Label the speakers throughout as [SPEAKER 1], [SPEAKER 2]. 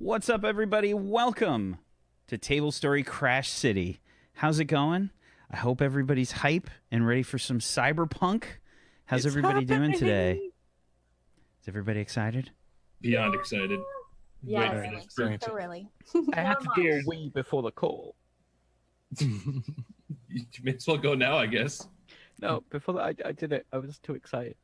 [SPEAKER 1] What's up, everybody? Welcome to Tablestory Crash City. How's it going? I hope everybody's hype and ready for some cyberpunk. How's everybody doing today? Is everybody excited?
[SPEAKER 2] Beyond excited.
[SPEAKER 3] Yeah,
[SPEAKER 4] really.
[SPEAKER 3] I had to do a wee before the call.
[SPEAKER 2] You may as well go now, I guess.
[SPEAKER 3] No, before that, I did it. I was too excited.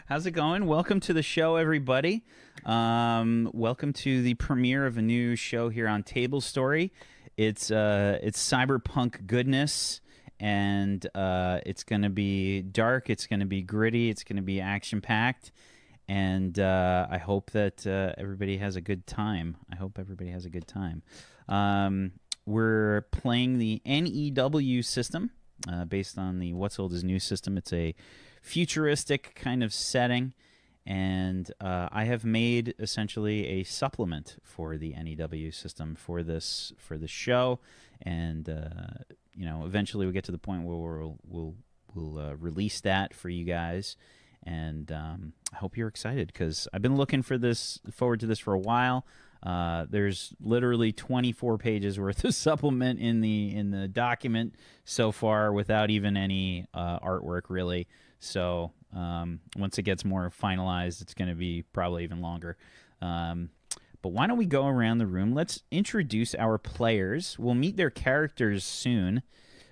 [SPEAKER 1] How's it going? Welcome to the show, everybody. Welcome to the premiere of a new show here on Tablestory. It's cyberpunk goodness, and it's going to be dark. It's going to be gritty. It's going to be action-packed, and I hope that everybody has a good time. We're playing the NEW system. Based on the What's Old is New system. It's a futuristic kind of setting, and I have made essentially a supplement for the NEW system for this show, and eventually we get to the point where we'll release that for you guys, and I hope you're excited because I've been looking forward to this for a while. There's literally 24 pages worth of supplement in the document so far without even any artwork, really. So once it gets more finalized, it's going to be probably even longer. But why don't we go around the room? Let's introduce our players. We'll meet their characters soon.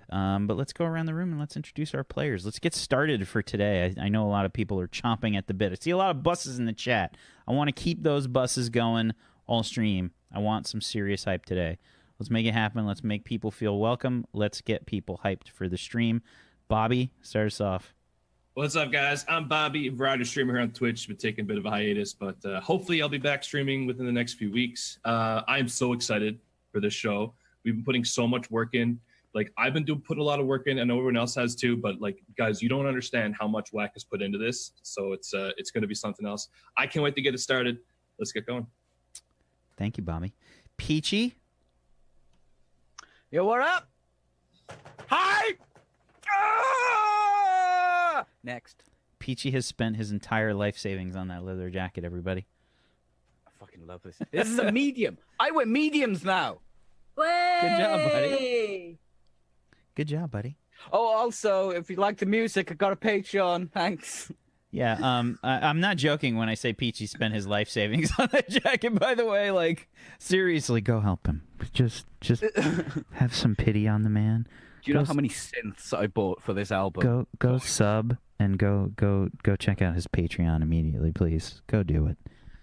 [SPEAKER 1] But let's go around the room and let's introduce our players. Let's get started for today. I know a lot of people are chomping at the bit. I see a lot of buses in the chat. I want to keep those buses going all stream. I want some serious hype today. Let's make it happen. Let's make people feel welcome. Let's get people hyped for the stream. Bobby, start us off.
[SPEAKER 2] What's up, guys? I'm Bobby, variety streamer here on Twitch. Been taking a bit of a hiatus, but hopefully I'll be back streaming within the next few weeks. I'm so excited for this show. We've been putting so much work in. Like, I've been putting a lot of work in. I know everyone else has too, but like, guys, you don't understand how much whack is put into this. So it's going to be something else. I can't wait to get it started. Let's get going.
[SPEAKER 1] Thank you, Bobby. Peachy?
[SPEAKER 3] Yo, what up? Hi! Ah! Next.
[SPEAKER 1] Peachy has spent his entire life savings on that leather jacket, everybody.
[SPEAKER 3] I fucking love this. This is a medium. I wear mediums now.
[SPEAKER 4] Way!
[SPEAKER 1] Good job, buddy. Good job, buddy.
[SPEAKER 3] Oh, also, if you like the music, I got a Patreon. Thanks.
[SPEAKER 1] Yeah, I'm not joking when I say Peachy spent his life savings on that jacket, by the way. Like, seriously, go help him. Just have some pity on the man.
[SPEAKER 3] Do you know how many synths I bought for this album?
[SPEAKER 1] Go sub and go check out his Patreon immediately, please. Go do it.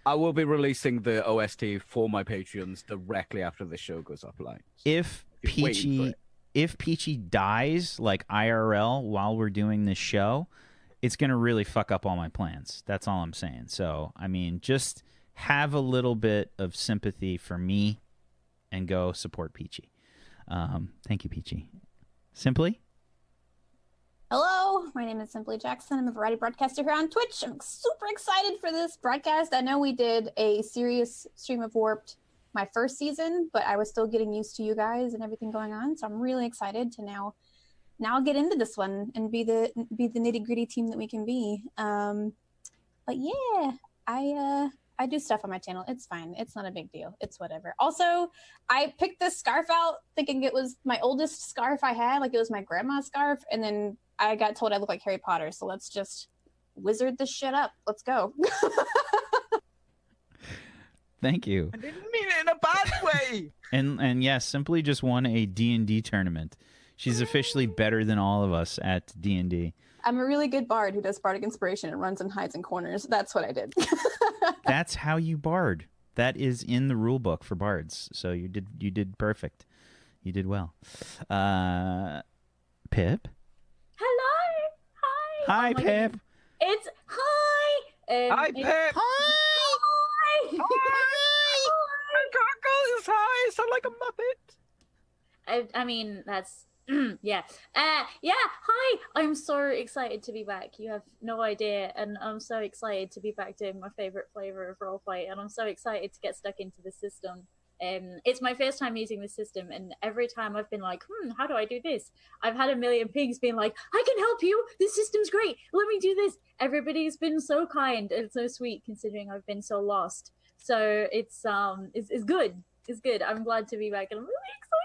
[SPEAKER 3] I will be releasing the OST for my Patreons directly after the show goes offline.
[SPEAKER 1] If Peachy dies, like IRL, while we're doing this show, it's going to really fuck up all my plans. That's all I'm saying. So, I mean, just have a little bit of sympathy for me and go support Peachy. Thank you, Peachy. Simply?
[SPEAKER 4] Hello, my name is Simply Jackson. I'm a variety broadcaster here on Twitch. I'm super excited for this broadcast. I know we did a serious stream of Warped my first season, but I was still getting used to you guys and everything going on. So I'm really excited to now get into this one and be the nitty-gritty team that we can be. But yeah, I do stuff on my channel. It's fine. It's not a big deal. It's whatever. Also, I picked this scarf out thinking it was my oldest scarf I had, like it was my grandma's scarf, and then I got told I look like Harry Potter, so let's just wizard this shit up. Let's go.
[SPEAKER 1] Thank you.
[SPEAKER 3] I didn't mean it in a bad way.
[SPEAKER 1] And yes, Simply just won a D&D tournament. She's officially better than all of us at D&D.
[SPEAKER 4] I'm a really good bard who does bardic inspiration and runs and hides in corners. That's what I did.
[SPEAKER 1] That's how you bard. That is in the rule book for bards. So you did perfect. You did well. Pip?
[SPEAKER 5] Hello. Hi.
[SPEAKER 1] Hi, Pip.
[SPEAKER 5] It's hi.
[SPEAKER 3] Hi, Pip.
[SPEAKER 1] Hi.
[SPEAKER 5] Hi.
[SPEAKER 3] Hi. I can't go this high. I sound like a Muppet.
[SPEAKER 5] I mean, that's yeah. Yeah. Hi. I'm so excited to be back. You have no idea, and I'm so excited to be back doing my favorite flavor of roleplay, and I'm so excited to get stuck into the system. It's my first time using the system, and every time I've been like, how do I do this? I've had a million pings being like, I can help you. This system's great. Let me do this. Everybody's been so kind and so sweet considering I've been so lost. So it's good. It's good. I'm glad to be back, and I'm really excited.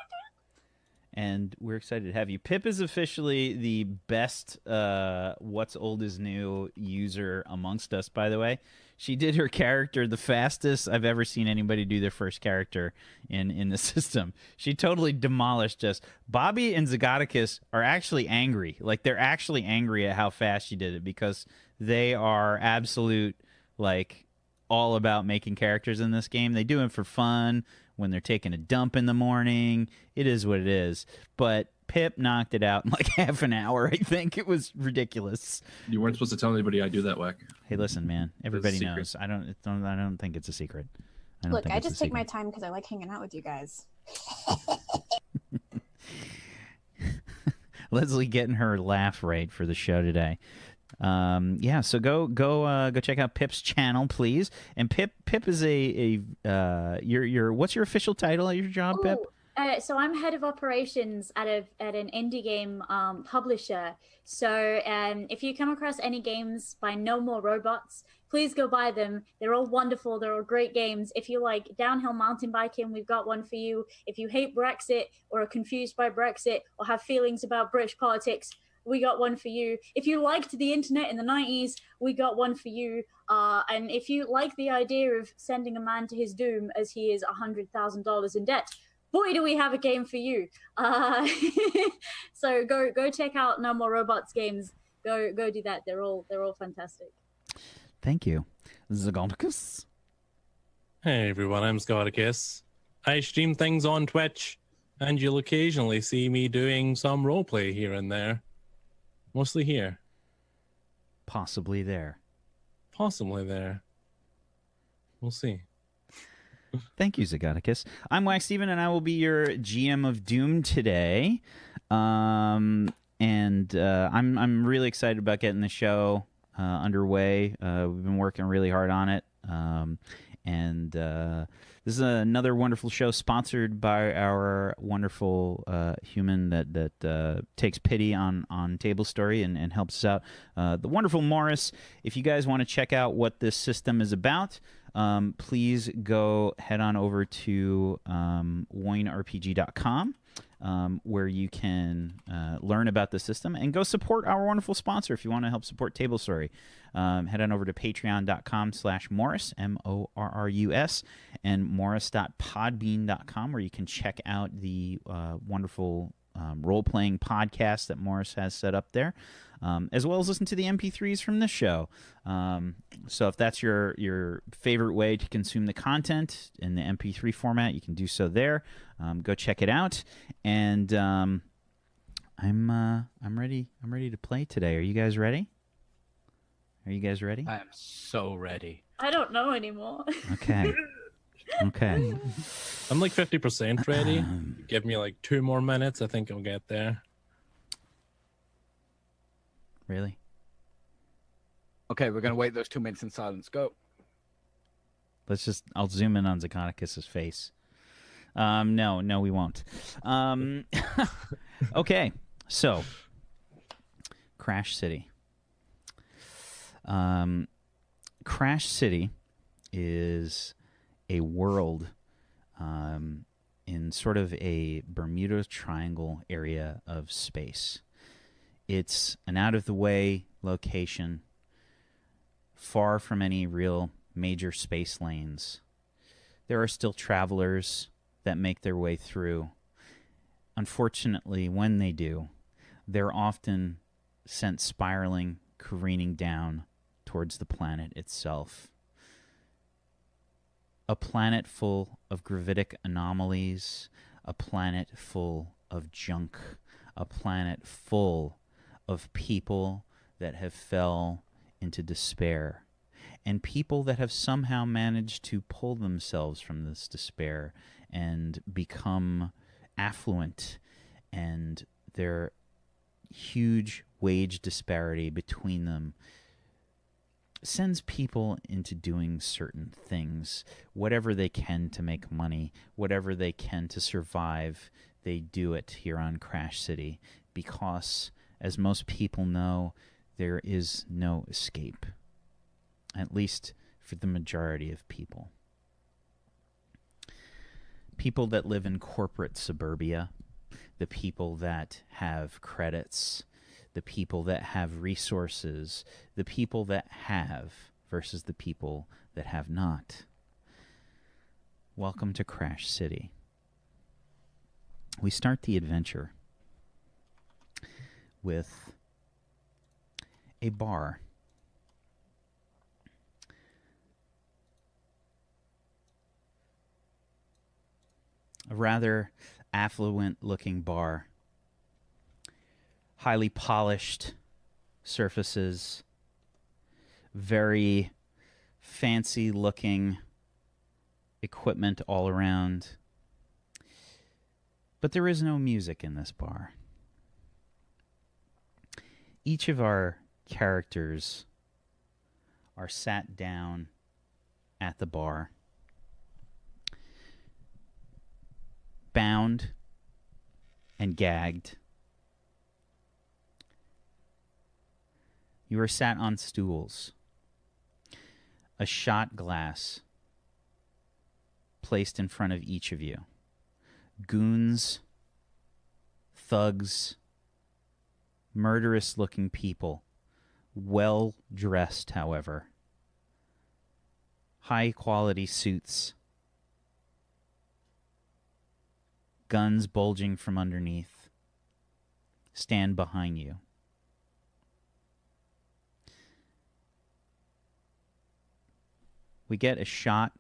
[SPEAKER 1] And we're excited to have you. Pip is officially the best What's Old is New user amongst us, by the way. She did her character the fastest I've ever seen anybody do their first character in the system. She totally demolished us. Bobby and Zagoticus are actually angry. Like, they're actually angry at how fast she did it because they are absolute, like, all about making characters in this game. They do it for fun when they're taking a dump in the morning. It is what it is. But Pip knocked it out in like half an hour, I think. It was ridiculous.
[SPEAKER 2] You weren't supposed to tell anybody I do that, Whack.
[SPEAKER 1] Hey, listen, man. Everybody knows. I don't think it's a secret.
[SPEAKER 4] Look, I just take my time because I like hanging out with you guys.
[SPEAKER 1] Leslie getting her laugh right for the show today. Yeah, so go check out Pip's channel, please. And Pip is your what's your official title at your job, Pip?
[SPEAKER 5] So I'm head of operations at an indie game publisher. So if you come across any games by No More Robots, please go buy them. They're all wonderful. They're all great games. If you like downhill mountain biking, we've got one for you. If you hate Brexit or are confused by Brexit or have feelings about British politics, we got one for you. If you liked the internet in the 90s, we got one for you. And if you like the idea of sending a man to his doom as he is $100,000 in debt, boy, do we have a game for you. So go check out No More Robots games. Go do that. They're all fantastic.
[SPEAKER 1] Thank you. Zagonticus.
[SPEAKER 6] Hey everyone, I'm Scoticus. I stream things on Twitch, and you'll occasionally see me doing some roleplay here and there. Mostly here.
[SPEAKER 1] Possibly there.
[SPEAKER 6] Possibly there. We'll see.
[SPEAKER 1] Thank you, Zagoticus. I'm Wax Steven, and I will be your GM of Doom today. I'm really excited about getting the show underway. We've been working really hard on it. This is another wonderful show sponsored by our wonderful human that takes pity on Tablestory and helps us out, the wonderful Morris. If you guys want to check out what this system is about, please go head on over to woinrpg.com. Where you can learn about the system and go support our wonderful sponsor if you want to help support Tablestory. Head on over to patreon.com/Morris, Morrus, and morris.podbean.com, where you can check out the wonderful role-playing podcast that Morris has set up there, as well as listen to the MP3s from this show. So if that's your favorite way to consume the content in the MP3 format, you can do so there. Go check it out. And I'm ready. I'm ready to play today. Are you guys ready? Are you guys ready?
[SPEAKER 3] I am so ready.
[SPEAKER 5] I don't know anymore.
[SPEAKER 1] Okay. Okay.
[SPEAKER 6] I'm like 50% ready. Give me like 2 more minutes. I think I'll get there.
[SPEAKER 1] Really?
[SPEAKER 3] Okay, we're gonna wait those 2 minutes in silence. Go.
[SPEAKER 1] I'll zoom in on Zagonicus's face. No, we won't. Okay, so Crash City. Crash City is a world in sort of a Bermuda Triangle area of space. It's an out-of-the-way location, far from any real major space lanes. There are still travelers that make their way through. Unfortunately, when they do, they're often sent spiraling, careening down towards the planet itself. A planet full of gravitic anomalies, a planet full of junk, a planet full of people that have fell into despair, and people that have somehow managed to pull themselves from this despair and become affluent, and their huge wage disparity between them sends people into doing certain things. Whatever they can to make money, whatever they can to survive, they do it here on Crash City because, as most people know, there is no escape, at least for the majority of people. people that live in corporate suburbia, the people that have credits, the people that have resources, the people that have versus the people that have not. Welcome to Crash City. We start the adventure with a bar. A rather affluent-looking bar. Highly polished surfaces. Very fancy-looking equipment all around. But there is no music in this bar. Each of our characters are sat down at the bar, bound and gagged. You are sat on stools. A shot glass placed in front of each of you. Goons, thugs, murderous-looking people, well-dressed, however. High-quality suits. Guns bulging from underneath. Stand behind you. We get a shot,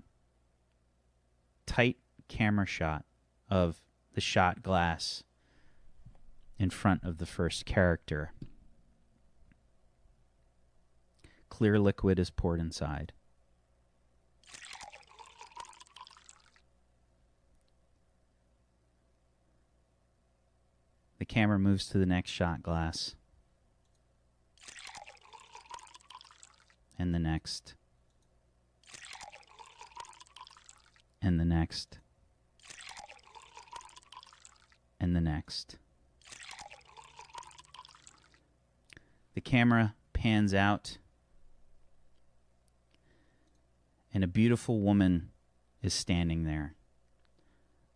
[SPEAKER 1] tight camera shot of the shot glass in front of the first character. Clear liquid is poured inside. The camera moves to the next shot glass. And the next. And the next. And the next. The camera pans out, and a beautiful woman is standing there.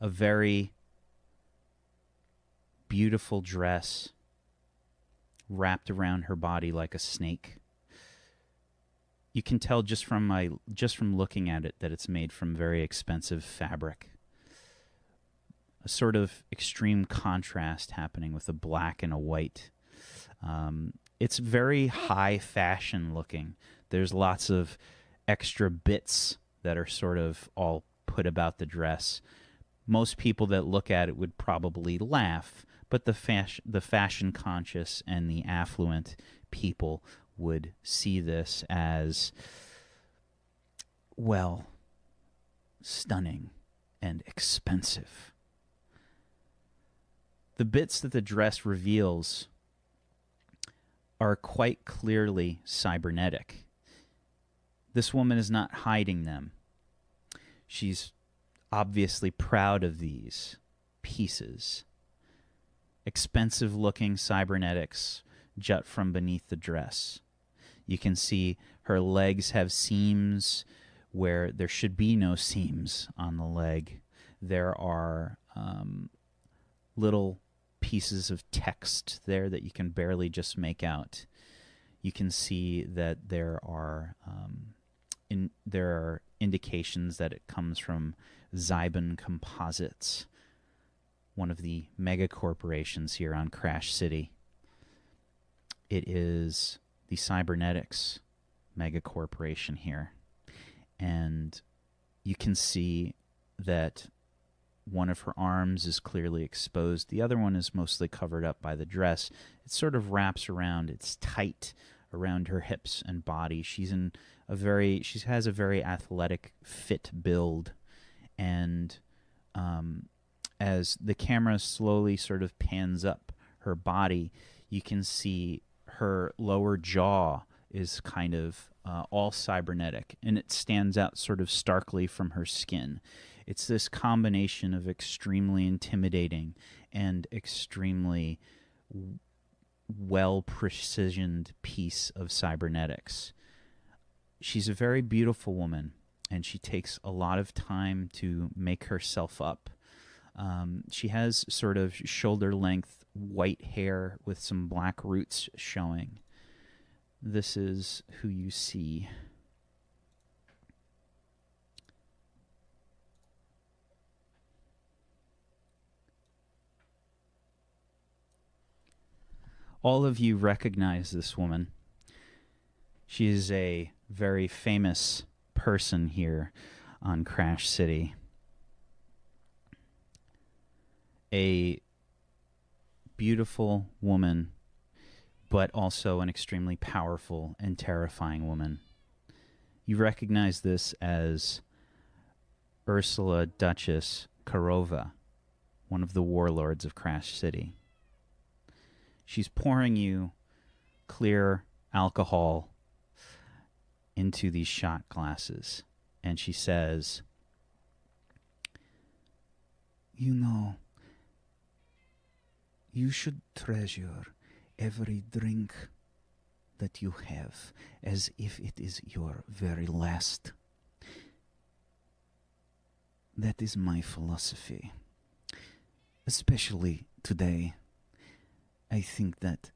[SPEAKER 1] A very beautiful dress wrapped around her body like a snake. You can tell just from looking at it that it's made from very expensive fabric. A sort of extreme contrast happening with a black and a white. It's very high fashion looking. There's lots of extra bits that are sort of all put about the dress. Most people that look at it would probably laugh, but the fashion conscious and the affluent people would see this as, well, stunning and expensive. The bits that the dress reveals are quite clearly cybernetic. This woman is not hiding them. She's obviously proud of these pieces. Expensive-looking cybernetics jut from beneath the dress. You can see her legs have seams where there should be no seams on the leg. There are little pieces of text there that you can barely just make out. You can see that there are indications that it comes from Zybin Composites, one of the mega corporations here on Crash City. It is the cybernetics mega corporation here. And you can see that one of her arms is clearly exposed. The other one is mostly covered up by the dress. It sort of wraps around. It's tight around her hips and body. She has a very athletic, fit build. And as the camera slowly sort of pans up her body, you can see her lower jaw is kind of all cybernetic, and it stands out sort of starkly from her skin. It's this combination of extremely intimidating and extremely well-precisioned piece of cybernetics. She's a very beautiful woman, and she takes a lot of time to make herself up. She has sort of shoulder-length white hair with some black roots showing. This is who you see. All of you recognize this woman. She is a very famous person here on Crash City. A beautiful woman, but also an extremely powerful and terrifying woman. You recognize this as Ursula Duchess Karova, one of the warlords of Crash City. She's pouring you clear alcohol into these shot glasses, and she says, "You know, you should treasure every drink that you have as if it is your very last. That is my philosophy. Especially today, I think that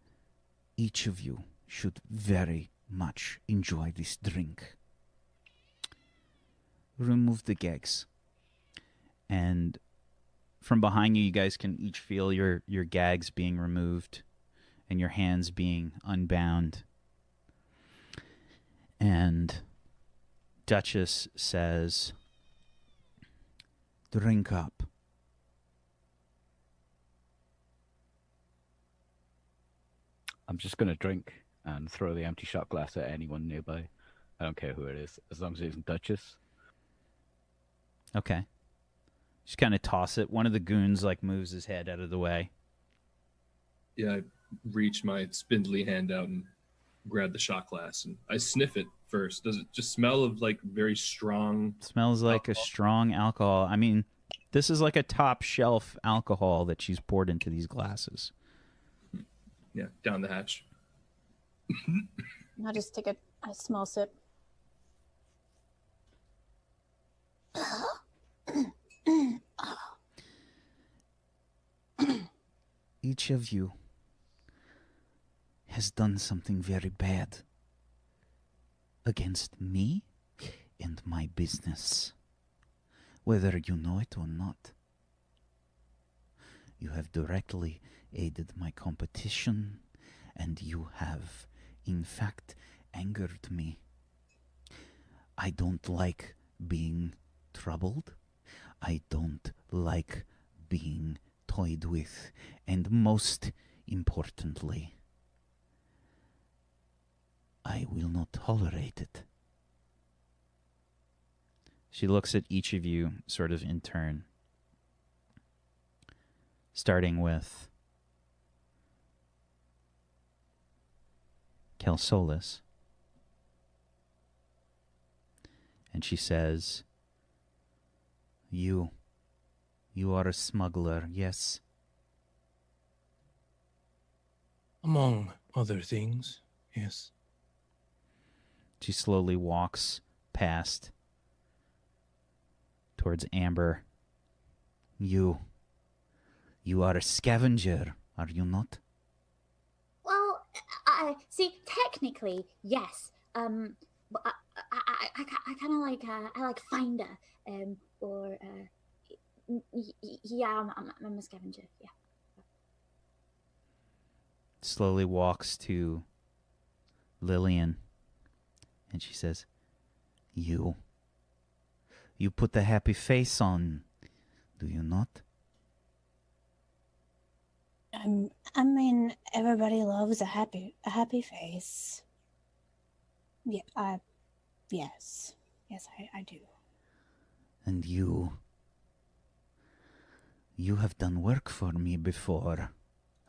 [SPEAKER 1] each of you should very much enjoy this drink." Remove the gags. And from behind you, you guys can each feel your gags being removed and your hands being unbound. And Duchess says, "Drink up."
[SPEAKER 7] I'm just going to drink and throw the empty shot glass at anyone nearby. I don't care who it is, as long as it isn't Duchess.
[SPEAKER 1] Okay. Just kind of toss it. One of the goons moves his head out of the way.
[SPEAKER 2] Yeah, I reach my spindly hand out and grab the shot glass, and I sniff it first. Does it just smell of very strong?
[SPEAKER 1] Smells like
[SPEAKER 2] alcohol?
[SPEAKER 1] a strong alcohol. I mean, this is like a top shelf alcohol that she's poured into these glasses.
[SPEAKER 2] Yeah, down the hatch.
[SPEAKER 4] I'll just take a small sip.
[SPEAKER 1] Each of you has done something very bad against me and my business, whether you know it or not. You have directly aided my competition, and you have, in fact, angered me. I don't like being troubled. I don't like being toyed with, and most importantly, I will not tolerate it. She looks at each of you sort of in turn, starting with Kelsolis. And she says, You are a smuggler, yes?"
[SPEAKER 6] Among other things, yes.
[SPEAKER 1] She slowly walks past towards Amber. You are a scavenger, are you not?
[SPEAKER 5] Well, see, technically, yes. But I kind of like I like finder, or yeah, I'm a scavenger. Yeah.
[SPEAKER 1] Slowly walks to Lillian, and she says, You put the happy face on, do you not?"
[SPEAKER 4] I mean, everybody loves a happy face. Yeah, yes, I do.
[SPEAKER 1] "And you have done work for me before.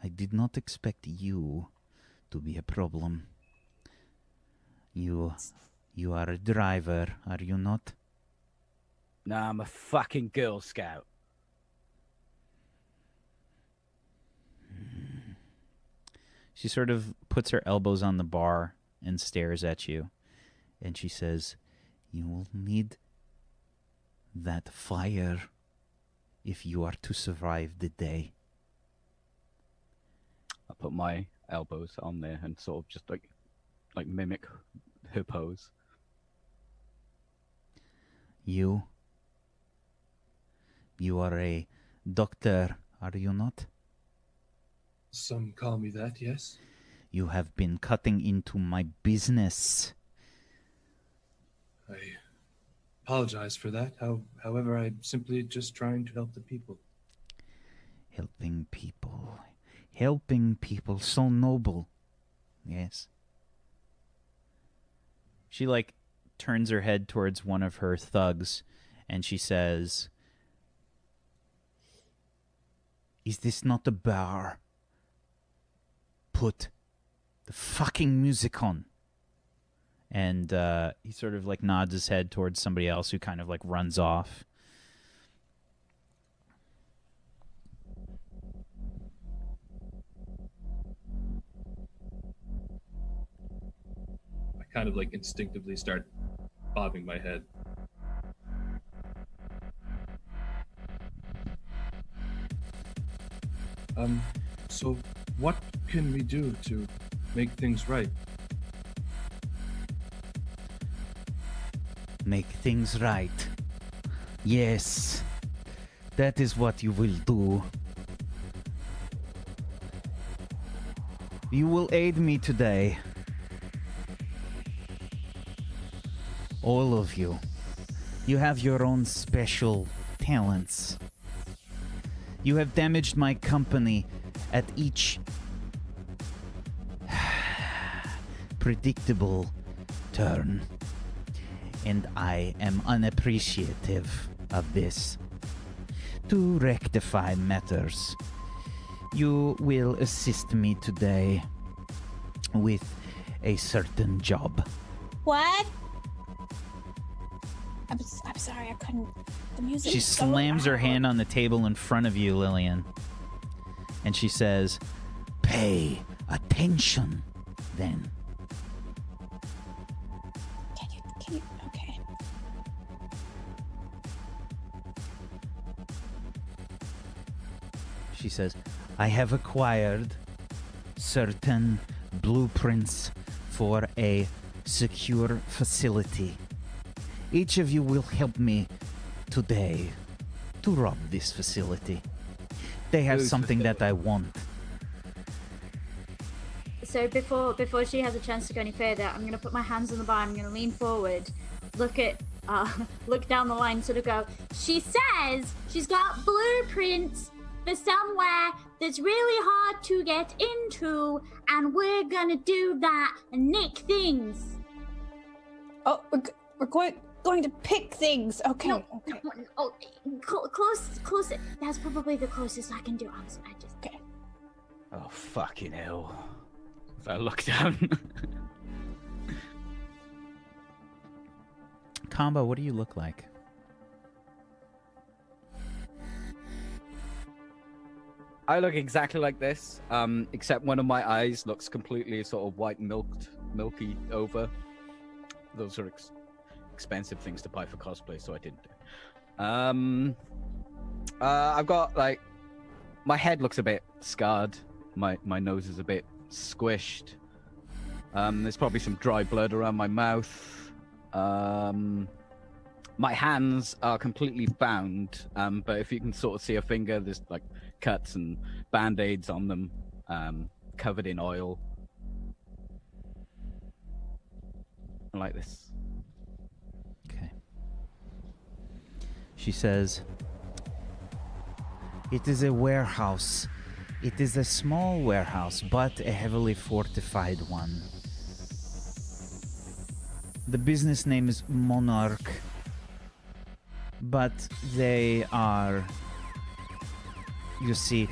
[SPEAKER 1] I did not expect you to be a problem. You are a driver, are you not?"
[SPEAKER 7] Nah, I'm a fucking Girl Scout.
[SPEAKER 1] She sort of puts her elbows on the bar and stares at you. And she says, "You will need that fire if you are to survive the day.
[SPEAKER 7] I put my elbows on there and sort of just like mimic her pose.
[SPEAKER 1] You are a doctor, are you not?
[SPEAKER 2] Some call me that, yes.
[SPEAKER 1] You have been cutting into my business.
[SPEAKER 2] I apologize for that. However, I'm simply just trying to help the people.
[SPEAKER 1] Helping people. Helping people, so noble. Yes. She, like, turns her head towards one of her thugs, and she says, "Is this not a bar? Put the fucking music on." And he sort of, like, nods his head towards somebody else who kind of, like, runs off.
[SPEAKER 2] I kind of, like, instinctively start bobbing my head. So what can we do to make things right?
[SPEAKER 1] Make things right. Yes, that is what you will do. You will aid me today. All of you. You have your own special talents. You have damaged my company at each predictable turn. And I am unappreciative of this. To rectify matters, you will assist me today with a certain job.
[SPEAKER 4] What? I'm sorry, I couldn't. The music.
[SPEAKER 1] She
[SPEAKER 4] is so
[SPEAKER 1] slams her
[SPEAKER 4] loud.
[SPEAKER 1] hand on the table in front of you, Lillian. And she says, "Pay attention, then."
[SPEAKER 4] Can you? Okay.
[SPEAKER 1] She says, "I have acquired certain blueprints for a secure facility. Each of you will help me today to rob this facility. They have
[SPEAKER 2] Whose
[SPEAKER 1] something that I want."
[SPEAKER 5] So before she has a chance to go any further, I'm gonna put my hands on the bar. I'm gonna lean forward, look down the line, sort of go. She says she's got blueprints for somewhere that's really hard to get into, and we're gonna do that and nick things.
[SPEAKER 4] Oh, we're going to pick things. Okay.
[SPEAKER 5] No,
[SPEAKER 4] okay.
[SPEAKER 5] no, oh, close. That's probably the closest I can do. I just
[SPEAKER 4] Okay.
[SPEAKER 7] Oh, fucking hell. If I look down.
[SPEAKER 1] Combo, what do you look like?
[SPEAKER 7] I look exactly like this, except one of my eyes looks completely sort of white milky over. Those are expensive things to buy for cosplay, so I didn't do. I've got, like, my head looks a bit scarred. My nose is a bit squished. There's probably some dry blood around my mouth. My hands are completely bound, but if you can sort of see a finger, there's like cuts and band-aids on them, covered in oil. Like this.
[SPEAKER 1] Okay. She says, "It is a warehouse. It is a small warehouse, but a heavily fortified one. The business name is Monarch, but they are, you see,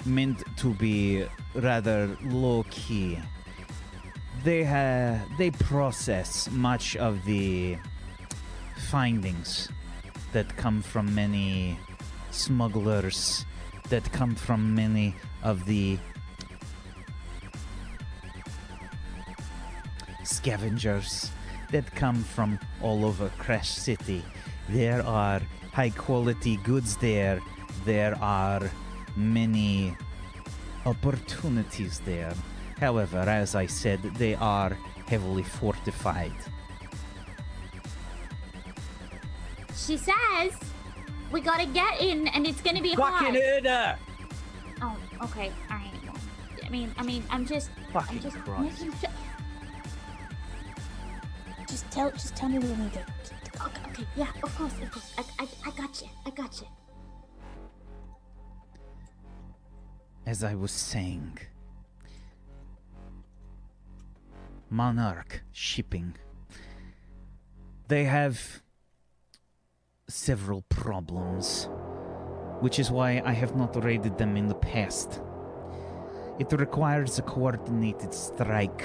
[SPEAKER 1] meant to be rather low-key. They process much of the findings that come from many smugglers, that come from many of the scavengers that come from all over Crash City. There are high quality goods there. There are many opportunities there. However, as I said, they are heavily fortified.
[SPEAKER 5] She says we gotta get in, and it's gonna be
[SPEAKER 7] Fucking
[SPEAKER 5] hard.
[SPEAKER 7] heard her!
[SPEAKER 5] Oh, okay, all right. I'm just
[SPEAKER 7] Fucking Christ.
[SPEAKER 5] making sure. Just tell me when we go. Okay, yeah, of course. I got you.
[SPEAKER 1] As I was saying, Monarch Shipping, they have several problems, which is why I have not raided them in the past. It requires a coordinated strike.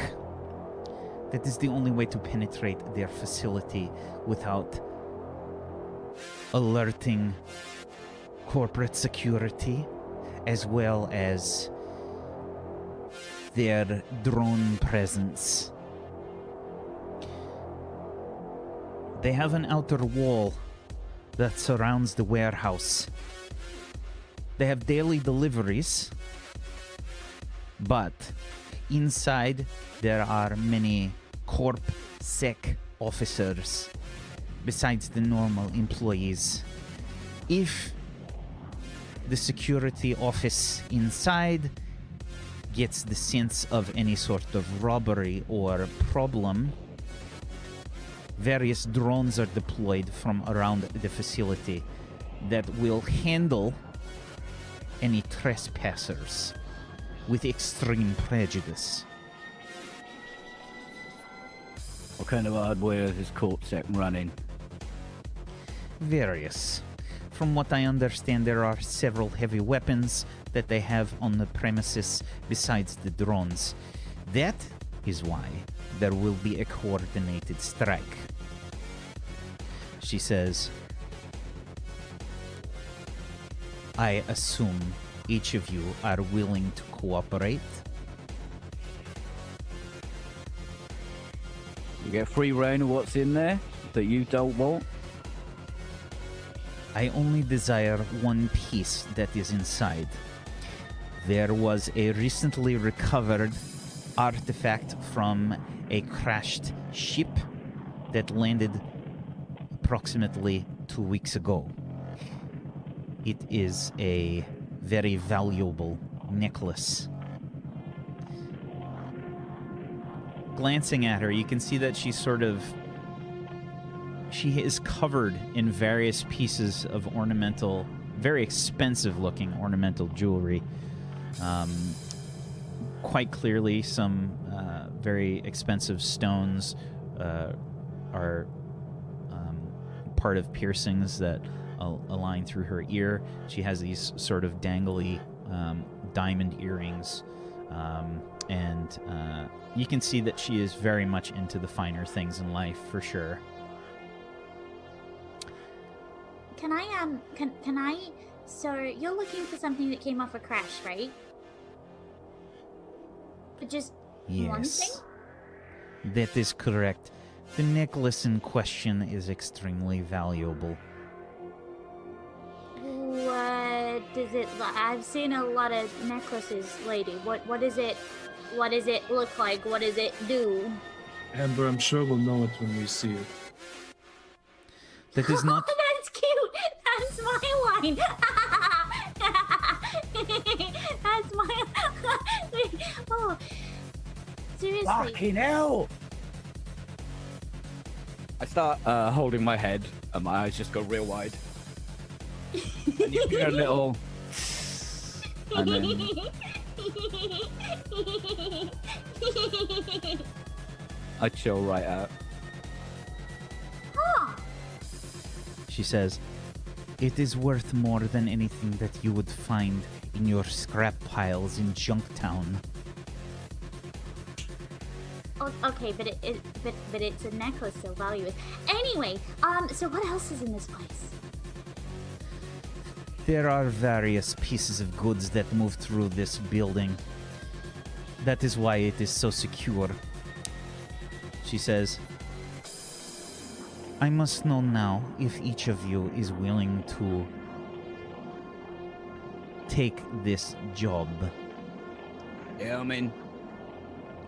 [SPEAKER 1] That is the only way to penetrate their facility without alerting corporate security, as well as their drone presence. They have an outer wall that surrounds the warehouse. They have daily deliveries, but inside there are many corp-sec officers besides the normal employees. If the security office inside gets the sense of any sort of robbery or problem, various drones are deployed from around the facility that will handle any trespassers with extreme prejudice.
[SPEAKER 7] What kind of hardware is this corpsec running?
[SPEAKER 1] Various. From what I understand, there are several heavy weapons that they have on the premises besides the drones. That is why there will be a coordinated strike. She says, I assume each of you are willing to cooperate.
[SPEAKER 7] You get free reign of what's in there that you don't want?
[SPEAKER 1] I only desire one piece that is inside. There was a recently recovered artifact from a crashed ship that landed approximately 2 weeks ago. It is a very valuable necklace. Glancing at her, you can see that she is covered in various pieces of ornamental, very expensive looking ornamental jewelry. Quite clearly some very expensive stones are part of piercings that align through her ear. She has these sort of dangly diamond earrings, and you can see that she is very much into the finer things in life, for sure.
[SPEAKER 5] Can I? So you're looking for something that came off a crash, right? But just one thing?
[SPEAKER 1] Yes, that is correct. The necklace in question is extremely valuable.
[SPEAKER 5] What does it? I've seen a lot of necklaces, lady. What is it? What does it look like? What does it do?
[SPEAKER 2] Amber, I'm sure we'll know it when we see it.
[SPEAKER 1] That is not.
[SPEAKER 5] That's cute. That's my line. That's my. Oh, seriously.
[SPEAKER 7] Fucking hell! I start holding my head, and my eyes just go real wide. And you get a little. And then I chill right out.
[SPEAKER 5] Huh.
[SPEAKER 1] She says, it is worth more than anything that you would find in your scrap piles in Junktown.
[SPEAKER 5] Oh, okay, but it's a necklace, so value is. Anyway, so what else is in this place?
[SPEAKER 1] There are various pieces of goods that move through this building. That is why it is so secure. She says, I must know now if each of you is willing to take this job.
[SPEAKER 7] Yeah, I'm in.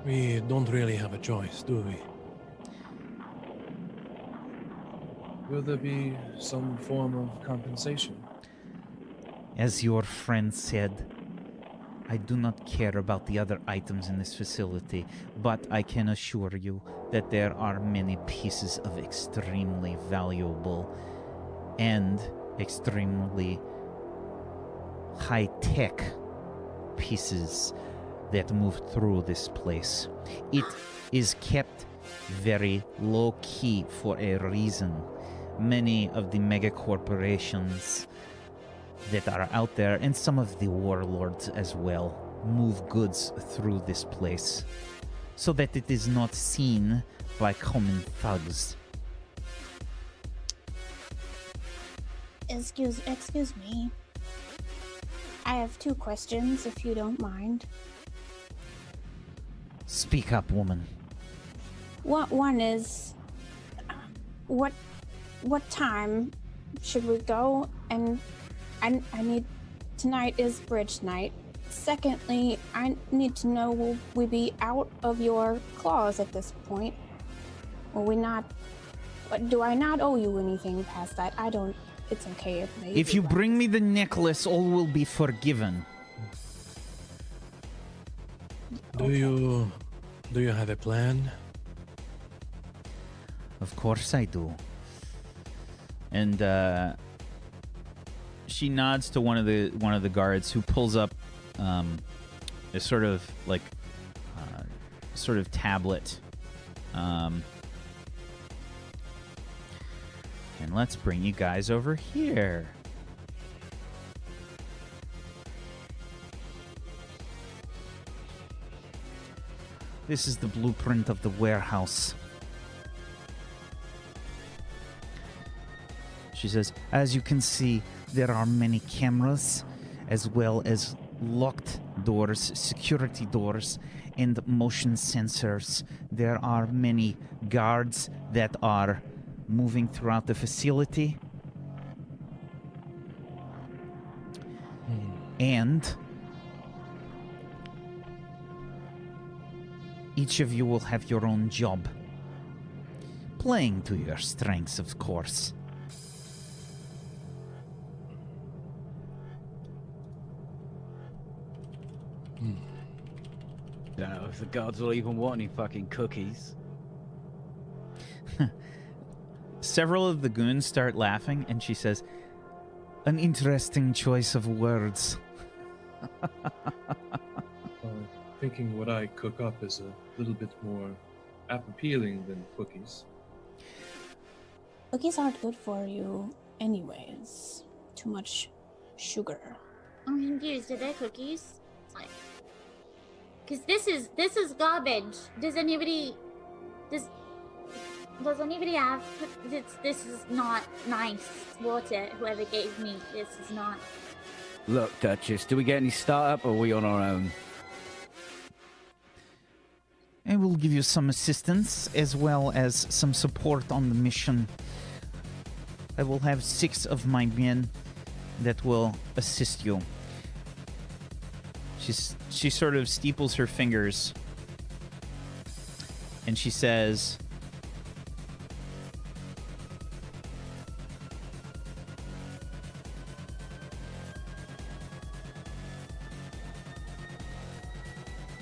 [SPEAKER 6] We don't really have a choice, do we?
[SPEAKER 2] Will there be some form of compensation?
[SPEAKER 1] As your friend said, I do not care about the other items in this facility, but I can assure you that there are many pieces of extremely valuable and extremely high-tech pieces that move through this place. It is kept very low-key for a reason. Many of the mega corporations that are out there, and some of the warlords as well, move goods through this place so that it is not seen by common thugs.
[SPEAKER 4] Excuse me. I have 2 questions, if you don't mind.
[SPEAKER 1] Speak up, woman.
[SPEAKER 4] One is, what time should we go? And I need, tonight is bridge night. Secondly, I need to know, will we be out of your claws at this point? Will we not, do I not owe you anything past that? I don't, it's okay if they...
[SPEAKER 1] If you bring me the necklace, all will be forgiven.
[SPEAKER 6] Do you have a plan?
[SPEAKER 1] Of course I do. And she nods to one of the guards who pulls up a sort of like tablet. And let's bring you guys over here. This is the blueprint of the warehouse. She says, as you can see, there are many cameras, as well as locked doors, security doors, and motion sensors. There are many guards that are moving throughout the facility. And each of you will have your own job. Playing to your strengths, of course.
[SPEAKER 7] Don't know if the guards will even want any fucking cookies.
[SPEAKER 1] Several of the goons start laughing, and she says, an interesting choice of words.
[SPEAKER 2] Thinking what I cook up is a little bit more appealing than cookies.
[SPEAKER 4] Cookies aren't good for you anyways. Too much sugar.
[SPEAKER 5] I'm confused. Are they cookies? Like, because this is garbage. Does anybody have this is not nice water. Whoever gave me this is not.
[SPEAKER 7] Look, Duchess, do we get any startup or are we on our own?
[SPEAKER 1] I will give you some assistance as well as some support on the mission. I will have 6 of my men that will assist you. She sort of steeples her fingers and she says,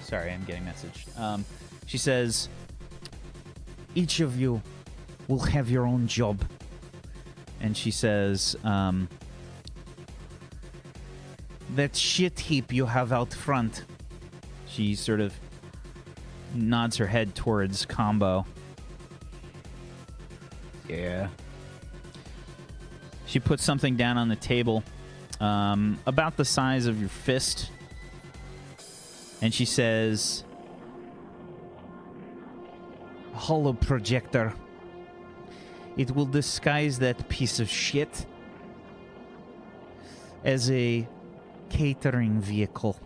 [SPEAKER 1] sorry, I'm getting messaged. She says, each of you will have your own job. And she says, that shit heap you have out front. She sort of nods her head towards Combo.
[SPEAKER 7] Yeah.
[SPEAKER 1] She puts something down on the table, about the size of your fist. And she says, hollow projector. It will disguise that piece of shit as a catering vehicle.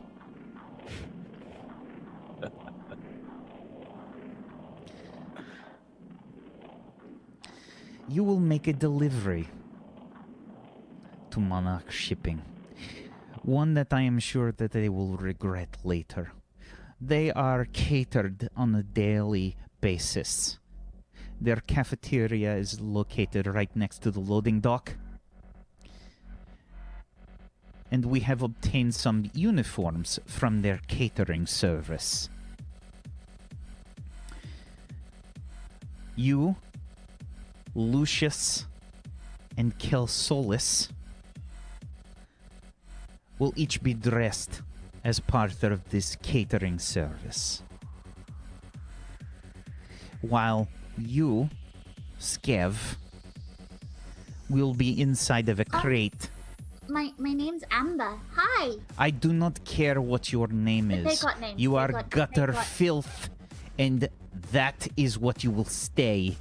[SPEAKER 1] you will make a delivery to Monarch Shipping. One that I am sure that they will regret later. They are catered on a daily basis. Their cafeteria is located right next to the loading dock. And we have obtained some uniforms from their catering service. You, Lucius, and Kelsolis will each be dressed as part of this catering service. While you, Skev, will be inside of a crate.
[SPEAKER 5] My name's Amber. Hi.
[SPEAKER 1] I do not care what your name
[SPEAKER 5] But they
[SPEAKER 1] is.
[SPEAKER 5] got names.
[SPEAKER 1] You
[SPEAKER 5] They
[SPEAKER 1] are
[SPEAKER 5] got-
[SPEAKER 1] gutter
[SPEAKER 5] they got-
[SPEAKER 1] filth, and that is what you will stay.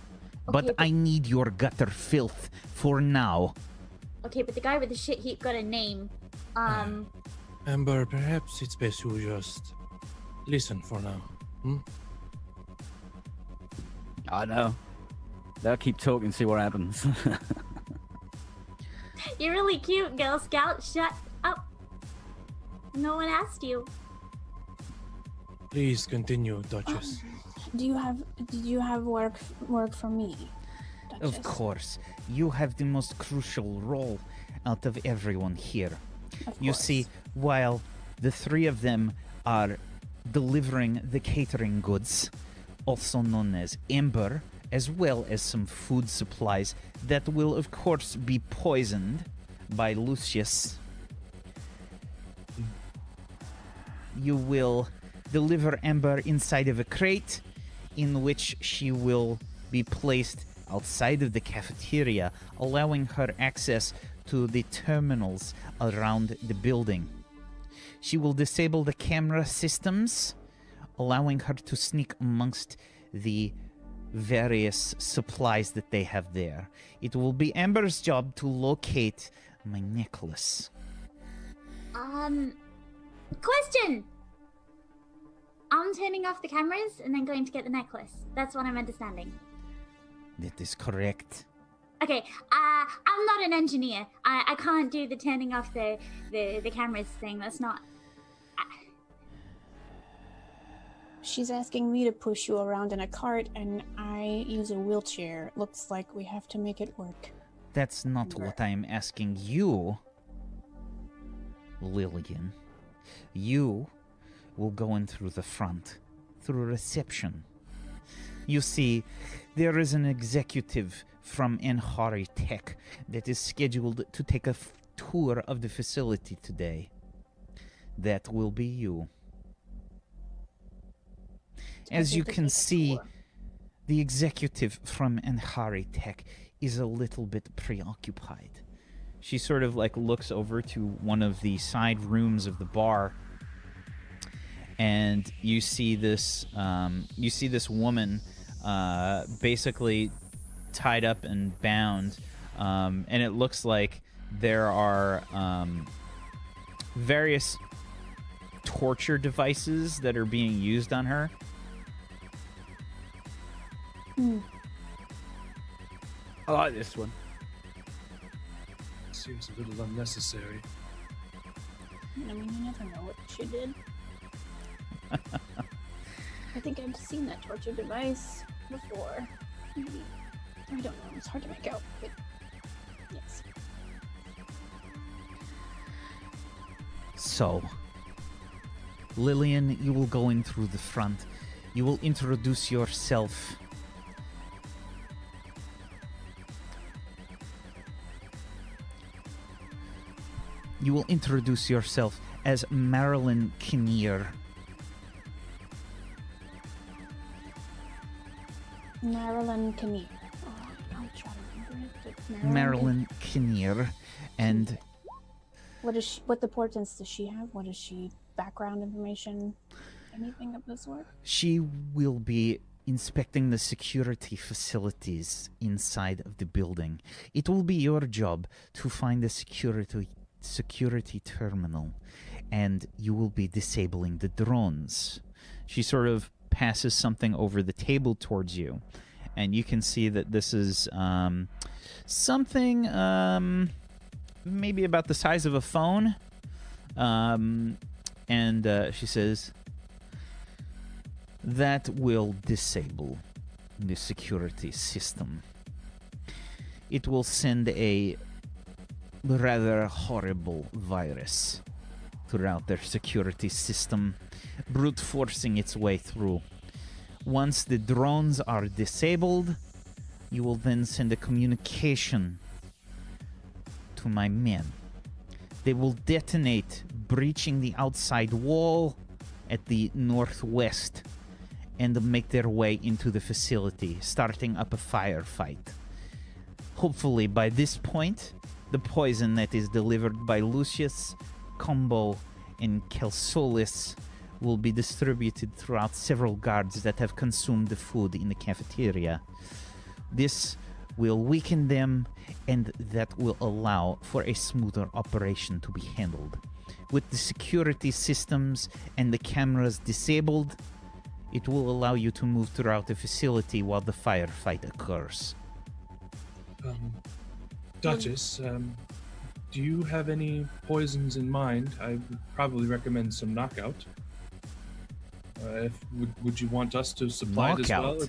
[SPEAKER 1] But
[SPEAKER 5] Okay, but-
[SPEAKER 1] I need your gutter filth for now.
[SPEAKER 5] Okay, but the guy with the shit heap got a name.
[SPEAKER 6] Amber, perhaps it's best you just listen for now. Hmm?
[SPEAKER 7] I know. They'll keep talking, see what happens.
[SPEAKER 5] You're really cute, Girl Scout. Shut up. No one asked you.
[SPEAKER 6] Please continue, Duchess.
[SPEAKER 4] Did you have work for me?
[SPEAKER 1] Of
[SPEAKER 4] Duchess?
[SPEAKER 1] course, you have the most crucial role out of everyone here.
[SPEAKER 4] Of
[SPEAKER 1] You
[SPEAKER 4] course.
[SPEAKER 1] see, while the three of them are delivering the catering goods, also known as Ember, as well as some food supplies that will, of course, be poisoned by Lucius, you will deliver Ember inside of a crate in which she will be placed outside of the cafeteria, allowing her access to the terminals around the building. She will disable the camera systems, allowing her to sneak amongst the various supplies that they have there. It will be Amber's job to locate my necklace.
[SPEAKER 5] Question! I'm turning off the cameras and then going to get the necklace. That's what I'm understanding.
[SPEAKER 1] That is correct.
[SPEAKER 5] Okay, I'm not an engineer. I can't do the turning off the cameras thing. That's not...
[SPEAKER 4] She's asking me to push you around in a cart, and I use a wheelchair. Looks like we have to make it work.
[SPEAKER 1] That's not what I'm asking you, Lillian. You will go in through the front, through reception. You see, there is an executive from Enhari Tech that is scheduled to take a tour of the facility today. That will be you. As you can see, the executive from Enhari Tech is a little bit preoccupied. She sort of like looks over to one of the side rooms of the bar, and you see this woman basically tied up and bound, and it looks like there are various torture devices that are being used on her.
[SPEAKER 7] I like this one.
[SPEAKER 2] Seems a little unnecessary.
[SPEAKER 4] I mean, you never know what she did. I think I've seen that torture device before. Maybe. I don't know. It's hard to make out, but yes.
[SPEAKER 1] So, Lillian, you will go in through the front. You will introduce yourself. You will introduce yourself as Marilyn Kinnear.
[SPEAKER 4] Marilyn Kinnear. Oh, I'll try to remember it. But
[SPEAKER 1] Marilyn Kinnear. And
[SPEAKER 4] What is she? What importance does she have? What is she? Background information? Anything of the sort?
[SPEAKER 1] she will be inspecting the security facilities inside of the building. It will be your job to find the security terminal, and you will be disabling the drones. She sort of passes something over the table towards you, and you can see that this is something maybe about the size of a phone. And she says, that will disable the security system. It will send a rather horrible virus throughout their security system, brute forcing its way through. Once the drones are disabled, you will then send a communication to my men. They will detonate, breaching the outside wall at the northwest, and make their way into the facility, starting up a firefight. Hopefully, by this point, the poison that is delivered by Lucius, Combo, and Kelsolis will be distributed throughout several guards that have consumed the food in the cafeteria. This will weaken them, and that will allow for a smoother operation to be handled. With the security systems and the cameras disabled, it will allow you to move throughout the facility while the firefight occurs.
[SPEAKER 2] Duchess, do you have any poisons in mind? I would probably recommend some knockout. Would you want us to supply it as well?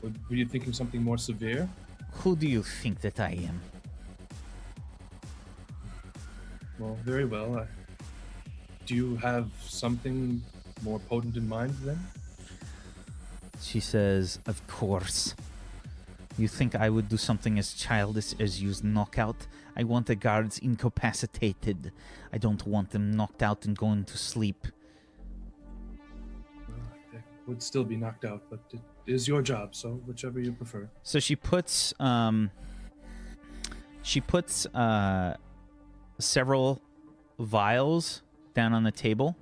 [SPEAKER 2] Or were you thinking something more severe?
[SPEAKER 1] Who do you think that I am?
[SPEAKER 2] Well, very well. Do you have something more potent in mind then?
[SPEAKER 1] She says, of course. You think I would do something as childish as use knockout? I want the guards incapacitated. I don't want them knocked out and going to sleep.
[SPEAKER 2] Well, they would still be knocked out, but it is your job, so whichever you prefer.
[SPEAKER 1] So she puts several vials down on the table.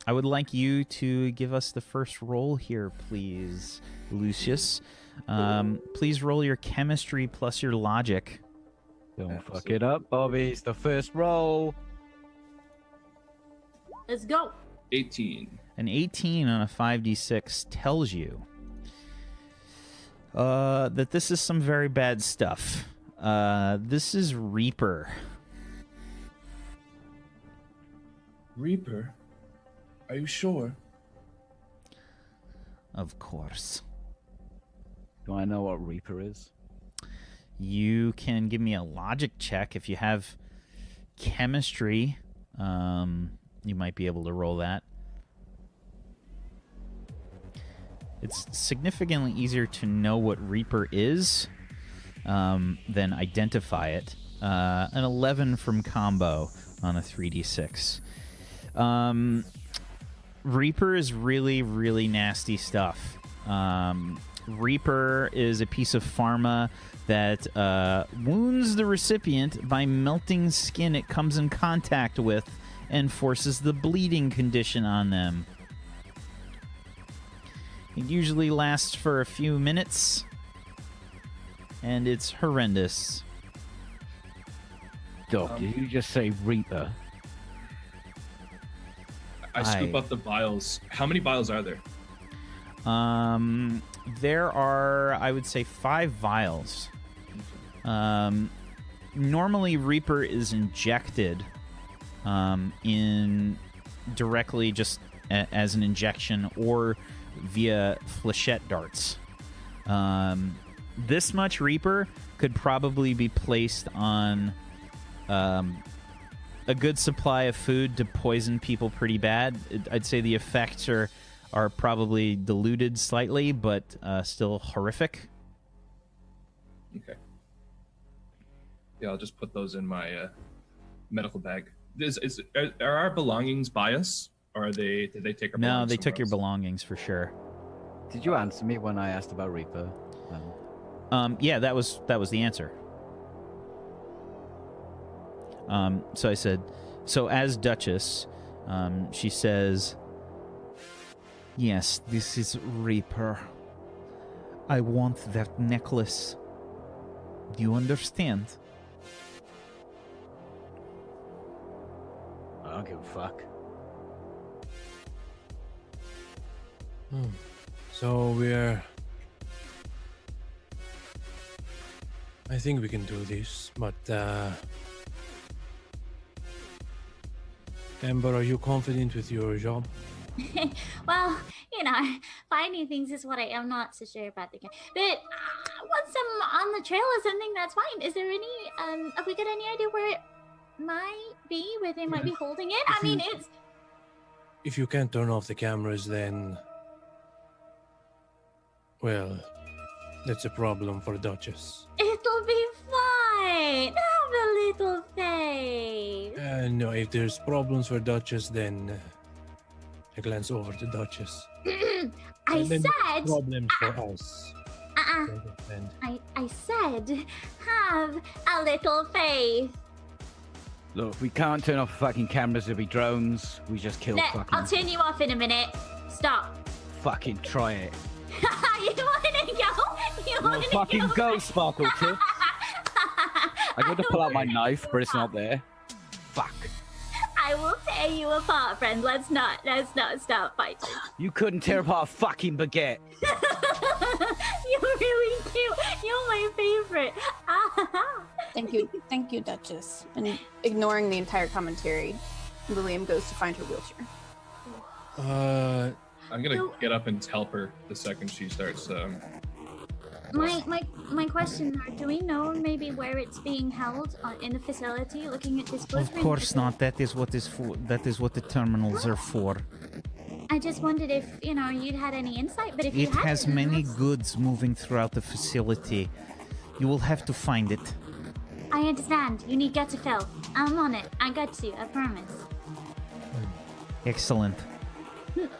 [SPEAKER 1] I would like you to give us the first roll here, please, Lucius. Please roll your chemistry plus your logic.
[SPEAKER 7] Don't fuck it up, Bobby. It's the first roll.
[SPEAKER 5] Let's go.
[SPEAKER 2] 18.
[SPEAKER 1] An 18 on a 5d6 tells you that this is some very bad stuff. This is Reaper.
[SPEAKER 2] Reaper? Are you sure?
[SPEAKER 1] Of course.
[SPEAKER 7] Do I know what Reaper is?
[SPEAKER 1] You can give me a logic check if you have chemistry. You might be able to roll that. It's significantly easier to know what Reaper is than identify it. An 11 from Combo on a 3d6. Reaper is really, really nasty stuff. Reaper is a piece of pharma that wounds the recipient by melting skin it comes in contact with and forces the bleeding condition on them. It usually lasts for a few minutes, and it's horrendous.
[SPEAKER 7] Doc, did you just say Reaper?
[SPEAKER 2] I scoop up the vials. How many vials are there?
[SPEAKER 1] There are, I would say, 5 vials. Normally, Reaper is injected in directly just as an injection or via flechette darts. This much Reaper could probably be placed on a good supply of food to poison people pretty bad. I'd say the effects are probably diluted slightly, but still horrific.
[SPEAKER 2] Okay. Yeah, I'll just put those in my medical bag. Are our belongings by us, or did they take our belongings?
[SPEAKER 1] No, they took
[SPEAKER 2] somewhere
[SPEAKER 1] your
[SPEAKER 2] else?
[SPEAKER 1] belongings for sure.
[SPEAKER 7] Did you answer me when I asked about Reaper?
[SPEAKER 1] Yeah, that was the answer. So I said, so as Duchess, she says, yes, this is Reaper. I want that necklace. Do you understand?
[SPEAKER 7] I don't give a fuck.
[SPEAKER 6] So I think we can do this, but Amber, are you confident with your job?
[SPEAKER 5] Well, finding things is what I am not so sure about the game. But once I'm on the trail or something, that's fine. Is there any, have we got any idea where it might be, where they might be holding it? I mean, it's...
[SPEAKER 6] If you can't turn off the cameras, then... Well, that's a problem for Duchess.
[SPEAKER 5] It'll be fine. Have a little faith.
[SPEAKER 6] No, if there's problems for Duchess, then I glance over to Duchess.
[SPEAKER 5] I
[SPEAKER 6] And then
[SPEAKER 5] said...
[SPEAKER 6] problems for us. And
[SPEAKER 5] I said, have a little faith.
[SPEAKER 7] Look, we can't turn off fucking cameras. There'll be drones. We just killed fucking.
[SPEAKER 5] I'll turn you off in a minute. Stop.
[SPEAKER 7] Fucking try it.
[SPEAKER 5] You wanna go? You
[SPEAKER 7] Well,
[SPEAKER 5] wanna
[SPEAKER 7] fucking go, Sparkle Tip. I go to pull out my
[SPEAKER 5] will
[SPEAKER 7] knife,
[SPEAKER 5] tear
[SPEAKER 7] but it's
[SPEAKER 5] you
[SPEAKER 7] not there. Fuck.
[SPEAKER 5] I will tear you apart, friend. Let's not stop fighting.
[SPEAKER 7] You couldn't tear apart a fucking baguette.
[SPEAKER 5] You're really cute. You're my favorite.
[SPEAKER 4] Thank you, Duchess. And ignoring the entire commentary, Lilium goes to find her wheelchair.
[SPEAKER 2] I'm gonna get up and help her the second she starts.
[SPEAKER 5] My question are, do we know maybe where it's being held in the facility? Looking at this
[SPEAKER 1] Of
[SPEAKER 5] blueprint?
[SPEAKER 1] course not. That is what the terminals are for.
[SPEAKER 5] I just wondered if you'd had any insight, but if you
[SPEAKER 1] It has
[SPEAKER 5] hadn't,
[SPEAKER 1] many
[SPEAKER 5] that's-
[SPEAKER 1] goods moving throughout the facility. You will have to find it.
[SPEAKER 5] I understand. You need get to fill. I'm on it. I got you. I promise.
[SPEAKER 1] Excellent.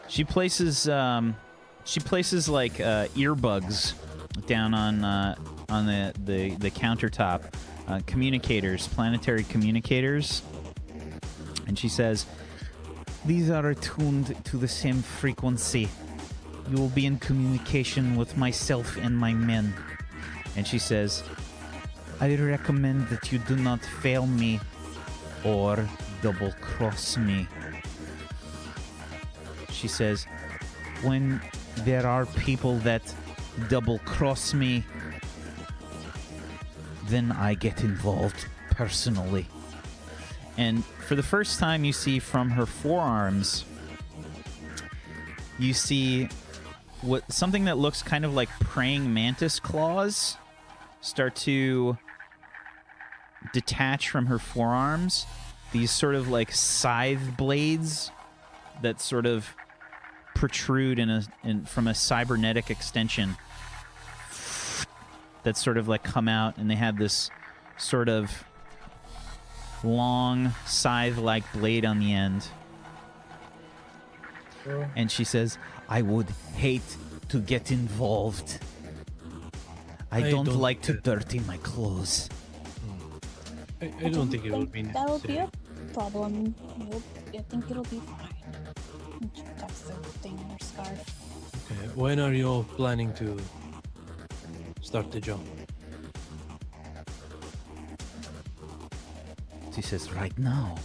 [SPEAKER 1] She places like earbuds down on the countertop, communicators, planetary communicators, and she says, "These are attuned to the same frequency. You will be in communication with myself and my men." And she says, "I recommend that you do not fail me or double-cross me." She says, "When there are people that double-cross me, then I get involved personally." And for the first time, you see from her forearms, you see something that looks kind of like praying mantis claws start to detach from her forearms. These sort of like scythe blades that sort of protrude from a cybernetic extension that sort of like come out, and they have this sort of long scythe-like blade on the end. And she says, "I would hate to get involved. I don't like to dirty my clothes."
[SPEAKER 6] I don't think it will be
[SPEAKER 4] That will be
[SPEAKER 6] necessary.
[SPEAKER 4] a problem. I think it'll be fine. And she tucks the thing in her scarf.
[SPEAKER 6] Okay. When are you all planning to start the job?
[SPEAKER 1] She says, "Right now,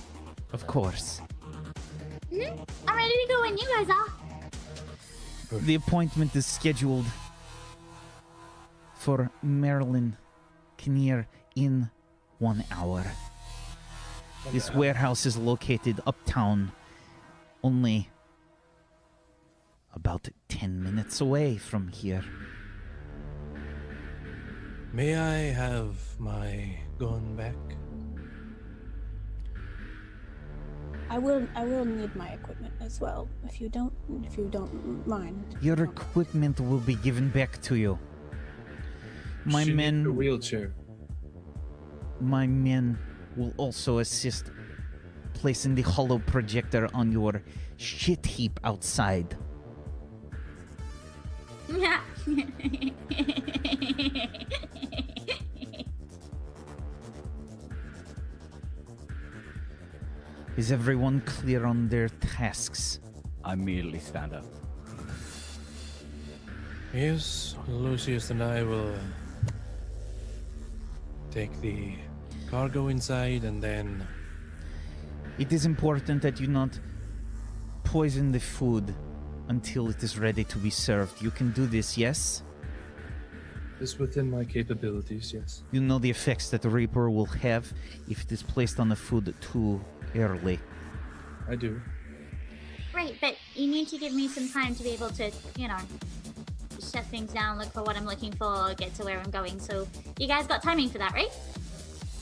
[SPEAKER 1] of course."
[SPEAKER 5] I'm ready to go when you guys are.
[SPEAKER 1] The appointment is scheduled for Marilyn Kinnear in 1 hour. This warehouse is located uptown, only about 10 minutes away from here.
[SPEAKER 6] May I have my gun back?
[SPEAKER 4] I will need my equipment as well, if you don't mind.
[SPEAKER 1] Your equipment will be given back to you. My
[SPEAKER 2] she needs a
[SPEAKER 1] men
[SPEAKER 2] wheelchair.
[SPEAKER 1] will also assist placing the hollow projector on your shit heap outside. Is everyone clear on their tasks?
[SPEAKER 7] I immediately stand up.
[SPEAKER 6] Yes, Lucius and I will take the cargo inside, and then
[SPEAKER 1] It is important that you not poison the food until it is ready to be served. You can do this, yes?
[SPEAKER 2] It's within my capabilities, yes.
[SPEAKER 1] You know the effects that the Reaper will have if it is placed on the food too early.
[SPEAKER 2] I do.
[SPEAKER 5] Right, but you need to give me some time to be able to, shut things down, look for what I'm looking for, get to where I'm going. So you guys got timing for that, right?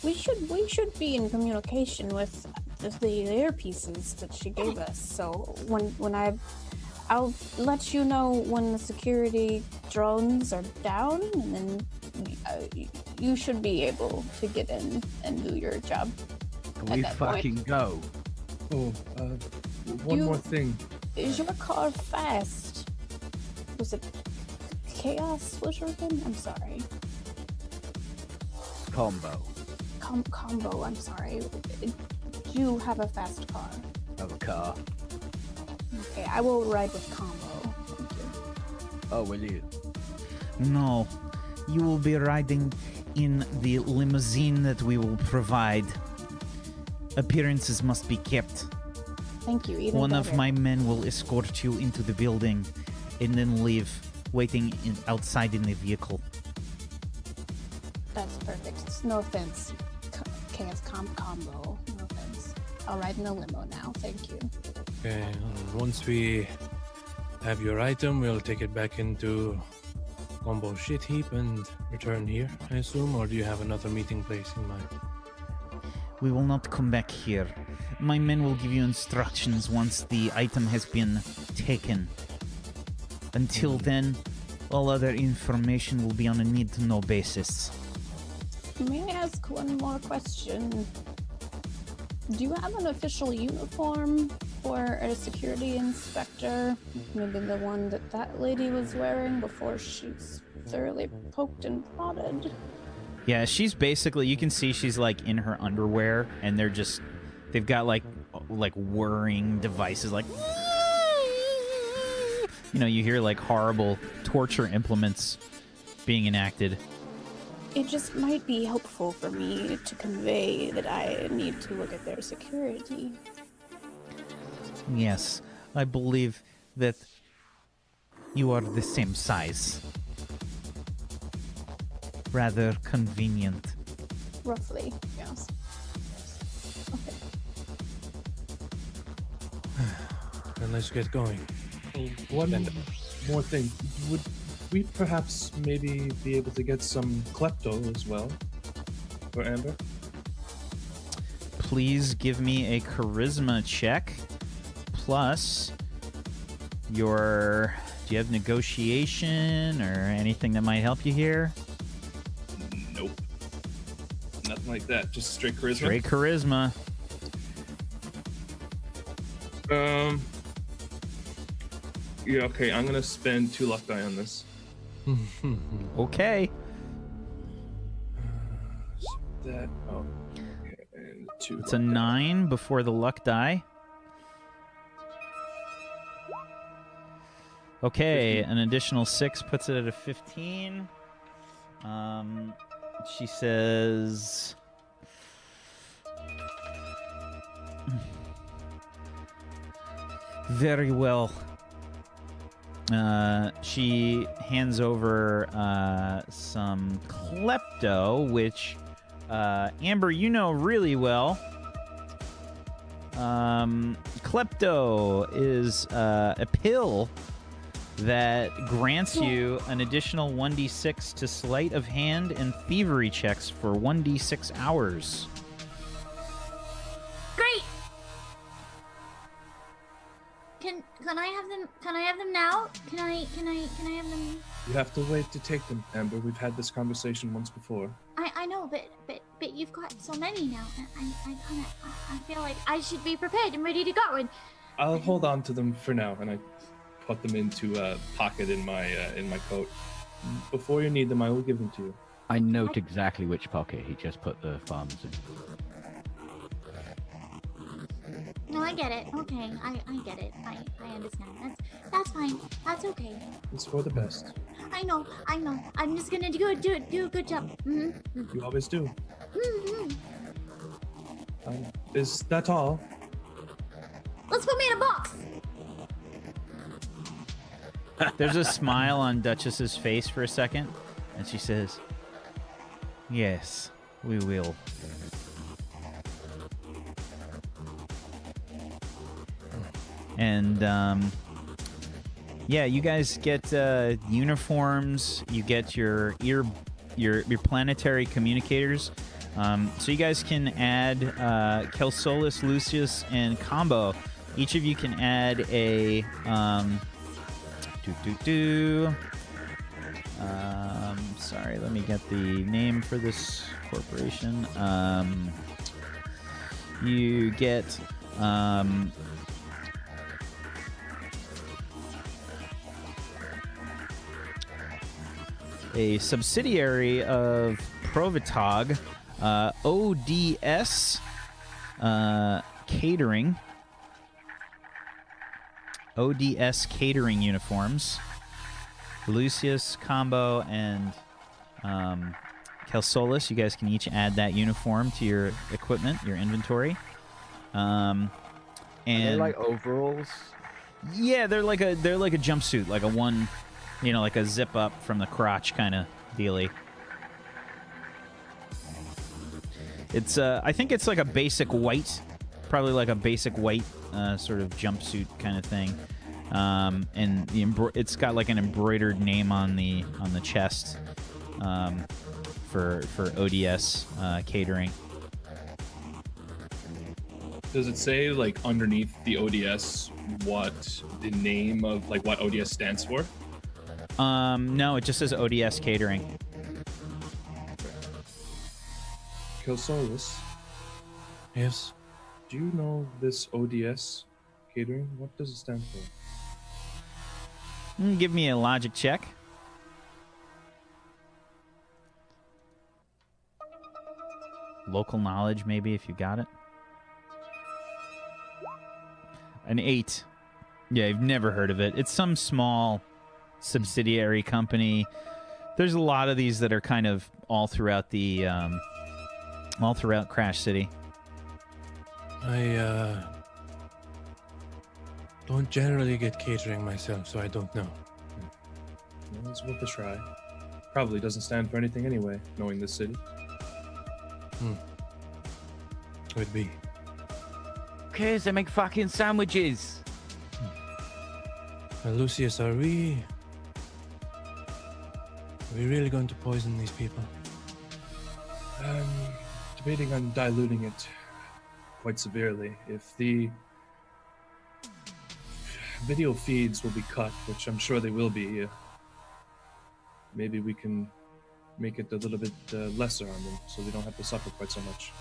[SPEAKER 4] We should be in communication with the earpieces that she gave us. So I'll let you know when the security drones are down, and then you should be able to get in and do your job.
[SPEAKER 7] Can we fucking go?
[SPEAKER 2] Oh, one more thing.
[SPEAKER 4] Is your car fast? Was it Chaos was your thing? I'm sorry.
[SPEAKER 7] Combo.
[SPEAKER 4] Combo, I'm sorry. Do you have a fast car?
[SPEAKER 7] Have a car.
[SPEAKER 4] Okay, I will ride with Combo. Thank you.
[SPEAKER 7] Oh, will you?
[SPEAKER 1] No, you will be riding in the limousine that we will provide. Appearances must be kept.
[SPEAKER 4] Thank you. Even
[SPEAKER 1] One
[SPEAKER 4] better.
[SPEAKER 1] of my men will escort you into the building and then leave, waiting outside in the vehicle.
[SPEAKER 4] That's perfect. No offense. Chaos Combo. No offense. I'll ride in a limo now. Thank you.
[SPEAKER 6] Okay, once we have your item, we'll take it back into Combo shit heap and return here, I assume, or do you have another meeting place in mind?
[SPEAKER 1] We will not come back here. My men will give you instructions once the item has been taken. Until then, all other information will be on a need-to-know basis.
[SPEAKER 4] May I ask one more question? Do you have an official uniform for a security inspector? Maybe the one that lady was wearing before she's thoroughly poked and prodded?
[SPEAKER 1] Yeah, she's basically, you can see she's like in her underwear, and they've got like whirring devices, like, you hear like horrible torture implements being enacted.
[SPEAKER 4] It just might be helpful for me to convey that I need to look at their security.
[SPEAKER 1] Yes, I believe that you are the same size. Rather convenient.
[SPEAKER 4] Roughly, yes. Okay.
[SPEAKER 6] Then let's get going.
[SPEAKER 2] One more thing. Would we perhaps maybe be able to get some klepto as well for Amber?
[SPEAKER 1] Please give me a charisma check. Plus your... Do you have negotiation or anything that might help you here?
[SPEAKER 2] Nope. Nothing like that. Just straight charisma.
[SPEAKER 1] Straight charisma.
[SPEAKER 2] Yeah, okay, I'm gonna spend 2 luck die on this.
[SPEAKER 1] Okay.
[SPEAKER 2] Okay, and 2.
[SPEAKER 1] It's a 9 before the luck die. Okay, an additional 6 puts it at a 15. She says... Very well. She hands over some klepto, which Amber, you know really well. Klepto is a pill that grants you an additional 1d6 to sleight of hand and thievery checks for 1d6 hours.
[SPEAKER 5] Great. Can I have them? Can I have them now? Can I have them?
[SPEAKER 2] You have to wait to take them, Amber. We've had this conversation once before.
[SPEAKER 5] I know, but you've got so many now. I feel like I should be prepared and ready to go. And
[SPEAKER 2] I'll hold on to them for now, and I put them into a pocket in my coat. Before you need them, I will give them to you.
[SPEAKER 7] I note exactly which pocket he just put the farms in.
[SPEAKER 5] no, I get it. Okay, I get it. I understand. That's fine. That's okay.
[SPEAKER 2] It's for the best.
[SPEAKER 5] I know. I'm just gonna do a good job. Mm-hmm.
[SPEAKER 2] You always do.
[SPEAKER 5] Mm-hmm.
[SPEAKER 2] Is that all?
[SPEAKER 5] Let's put me in a box.
[SPEAKER 1] There's a smile on Duchess's face for a second, and she says, "Yes, we will." And yeah, you guys get uniforms. You get your planetary communicators. So you guys can add Kelsolis, Lucius, and Combo. Each of you can add a sorry, let me get the name for this corporation. You get a subsidiary of Provitog, ODS Catering. ODS Catering uniforms. Lucius, Combo, and Kelsolis, you guys can each add that uniform to your equipment, your inventory. And
[SPEAKER 7] they're like overalls.
[SPEAKER 1] Yeah, they're like a jumpsuit, like a one, like a zip up from the crotch kind of dealy. It's I think it's like a basic white, probably like a basic white sort of jumpsuit kind of thing. And it's got like an embroidered name on the chest for ODS Catering.
[SPEAKER 2] Does it say like underneath the ODS what the name of like what ODS stands for?
[SPEAKER 1] No, it just says ODS Catering.
[SPEAKER 2] Kelsolis,
[SPEAKER 6] Yes.
[SPEAKER 2] do you know this ODS catering? What does it stand for?
[SPEAKER 1] Give me a logic check. Local knowledge, maybe, if you got it. An 8. Yeah, I've never heard of it. It's some small subsidiary company. There's a lot of these that are kind of all throughout the all throughout Crash City.
[SPEAKER 6] I don't generally get catering myself, so I don't know.
[SPEAKER 2] Well, it's worth a try. Probably doesn't stand for anything anyway, knowing this city.
[SPEAKER 6] Could be.
[SPEAKER 7] Who cares? They make fucking sandwiches.
[SPEAKER 6] Lucius, are we really going to poison these people?
[SPEAKER 2] Debating on diluting it quite severely. If the video feeds will be cut, which I'm sure they will be, maybe we can make it a little bit lesser on them so they don't have to suffer quite so much.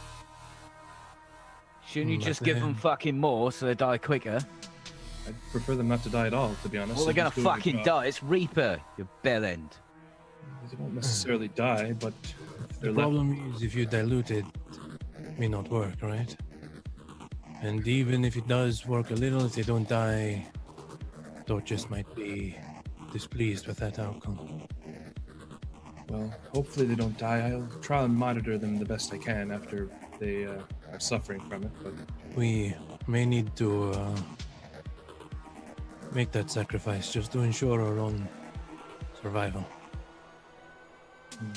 [SPEAKER 7] Shouldn't you just give them fucking more so they die quicker?
[SPEAKER 2] I'd prefer them not to die at all, to be honest.
[SPEAKER 7] Well, they're gonna
[SPEAKER 2] Just do a good
[SPEAKER 7] fucking
[SPEAKER 2] job.
[SPEAKER 7] die. It's Reaper, you bellend.
[SPEAKER 2] They won't necessarily die, but if they're
[SPEAKER 6] The
[SPEAKER 2] left,
[SPEAKER 6] problem is if you dilute it, it may not work, right? And even if it does work a little, if they don't die, Dutchess might be displeased with that outcome.
[SPEAKER 2] well, hopefully they don't die. I'll try and monitor them the best I can after they are suffering from it. But
[SPEAKER 6] We may need to make that sacrifice just to ensure our own survival.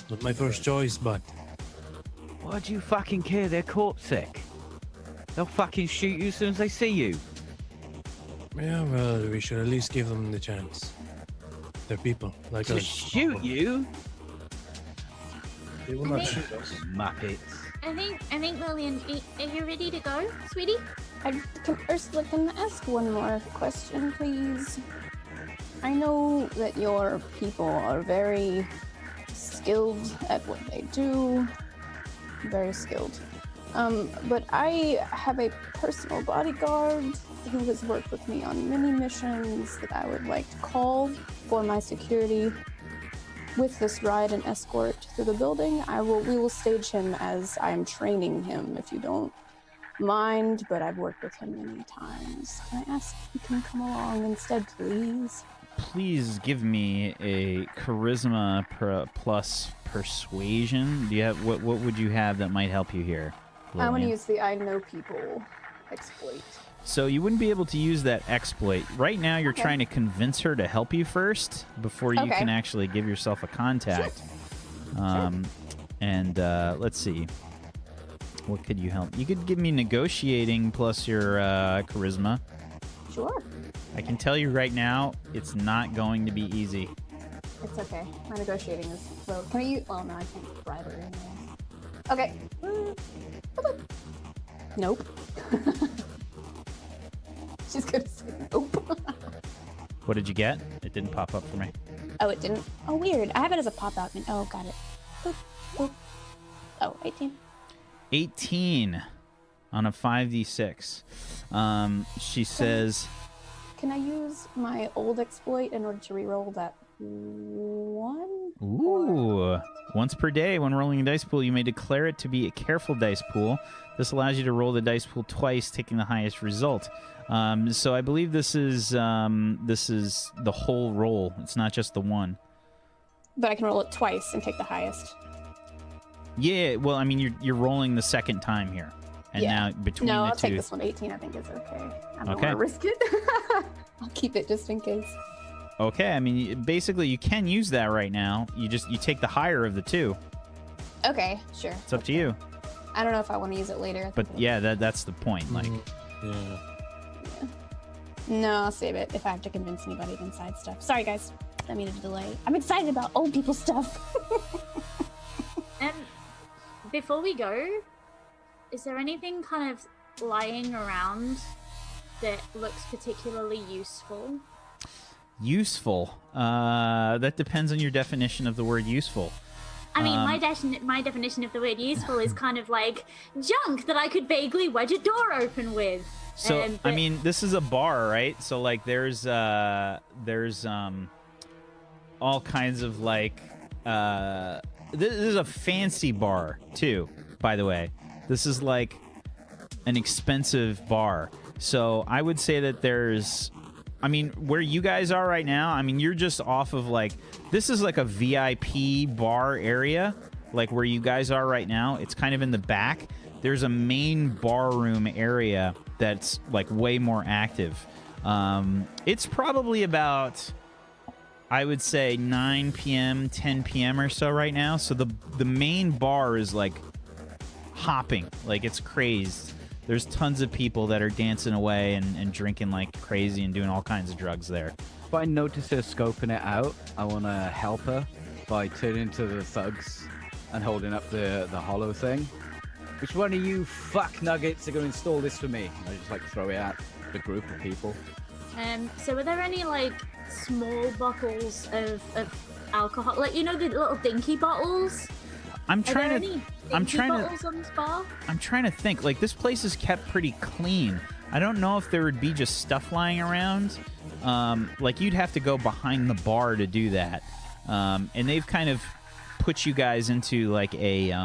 [SPEAKER 6] Not my first choice, but
[SPEAKER 7] Why do you fucking care? They're corpse sick. They'll fucking shoot you as soon as they see you.
[SPEAKER 6] yeah, well, we should at least give them the chance. They're people, like
[SPEAKER 7] To
[SPEAKER 6] us.
[SPEAKER 7] shoot you?
[SPEAKER 2] they will not shoot us.
[SPEAKER 7] Muppets.
[SPEAKER 5] I think, Lillian, are you ready to go, sweetie?
[SPEAKER 4] Ursula, can I ask one more question, please? I know that your people are very skilled at what they do. Very skilled. But I have a personal bodyguard who has worked with me on many missions that I would like to call for my security. With this ride and escort through the building, we will stage him as I'm training him, if you don't mind, but I've worked with him many times. Can I ask if he can come along instead, please?
[SPEAKER 1] Please give me a charisma plus persuasion. Do you have what would you have that might help you here?
[SPEAKER 4] I want to
[SPEAKER 1] Lillian?
[SPEAKER 4] use the I know people exploit.
[SPEAKER 1] So you wouldn't be able to use that exploit. Right now, you're
[SPEAKER 4] Okay.
[SPEAKER 1] trying to convince her to help you first before you
[SPEAKER 4] Okay.
[SPEAKER 1] can actually give yourself a contact. And let's see. What could you help? You could give me negotiating plus your charisma.
[SPEAKER 4] Sure.
[SPEAKER 1] I can tell you right now, it's not going to be easy.
[SPEAKER 4] It's okay. My negotiating is low. Can I use? Well, no, I can't bribe her anyway. Okay. Nope. She's gonna say nope.
[SPEAKER 1] What did you get? It didn't pop up for me.
[SPEAKER 4] Oh, it didn't. Oh, weird. I have it as a pop-out. Oh, got it. Boop, boop. Oh, 18.
[SPEAKER 1] 18 on a 5d6. She says,
[SPEAKER 4] Can I use my old exploit in order to reroll that one?
[SPEAKER 1] ooh, once per day when rolling a dice pool, you may declare it to be a careful dice pool. This allows you to roll the dice pool twice, taking the highest result. So I believe this is the whole roll. It's not just the one.
[SPEAKER 4] But I can roll it twice and take the highest.
[SPEAKER 1] Yeah, well, I mean, you're rolling the second time here, and
[SPEAKER 4] Yeah.
[SPEAKER 1] now between
[SPEAKER 4] No,
[SPEAKER 1] the
[SPEAKER 4] I'll
[SPEAKER 1] two.
[SPEAKER 4] take this one. 18, I think, is okay. I don't
[SPEAKER 1] Okay.
[SPEAKER 4] want to risk it. I'll keep it just in case.
[SPEAKER 1] Okay, I mean, basically, you can use that right now. You take the higher of the two.
[SPEAKER 4] Okay, sure.
[SPEAKER 1] It's up to you.
[SPEAKER 4] I don't know if I want to use it later. I
[SPEAKER 1] But
[SPEAKER 4] think
[SPEAKER 1] yeah, that's the point. Like,
[SPEAKER 6] Yeah.
[SPEAKER 4] No, I'll save it if I have to convince anybody to inside stuff. Sorry, guys. I mean, a delay. I'm excited about old people stuff.
[SPEAKER 5] Before we go, is there anything kind of lying around that looks particularly useful?
[SPEAKER 1] useful. That depends on your definition of the word useful.
[SPEAKER 5] I mean, my definition of the word useful is kind of like junk that I could vaguely wedge a door open with.
[SPEAKER 1] So I
[SPEAKER 5] but-
[SPEAKER 1] mean, this is a bar, right? So like, there's all kinds of like, this is a fancy bar too. By the way, this is like an expensive bar. So I would say that there's, I mean, where you guys are right now, I mean, you're just off of like, this is like a VIP bar area, like where you guys are right now. It's kind of in the back. There's a main bar room area that's like way more active. It's probably about, I would say 9 p.m., 10 p.m. or so right now. So the main bar is like hopping, like it's crazed. There's tons of people that are dancing away and drinking like crazy and doing all kinds of drugs there.
[SPEAKER 7] If I notice her scoping it out, I want to help her by turning to the thugs and holding up the hollow thing. Which one of you fuck nuggets are going to install this for me? And I just like throw it at the group of people.
[SPEAKER 5] So are there any like small bottles of alcohol, like you know the little dinky bottles?
[SPEAKER 1] I'm trying to
[SPEAKER 5] bottles on this bar?
[SPEAKER 1] I'm trying to think. Like, this place is kept pretty clean. I don't know if there would be just stuff lying around. Like, you'd have to go behind the bar to do that. And they've kind of put you guys into like a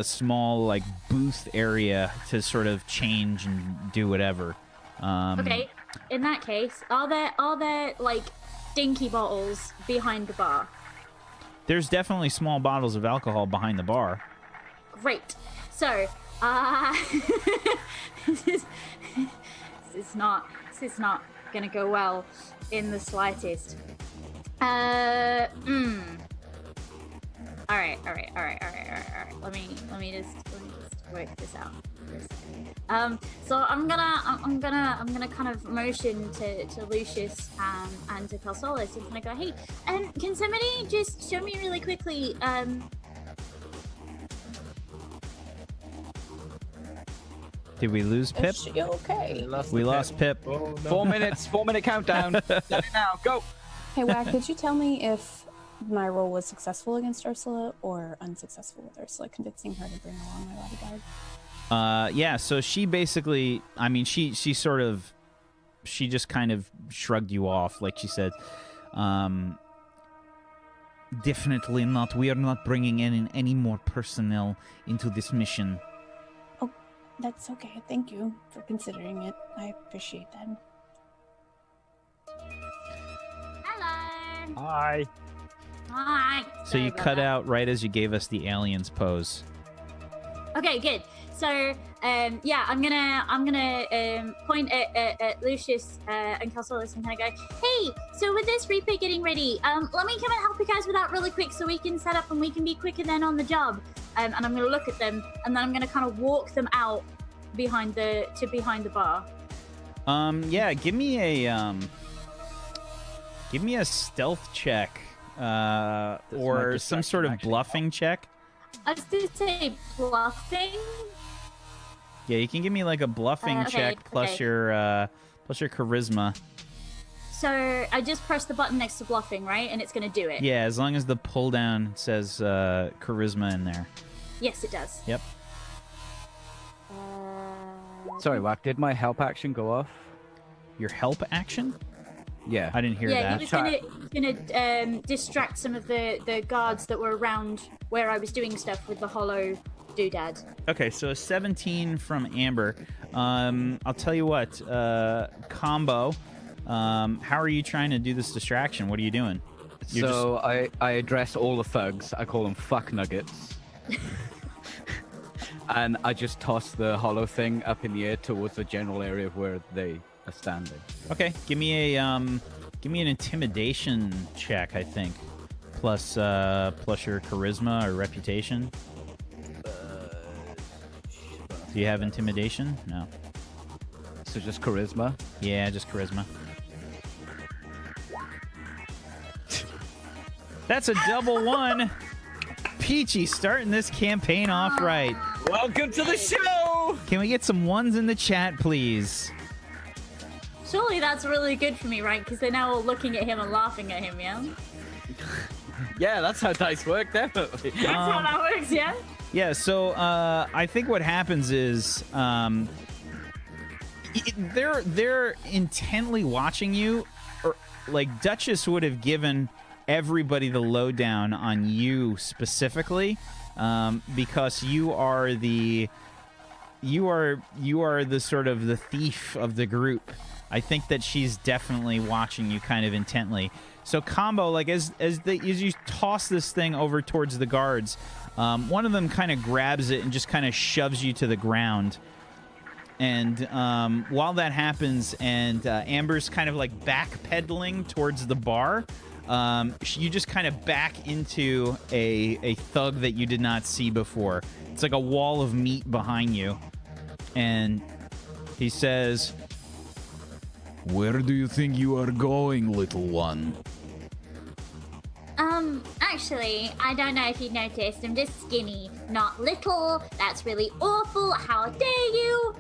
[SPEAKER 1] small like booth area to sort of change and do whatever.
[SPEAKER 5] Okay, in that case, are there like dinky bottles behind the bar?
[SPEAKER 1] There's definitely small bottles of alcohol behind the bar.
[SPEAKER 5] Great. So, this is not gonna go well in the slightest. All right. Let me just work this out for a second. So I'm gonna kind of motion to Lucius and to Calsolis and kind of go, hey, can somebody just show me really quickly
[SPEAKER 1] Did we lose Pip?
[SPEAKER 4] Is she okay?
[SPEAKER 1] We lost Pip.
[SPEAKER 6] Oh, no.
[SPEAKER 7] 4 minutes, 4 minute countdown. Done it now, go.
[SPEAKER 4] Hey, Wack, could you tell me if my role was successful against Ursula or unsuccessful with Ursula, convincing her to bring along my bodyguard?
[SPEAKER 1] Yeah, so she basically, I mean, she just kind of shrugged you off. Like she said, definitely not. We are not bringing in any more personnel into this mission.
[SPEAKER 4] Oh, that's okay. Thank you for considering it. I appreciate that.
[SPEAKER 5] hello?
[SPEAKER 3] Hi.
[SPEAKER 5] Hi.
[SPEAKER 1] So
[SPEAKER 5] Sorry
[SPEAKER 1] you
[SPEAKER 5] about
[SPEAKER 1] cut
[SPEAKER 5] that.
[SPEAKER 1] out right as you gave us the aliens pose.
[SPEAKER 5] Okay, good. So, yeah, I'm gonna point at Lucius and Calsolus and kind of go, hey, so with this Reaper getting ready, let me come and help you guys with that really quick so we can set up and we can be quicker then on the job. And I'm gonna look at them and then I'm gonna kind of walk them out behind the bar.
[SPEAKER 1] Yeah, give me a stealth check, or some sort of bluffing check.
[SPEAKER 5] I was gonna say bluffing.
[SPEAKER 1] Yeah, you can give me like a bluffing check plus your charisma.
[SPEAKER 5] So I just press the button next to bluffing, right? And it's gonna do it.
[SPEAKER 1] Yeah, as long as the pull down says charisma in there.
[SPEAKER 5] Yes, it does.
[SPEAKER 1] Yep.
[SPEAKER 7] Sorry, Wack, did my help action go off?
[SPEAKER 1] Your help action?
[SPEAKER 7] Yeah.
[SPEAKER 1] I didn't hear that.
[SPEAKER 5] Yeah, he was gonna distract some of the guards that were around where I was doing stuff with the hollow doodad.
[SPEAKER 1] Okay, so a 17 from Amber. I'll tell you what, Combo, how are you trying to do this distraction? What are you doing?
[SPEAKER 7] I address all the thugs. I call them fuck nuggets. And I just toss the hollow thing up in the air towards the general area where they are standing.
[SPEAKER 1] Okay, give me an intimidation check, I think. Plus your charisma or reputation. Do you have intimidation? No.
[SPEAKER 7] So just charisma?
[SPEAKER 1] Yeah, just charisma. That's a double one. Peachy starting this campaign off right.
[SPEAKER 7] Welcome to the show!
[SPEAKER 1] Can we get some ones in the chat, please?
[SPEAKER 5] Surely that's really good for me, right? Because they're now all looking at him and laughing at him, yeah?
[SPEAKER 7] Yeah, that's how dice work, definitely.
[SPEAKER 5] That's how that works, yeah?
[SPEAKER 1] Yeah, so I think what happens is they're intently watching you, or like Duchess would have given everybody the lowdown on you specifically, because you are the sort of the thief of the group. I think that she's definitely watching you kind of intently. So Combo, like as you toss this thing over towards the guards, one of them kind of grabs it and just kind of shoves you to the ground. And while that happens, and Amber's kind of like backpedaling towards the bar, you just kind of back into a thug that you did not see before. It's like a wall of meat behind you. And he says, "Where do you think you are going, little one?"
[SPEAKER 5] Actually, I don't know if you noticed, I'm just skinny, not little. That's really awful. How dare you?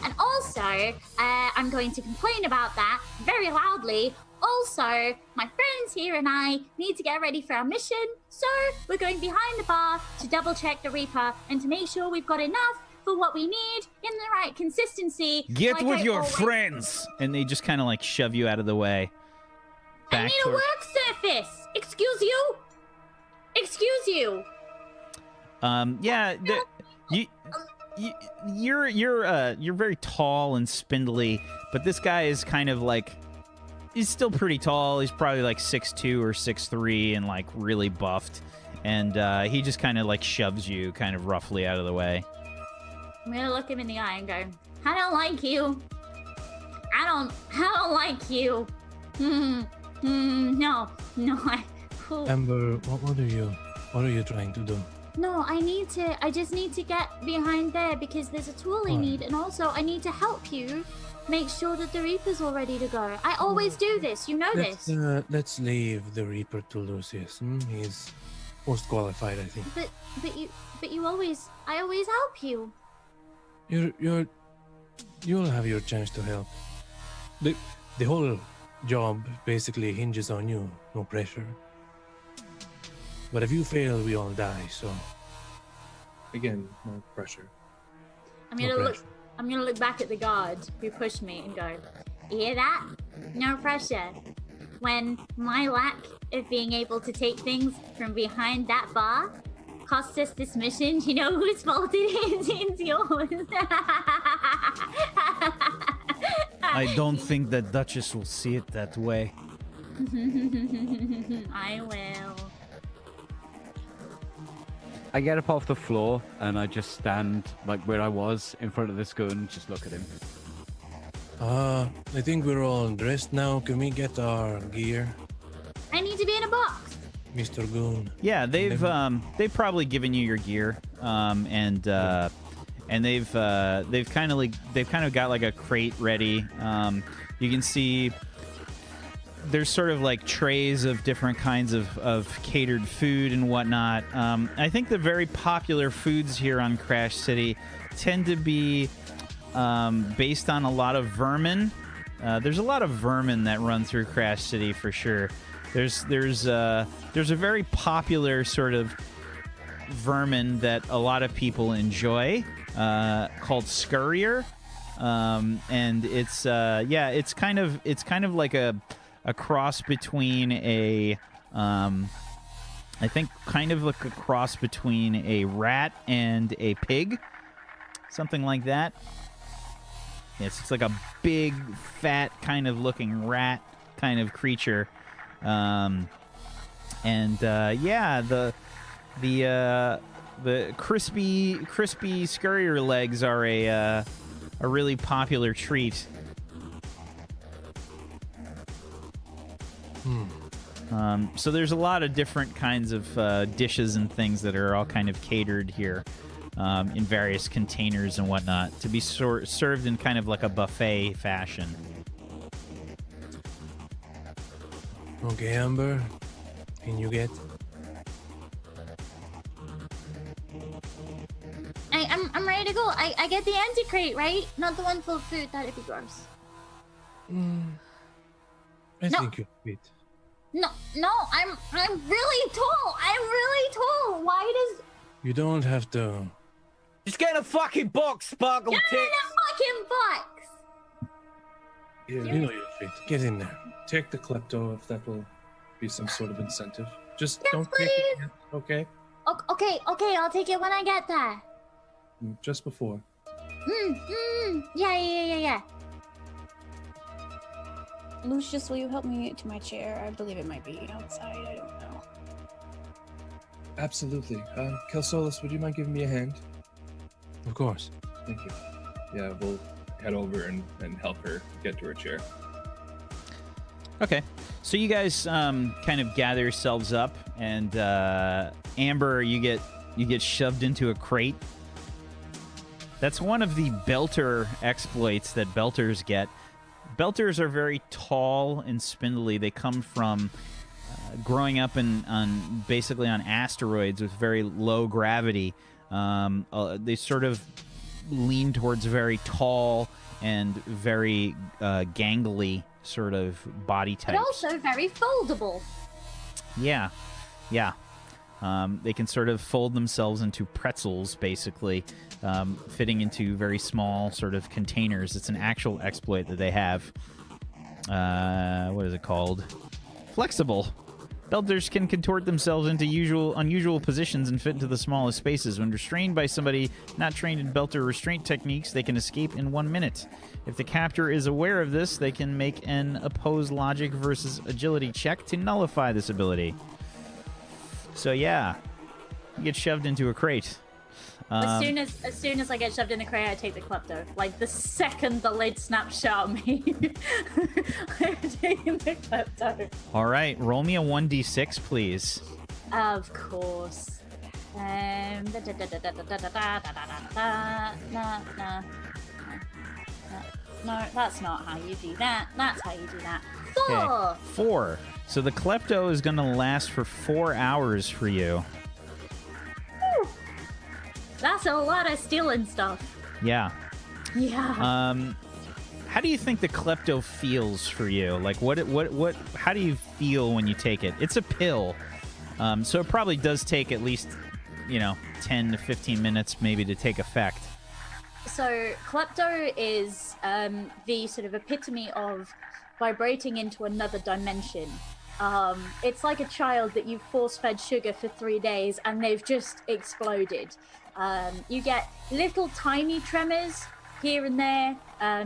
[SPEAKER 5] And also, I'm going to complain about that very loudly. Also, my friends here and I need to get ready for our mission, so we're going behind the bar to double check the Reaper and to make sure we've got enough for what we need in the right consistency.
[SPEAKER 1] Get
[SPEAKER 5] like
[SPEAKER 1] with
[SPEAKER 5] I
[SPEAKER 1] your
[SPEAKER 5] always
[SPEAKER 1] friends! And they just kind of like shove you out of the way.
[SPEAKER 5] I need a work surface! Excuse you? Excuse you!
[SPEAKER 1] Yeah, you're very tall and spindly, but this guy is kind of like, he's still pretty tall. He's probably like 6'2" or 6'3" and like really buffed. And he just kind of like shoves you kind of roughly out of the way.
[SPEAKER 5] I'm gonna look him in the eye and go, I don't like you. I don't like you. No,
[SPEAKER 6] Amber, what are you trying to do?
[SPEAKER 5] No, I just need to get behind there because there's a tool I need, and also I need to help you make sure that the Reaper's all ready to go. I always do this, you know this.
[SPEAKER 6] Let's leave the Reaper to Lucius. He's most qualified, I think.
[SPEAKER 5] But you always, I always help you.
[SPEAKER 6] You'll have your chance to help. The whole job basically hinges on you. No pressure. But if you fail, we all die. So
[SPEAKER 2] Again, no pressure.
[SPEAKER 5] I'm gonna look back at the guard who pushed me and go, you hear that? No pressure. When my lack of being able to take things from behind that bar cost us this mission, you know whose fault it is? It's yours.
[SPEAKER 1] I don't think that Duchess will see it that way.
[SPEAKER 5] I will.
[SPEAKER 7] I get up off the floor and I just stand like where I was in front of this gun and just look at him.
[SPEAKER 6] I think we're all dressed now. Can we get our gear,
[SPEAKER 5] I need to be in a box.
[SPEAKER 6] Mr. Goon?
[SPEAKER 1] Yeah, they've probably given you your gear, and they've kind of got like a crate ready. You can see there's sort of like trays of different kinds of catered food and whatnot. I think the very popular foods here on Crash City tend to be based on a lot of vermin. There's a lot of vermin that run through Crash City for sure. There's a very popular sort of vermin that a lot of people enjoy called scurrier, and it's kind of like a cross between I think kind of like a cross between a rat and a pig, something like that. It's like a big, fat, kind of looking rat kind of creature. The crispy scurrier legs are a really popular treat. So there's a lot of different kinds of dishes and things that are all kind of catered here. In various containers and whatnot, to be served in kind of like a buffet fashion.
[SPEAKER 6] Okay, Amber, can you get?
[SPEAKER 5] I'm ready to go. I get the empty crate, right? Not the one full of food. That'd be gross.
[SPEAKER 6] I think you fit.
[SPEAKER 5] No, I'm really tall. I'm really tall. Why does...
[SPEAKER 6] You don't have to.
[SPEAKER 7] Just get in a fucking box, Sparkle
[SPEAKER 5] Get in
[SPEAKER 7] Tits!
[SPEAKER 5] a fucking box.
[SPEAKER 6] You know you fit. Get in there.
[SPEAKER 2] Take the klepto if that will be some sort of incentive. Just
[SPEAKER 5] Yes,
[SPEAKER 2] don't take it
[SPEAKER 5] please.
[SPEAKER 2] yet, okay?
[SPEAKER 5] Okay, I'll take it when I get there.
[SPEAKER 2] Just before.
[SPEAKER 5] Yeah.
[SPEAKER 4] Lucius, will you help me to my chair? I believe it might be outside. I don't know.
[SPEAKER 2] Absolutely. Kelsolis, would you mind giving me a hand?
[SPEAKER 6] Of course.
[SPEAKER 2] Thank you. Yeah, we'll head over and help her get to her chair.
[SPEAKER 1] Okay, so you guys kind of gather yourselves up, and Amber, you get shoved into a crate. That's one of the Belter exploits that Belters get. Belters are very tall and spindly. They come from growing up basically on asteroids with very low gravity. They sort of lean towards very tall and very gangly sort of body types.
[SPEAKER 5] But also very foldable.
[SPEAKER 1] Yeah. They can sort of fold themselves into pretzels, basically, fitting into very small sort of containers. It's an actual exploit that they have. What is it called? Flexible. Belters can contort themselves into unusual positions and fit into the smallest spaces. When restrained by somebody not trained in Belter restraint techniques, they can escape in 1 minute. If the captor is aware of this, they can make an opposed logic versus agility check to nullify this ability. So yeah, you get shoved into a crate.
[SPEAKER 5] As soon as I get shoved in the crate, I take the klepto. Like the second the lid snaps shut on me, I'm taking the klepto.
[SPEAKER 1] All right, roll me a 1d6, please.
[SPEAKER 5] Of course. No, that's not how you do that. That's how you do that. 4.
[SPEAKER 1] Okay, 4. So the klepto is going to last for 4 hours for you.
[SPEAKER 5] Whew. That's a lot of stealing stuff.
[SPEAKER 1] Yeah.
[SPEAKER 5] Yeah.
[SPEAKER 1] How do you think the klepto feels for you? Like, how do you feel when you take it? It's a pill. So it probably does take at least, 10 to 15 minutes maybe to take effect.
[SPEAKER 5] So klepto is the sort of epitome of vibrating into another dimension. It's like a child that you've force-fed sugar for 3 days and they've just exploded. You get little tiny tremors here and there,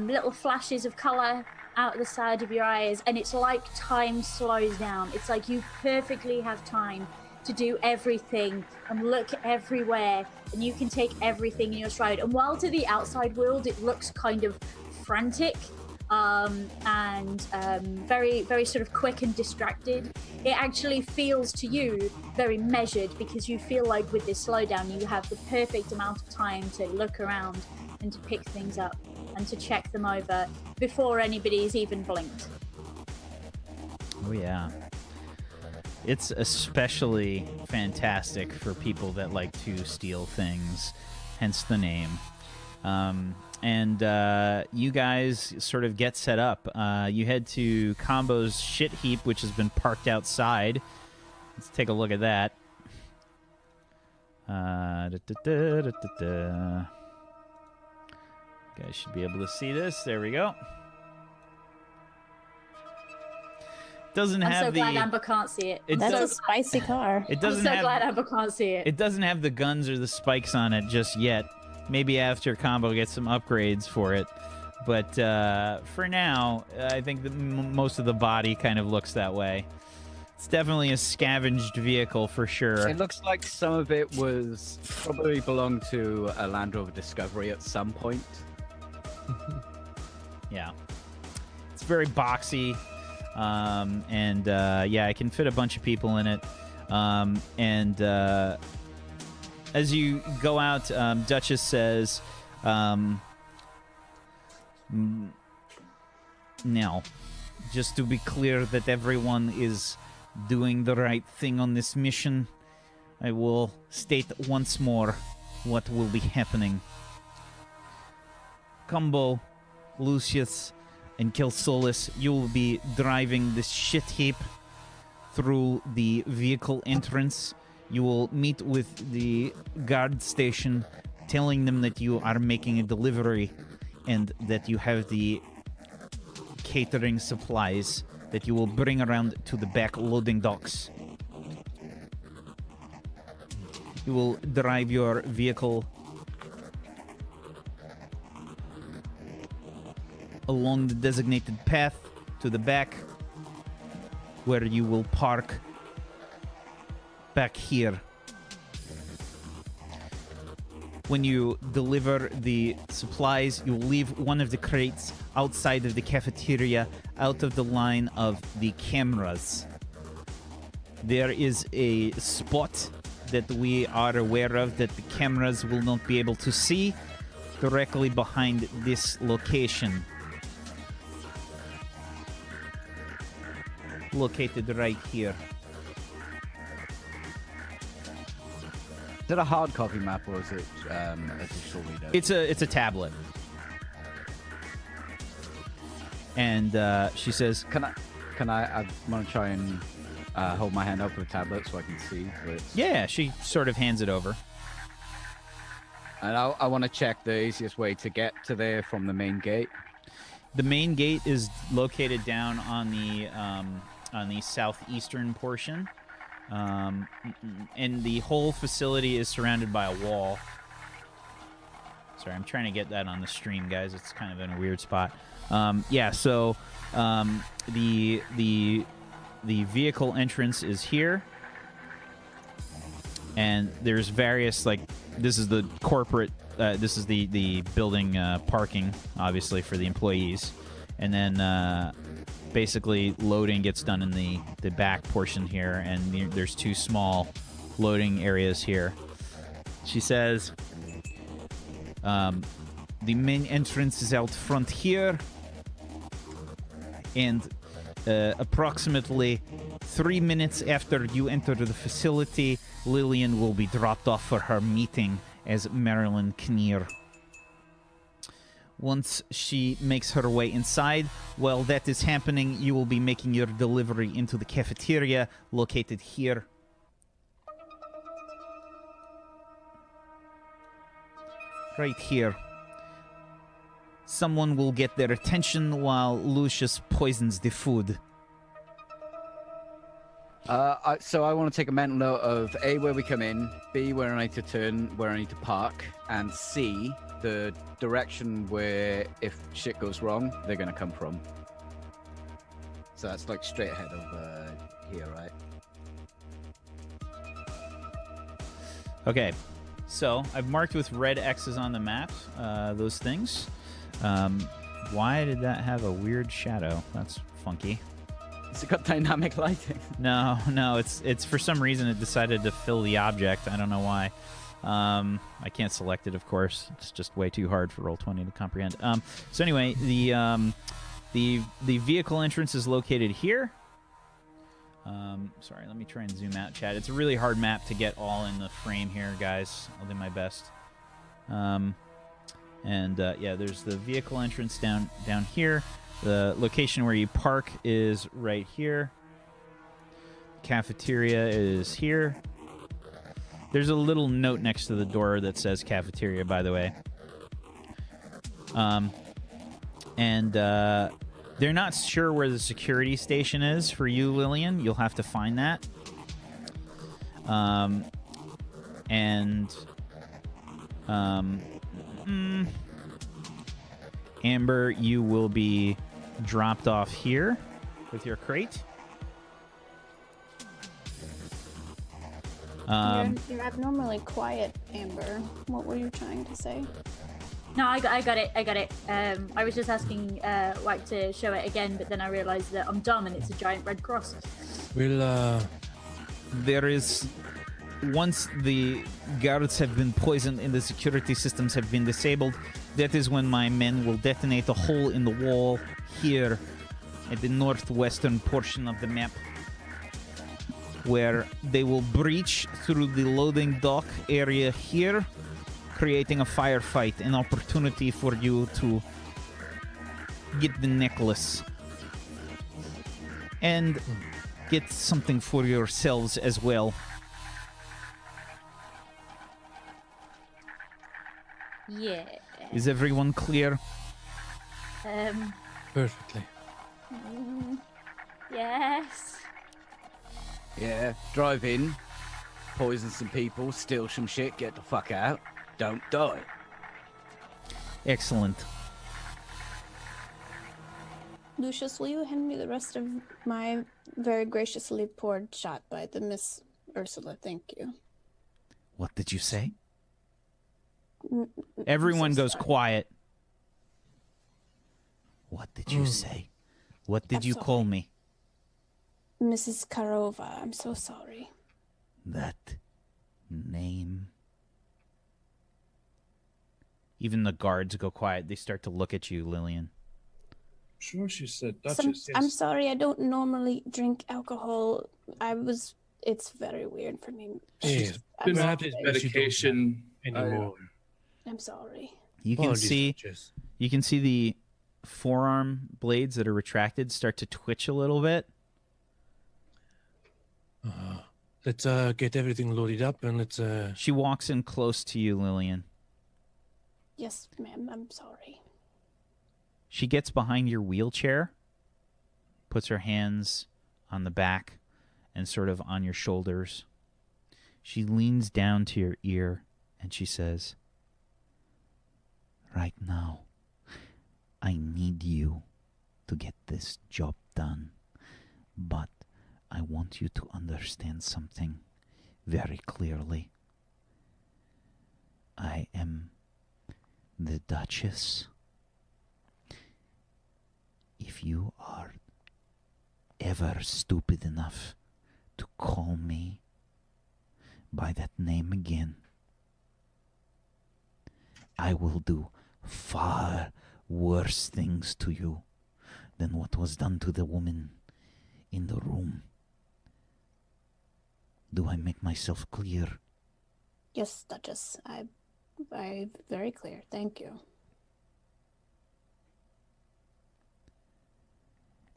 [SPEAKER 5] little flashes of color out the side of your eyes, and it's like time slows down. It's like you perfectly have time to do everything and look everywhere, and you can take everything in your stride. And while to the outside world it looks kind of frantic and very, very sort of quick and distracted, it actually feels to you very measured, because you feel like with this slowdown you have the perfect amount of time to look around and to pick things up and to check them over before anybody's even blinked.
[SPEAKER 1] Oh yeah. It's especially fantastic for people that like to steal things, hence the name. And you guys sort of get set up. You head to Combo's shit heap, which has been parked outside. Let's take a look at that. You guys should be able to see this. There we go. Doesn't
[SPEAKER 5] I'm
[SPEAKER 1] have
[SPEAKER 5] so
[SPEAKER 1] the.
[SPEAKER 5] glad Amber can't see it.
[SPEAKER 4] That's a spicy car.
[SPEAKER 1] It
[SPEAKER 5] I'm
[SPEAKER 1] doesn't
[SPEAKER 5] so
[SPEAKER 1] have.
[SPEAKER 5] glad Amber can't see it.
[SPEAKER 1] It doesn't have the guns or the spikes on it just yet. Maybe after Combo gets some upgrades for it. But for now, I think that most of the body kind of looks that way. It's definitely a scavenged vehicle for sure.
[SPEAKER 7] It looks like some of it was probably belonged to a Land Rover Discovery at some point.
[SPEAKER 1] Yeah. It's very boxy. And yeah, I can fit a bunch of people in it. And as you go out, Duchess says, now, just to be clear that everyone is doing the right thing on this mission, I will state once more what will be happening. Combo, Lucius, and Kelsolis, you will be driving this shit heap through the vehicle entrance. You will meet with the guard station, telling them that you are making a delivery and that you have the catering supplies that you will bring around to the back loading docks. You will drive your vehicle along the designated path to the back, where you will park back here. When you deliver the supplies, you leave one of the crates outside of the cafeteria, out of the line of the cameras. There is a spot that we are aware of that the cameras will not be able to see, directly behind this location. Located right here.
[SPEAKER 7] Is it a hard copy map or is it a digital reader?
[SPEAKER 1] It's a tablet. And she says,
[SPEAKER 7] Can I want to try and hold my hand up with a tablet so I can see where it's...
[SPEAKER 1] yeah, she sort of hands it over.
[SPEAKER 7] And I want to check the easiest way to get to there from the main gate.
[SPEAKER 1] The main gate is located down on the southeastern portion. And the whole facility is surrounded by a wall. Sorry, I'm trying to get that on the stream, guys. It's kind of in a weird spot. Yeah, so the vehicle entrance is here, and there's various, like, this is the corporate, this is the building parking, obviously, for the employees, and then basically loading gets done in the back portion here, and there's two small loading areas here. She says the main entrance is out front here, and approximately 3 minutes after you enter the facility, Lillian will be dropped off for her meeting as Marilyn Kinnear. Once she makes her way inside, while that is happening, you will be making your delivery into the cafeteria located here. Right here. Someone will get their attention while Lucius poisons the food.
[SPEAKER 7] So I want to take a mental note of A, where we come in, B, where I need to turn, where I need to park, and C, the direction where, if shit goes wrong, they're going to come from. So that's like straight ahead of here, right?
[SPEAKER 1] Okay, so I've marked with red X's on the map those things. Why did that have a weird shadow? That's funky.
[SPEAKER 7] Has it got dynamic lighting?
[SPEAKER 1] No, it's for some reason it decided to fill the object. I don't know why. I can't select it, of course. It's just way too hard for Roll20 to comprehend. So anyway, the vehicle entrance is located here. Sorry, let me try and zoom out, chat. It's a really hard map to get all in the frame here, guys. I'll do my best. Yeah, there's the vehicle entrance down here. The location where you park is right here. Cafeteria is here. There's a little note next to the door that says cafeteria, by the way. They're not sure where the security station is for you, Lillian. You'll have to find that. Amber, you will be dropped off here with your crate.
[SPEAKER 4] You're abnormally quiet, Amber. What were you trying to say?
[SPEAKER 5] No, I got it. I was just asking Wack to show it again, but then I realised that I'm dumb and it's a giant red cross.
[SPEAKER 6] We'll,
[SPEAKER 1] There is... Once the guards have been poisoned and the security systems have been disabled, that is when my men will detonate a hole in the wall here at the northwestern portion of the map, where they will breach through the loading dock area here, creating a firefight, an opportunity for you to get the necklace and get something for yourselves as well.
[SPEAKER 5] Yeah.
[SPEAKER 1] Is everyone clear?
[SPEAKER 6] perfectly.
[SPEAKER 5] Yes.
[SPEAKER 7] Yeah, drive in, poison some people, steal some shit, get the fuck out. Don't die.
[SPEAKER 1] Excellent.
[SPEAKER 4] Lucius, will you hand me the rest of my very graciously poured shot by the Miss Ursula? Thank you.
[SPEAKER 1] What did you say? Everyone goes quiet. What did you say? What did you call me?
[SPEAKER 4] Mrs. Karova, I'm so sorry.
[SPEAKER 1] That name. Even the guards go quiet. They start to look at you, Lillian.
[SPEAKER 2] Sure, she said Duchess.
[SPEAKER 4] I'm
[SPEAKER 2] Yes.
[SPEAKER 4] sorry, I don't normally drink alcohol. It's very weird for me.
[SPEAKER 6] Yes,
[SPEAKER 2] Been
[SPEAKER 4] I'm
[SPEAKER 2] off his
[SPEAKER 4] sorry.
[SPEAKER 2] medication.
[SPEAKER 6] anymore.
[SPEAKER 4] I'm sorry.
[SPEAKER 1] You can
[SPEAKER 6] Apologies,
[SPEAKER 1] see
[SPEAKER 6] Duchess.
[SPEAKER 1] the forearm blades that are retracted start to twitch a little bit.
[SPEAKER 6] Let's get everything loaded up and let's
[SPEAKER 1] She walks in close to you, Lillian.
[SPEAKER 4] Yes, ma'am, I'm sorry.
[SPEAKER 1] She gets behind your wheelchair, puts her hands on the back and sort of on your shoulders. She leans down to your ear and she says, "Right now, I need you to get this job done, but I want you to understand something very clearly. I am the Duchess. If you are ever stupid enough to call me by that name again, I will do far worse things to you than what was done to the woman in the room. Do I make myself clear?"
[SPEAKER 4] Yes, Duchess, I very clear. Thank you.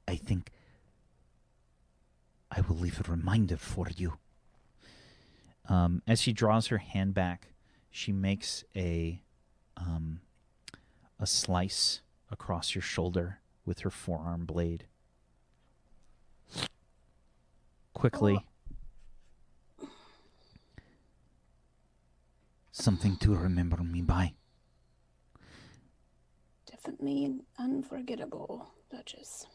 [SPEAKER 1] I think I will leave a reminder for you. As she draws her hand back, she makes a slice across your shoulder with her forearm blade. Quickly. Something to remember me by.
[SPEAKER 4] Definitely unforgettable, Duchess.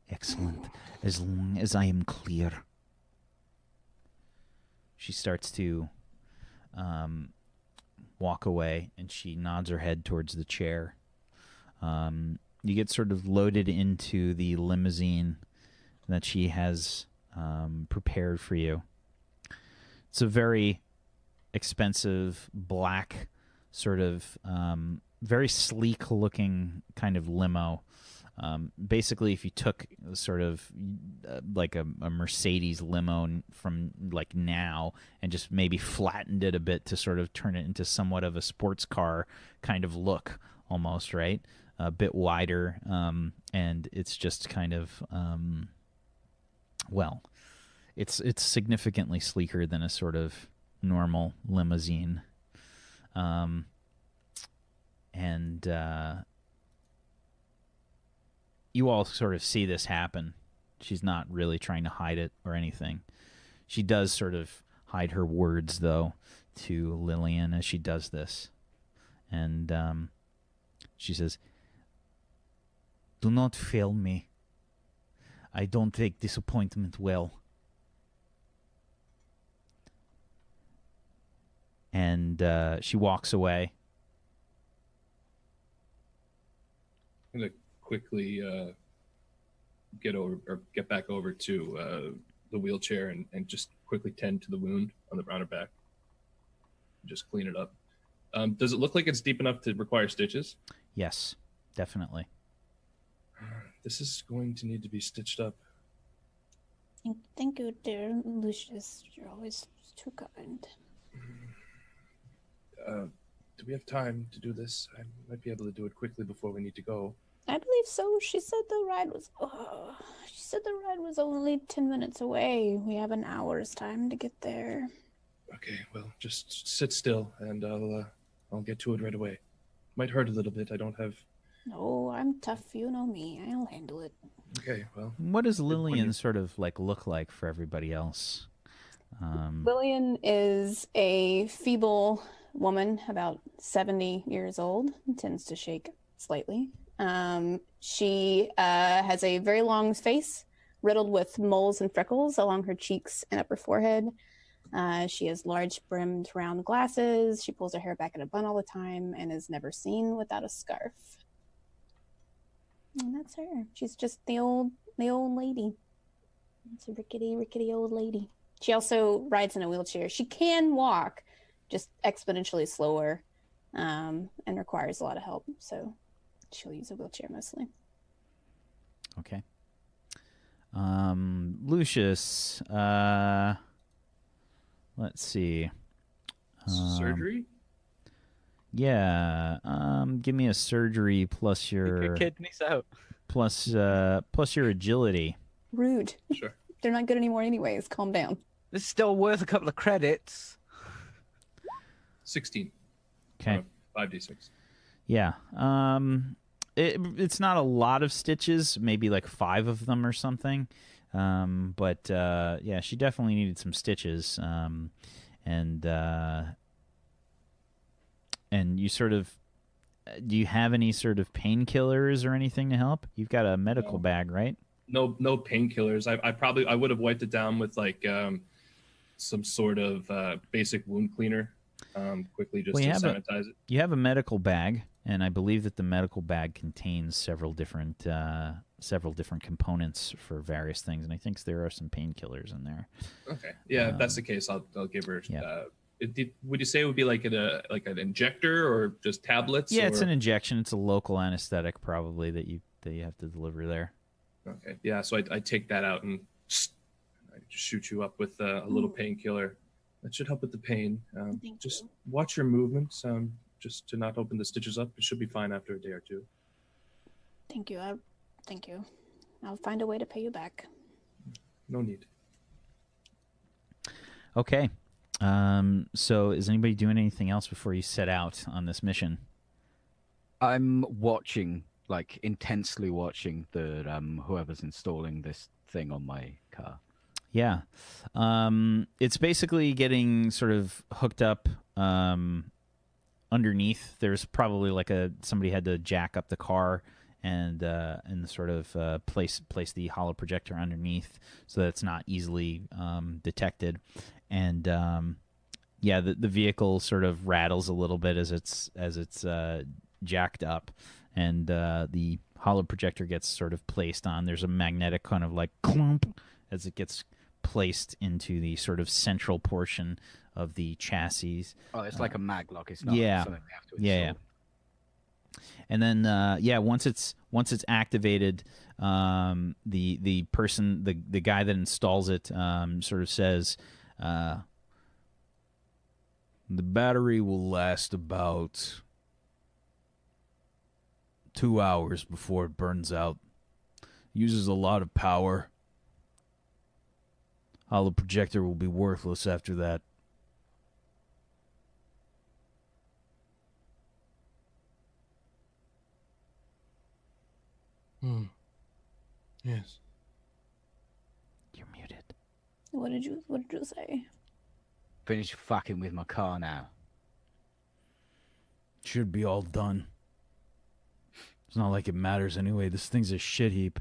[SPEAKER 1] Excellent. As long as I am clear. she starts to walk away, and she nods her head towards the chair. You get sort of loaded into the limousine that she has prepared for you. It's a very expensive black, sort of very sleek-looking kind of limo. Basically, if you took sort of like a Mercedes limo from like now and just maybe flattened it a bit to sort of turn it into somewhat of a sports car kind of look, almost, right? A bit wider, and it's just kind of well, it's significantly sleeker than a sort of normal limousine, and you all sort of see this happen. She's not really trying to hide it or anything. She does sort of hide her words, though, to Lillian as she does this, and she says, "Do not fail me. I don't take disappointment well." And she walks away.
[SPEAKER 2] I'm gonna quickly get back over to the wheelchair and just quickly tend to the wound on her back. Just clean it up. Does it look like it's deep enough to require stitches?
[SPEAKER 1] Yes, definitely.
[SPEAKER 2] This is going to need to be stitched up.
[SPEAKER 4] Thank you, dear Lucius. You're always too kind.
[SPEAKER 2] Do we have time to do this? I might be able to do it quickly before we need to go.
[SPEAKER 4] I believe so. She said the ride was. She said the ride was only 10 minutes away. We have an hour's time to get there.
[SPEAKER 2] Okay, well, just sit still, and I'll get to it right away. Might hurt a little bit. I don't have.
[SPEAKER 4] No, I'm tough. You know me. I'll handle it.
[SPEAKER 2] Okay, well.
[SPEAKER 1] What does Lillian sort of like look like for everybody else?
[SPEAKER 4] Lillian is a feeble woman, about 70 years old, tends to shake slightly. She has a very long face, riddled with moles and freckles along her cheeks and upper forehead. She has large brimmed round glasses. She pulls her hair back in a bun all the time and is never seen without a scarf. And that's her. She's just the old lady. It's a rickety old lady. She also rides in a wheelchair. She can walk, just exponentially slower, and requires a lot of help. So she'll use a wheelchair mostly.
[SPEAKER 1] Okay. Lucius, let's see.
[SPEAKER 2] Surgery?
[SPEAKER 1] Yeah. Give me a surgery plus your
[SPEAKER 7] kidneys out.
[SPEAKER 1] plus your agility.
[SPEAKER 4] Rude.
[SPEAKER 2] Sure.
[SPEAKER 4] They're not good anymore anyways. Calm down.
[SPEAKER 7] This is still worth a couple of credits.
[SPEAKER 2] 16.
[SPEAKER 1] Okay.
[SPEAKER 2] 5d6.
[SPEAKER 1] Yeah. It's not a lot of stitches, maybe like 5 of them or something. But yeah, she definitely needed some stitches. And you sort of, do you have any sort of painkillers or anything to help? You've got a medical bag, right?
[SPEAKER 2] No painkillers. I would have wiped it down with like some sort of basic wound cleaner. Quickly just to sanitize it.
[SPEAKER 1] You have a medical bag, and I believe that the medical bag contains several different components for various things, and I think there are some painkillers in there.
[SPEAKER 2] Okay, yeah, if that's the case, I'll give her.
[SPEAKER 1] Yeah.
[SPEAKER 2] Would you say it would be like an injector or just tablets?
[SPEAKER 1] Yeah,
[SPEAKER 2] or...
[SPEAKER 1] it's an injection. It's a local anesthetic, probably that you have to deliver there.
[SPEAKER 2] Okay, yeah. So I take that out and I just shoot you up with a little painkiller. That should help with the pain. Just watch your movements, just to not open the stitches up. It should be fine after a day or two.
[SPEAKER 4] Thank you. Thank you. I'll find a way to pay you back.
[SPEAKER 2] No need.
[SPEAKER 1] Okay. So is anybody doing anything else before you set out on this mission?
[SPEAKER 7] I'm watching, like intensely watching the whoever's installing this thing on my car.
[SPEAKER 1] Yeah. It's basically getting sort of hooked up underneath. There's probably like somebody had to jack up the car and sort of place the hollow projector underneath so that it's not easily detected. and yeah, the vehicle sort of rattles a little bit as it's jacked up, and the hollow projector gets sort of placed on. There's a magnetic kind of like clump as it gets placed into the sort of central portion of the chassis.
[SPEAKER 7] Oh, it's like a maglock. It's not
[SPEAKER 1] yeah.
[SPEAKER 7] something we have to
[SPEAKER 1] Yeah,
[SPEAKER 7] install.
[SPEAKER 1] And then once it's activated, the person, the guy that installs it, sort of says, the battery will last about 2 hours before it burns out. Uses a lot of power. Hollow projector will be worthless after that.
[SPEAKER 6] Yes.
[SPEAKER 1] You're muted.
[SPEAKER 4] What did you say?
[SPEAKER 7] Finish fucking with my car now.
[SPEAKER 1] Should be all done. It's not like it matters anyway. This thing's a shit heap.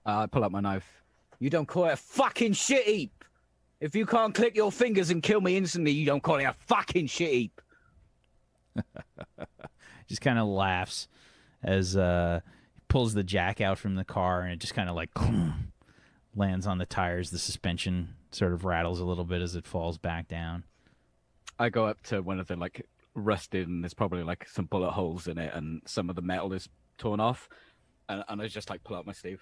[SPEAKER 7] I pull out my knife. You don't call it a fucking shit heap. If you can't click your fingers and kill me instantly, you don't call it a fucking shit heap.
[SPEAKER 1] Just kind of laughs as he pulls the jack out from the car, and it just kind of like lands on the tires. The suspension sort of rattles a little bit as it falls back down.
[SPEAKER 7] I go up to one of the like rusted, and there's probably like some bullet holes in it, and some of the metal is torn off, and I just like pull out my sleeve.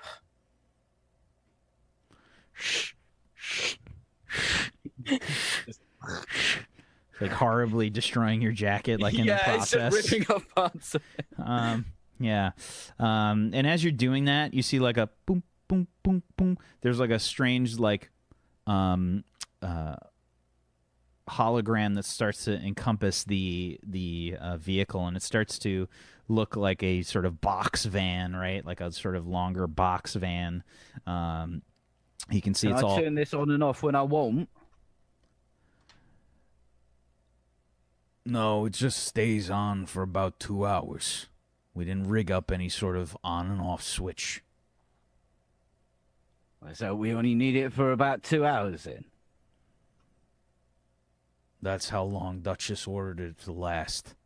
[SPEAKER 1] Like horribly destroying your jacket, like in the process.
[SPEAKER 7] It's just ripping off parts of it.
[SPEAKER 1] Yeah. And as you're doing that, you see like a boom, boom, boom, boom. There's like a strange like hologram that starts to encompass the vehicle, and it starts to look like a sort of box van, right? Like a sort of longer box van. You can see
[SPEAKER 7] Can
[SPEAKER 1] it's
[SPEAKER 7] I
[SPEAKER 1] all
[SPEAKER 7] turn this on and off when I won't?
[SPEAKER 1] No, it just stays on for about 2 hours. We didn't rig up any sort of on and off switch.
[SPEAKER 7] So we only need it for about 2 hours then?
[SPEAKER 1] That's how long Duchess ordered it to last.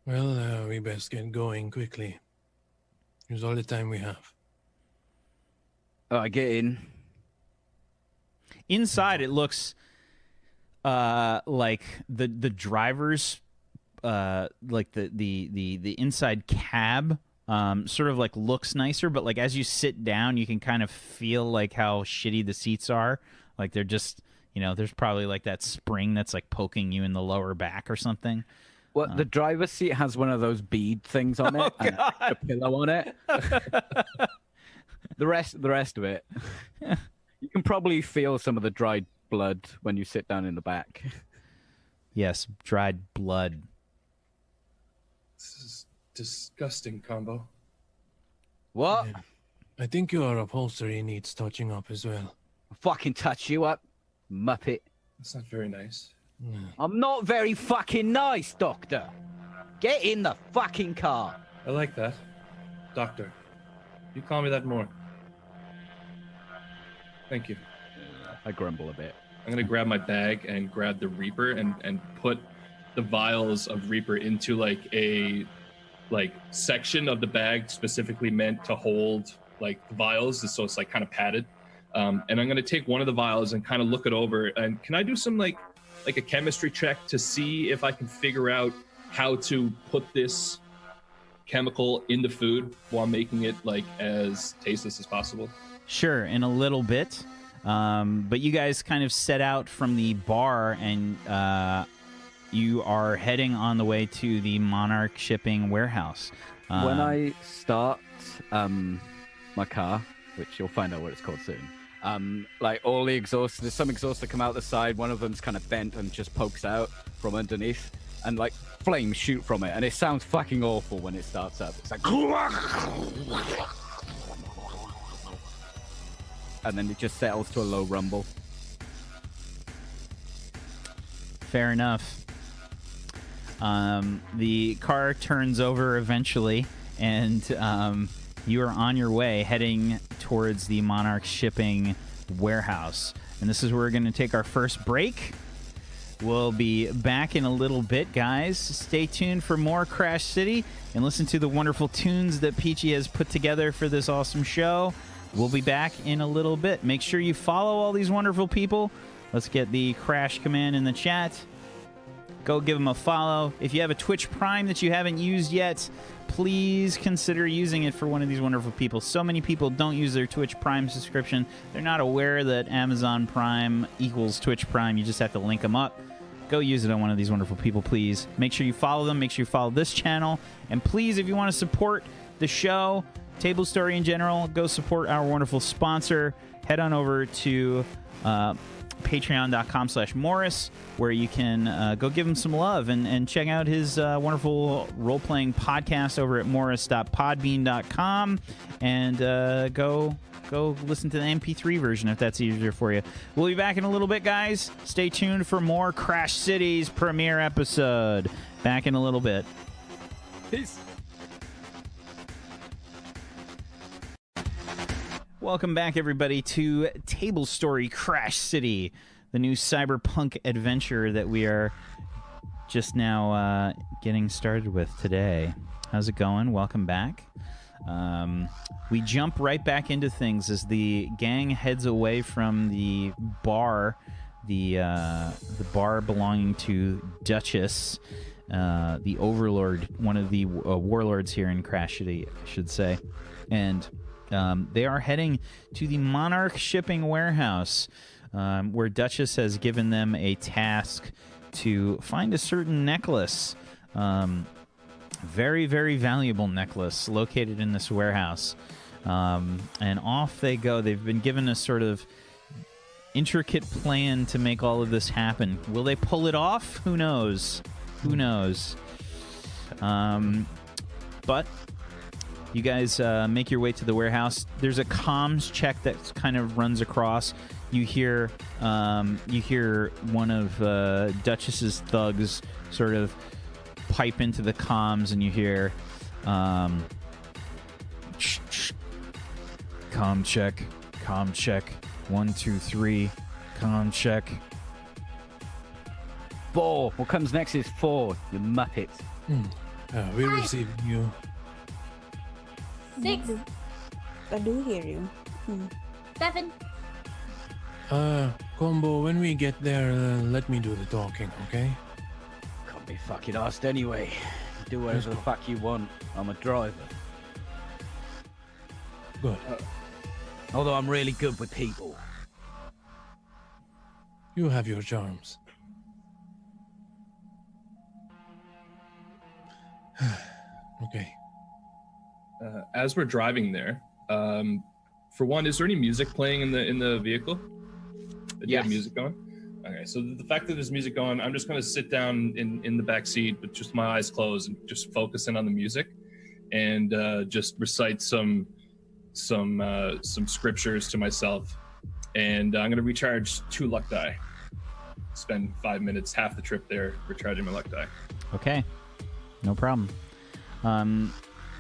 [SPEAKER 6] Well, we best get going quickly. Here's all the time we have.
[SPEAKER 7] All right, get in.
[SPEAKER 1] Inside, it looks like the driver's like the inside cab sort of like looks nicer, but like as you sit down, you can kind of feel like how shitty the seats are. Like they're just, you know, there's probably like that spring that's like poking you in the lower back or something.
[SPEAKER 7] Well, the driver's seat has one of those bead things on it and a pillow on it. The rest of it, you can probably feel some of the dried blood when you sit down in the back.
[SPEAKER 1] Yes, dried blood.
[SPEAKER 2] This is disgusting combo.
[SPEAKER 7] What?
[SPEAKER 6] Yeah. I think your upholstery needs touching up as well.
[SPEAKER 7] I'll fucking touch you up, muppet.
[SPEAKER 2] That's not very nice.
[SPEAKER 6] Yeah.
[SPEAKER 7] I'm not very fucking nice, Doctor. Get in the fucking car.
[SPEAKER 2] I like that. Doctor. You call me that more. Thank you.
[SPEAKER 7] I grumble a bit.
[SPEAKER 2] I'm gonna grab my bag and grab the Reaper and put the vials of Reaper into like a section of the bag specifically meant to hold like vials, so it's like kind of padded. And I'm gonna take one of the vials and kind of look it over. And can I do some like a chemistry check to see if I can figure out how to put this chemical in the food while making it like as tasteless as possible?
[SPEAKER 1] Sure, in a little bit. But you guys kind of set out from the bar, and you are heading on the way to the Monarch shipping warehouse.
[SPEAKER 7] When I start my car, which you'll find out what it's called soon, like all the exhausts, there's some exhausts that come out the side. One of them's kind of bent and just pokes out from underneath, and like flames shoot from it, and it sounds fucking awful when it starts up. It's like, and then it just settles to a low rumble.
[SPEAKER 1] Fair enough. The car turns over eventually, and you are on your way heading towards the Monarch shipping warehouse. And this is where we're going to take our first break. We'll be back in a little bit, guys. Stay tuned for more Crash City and listen to the wonderful tunes that Peachy has put together for this awesome show. We'll be back in a little bit. Make sure you follow all these wonderful people. Let's get the Crash command in the chat. Go give them a follow. If you have a Twitch Prime that you haven't used yet, please consider using it for one of these wonderful people. So many people don't use their Twitch Prime subscription. They're not aware that Amazon Prime equals Twitch Prime. You just have to link them up. Go use it on one of these wonderful people, please. Make sure you follow them. Make sure you follow this channel. And please, if you want to support the show, Table Story in general, go support our wonderful sponsor. Head on over to patreon.com/Morris, where you can go give him some love and check out his wonderful role-playing podcast over at morris.podbean.com, and go listen to the MP3 version if that's easier for you. We'll be back in a little bit, guys. Stay tuned for more Crash City's premiere episode. Back in a little bit.
[SPEAKER 7] Peace.
[SPEAKER 1] Welcome back, everybody, to Table Story Crash City, the new cyberpunk adventure that we are just now getting started with today. How's it going? Welcome back. We jump right back into things as the gang heads away from the bar, the bar belonging to Dutchess, the overlord, one of the warlords here in Crash City, I should say, and they are heading to the Monarch Shipping Warehouse, where Dutchess has given them a task to find a certain necklace. Very, very valuable necklace located in this warehouse. And off they go. They've been given a sort of intricate plan to make all of this happen. Will they pull it off? Who knows? Who knows? But you guys make your way to the warehouse. There's a comms check that kind of runs across. You hear one of Dutchess's thugs sort of pipe into the comms, and you hear, comm check, 1, 2, 3, comm check.
[SPEAKER 7] 4. What comes next is 4, you muppet.
[SPEAKER 6] We receive you.
[SPEAKER 5] 6,
[SPEAKER 4] I do hear you.
[SPEAKER 5] 7.
[SPEAKER 6] Combo, when we get there, let me do the talking, okay?
[SPEAKER 7] Can't be fucking asked anyway. Do whatever the fuck you want. I'm a driver.
[SPEAKER 6] Good.
[SPEAKER 7] Although I'm really good with people.
[SPEAKER 6] You have your charms. Okay.
[SPEAKER 2] As we're driving there, for one, is there any music playing in the vehicle? Do you have
[SPEAKER 7] Yes.
[SPEAKER 2] music going? Okay, so the fact that there's music going, I'm just going to sit down in the back seat with just my eyes closed and just focus in on the music, and just recite some scriptures to myself. And I'm going to recharge 2 luck die. Spend 5 minutes, half the trip there, recharging my luck die.
[SPEAKER 1] Okay, no problem.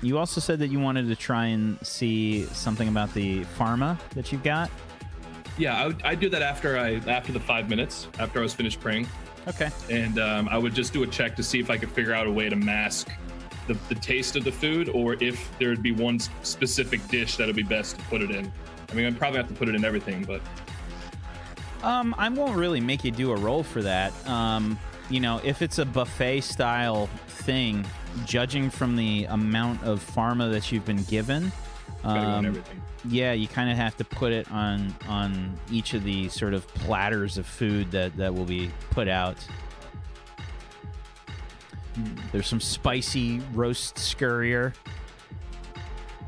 [SPEAKER 1] You also said that you wanted to try and see something about the pharma that you've got.
[SPEAKER 2] Yeah, I'd do that after the 5 minutes, after I was finished praying.
[SPEAKER 1] Okay.
[SPEAKER 2] And I would just do a check to see if I could figure out a way to mask the taste of the food, or if there would be one specific dish that would be best to put it in. I mean, I'd probably have to put it in everything, but...
[SPEAKER 1] I won't really make you do a roll for that. If it's a buffet-style thing, judging from the amount of pharma that you've been given,
[SPEAKER 2] gotta go in everything.
[SPEAKER 1] yeah, you kind of have to put it on each of the sort of platters of food that will be put out. There's some spicy roast scurrier.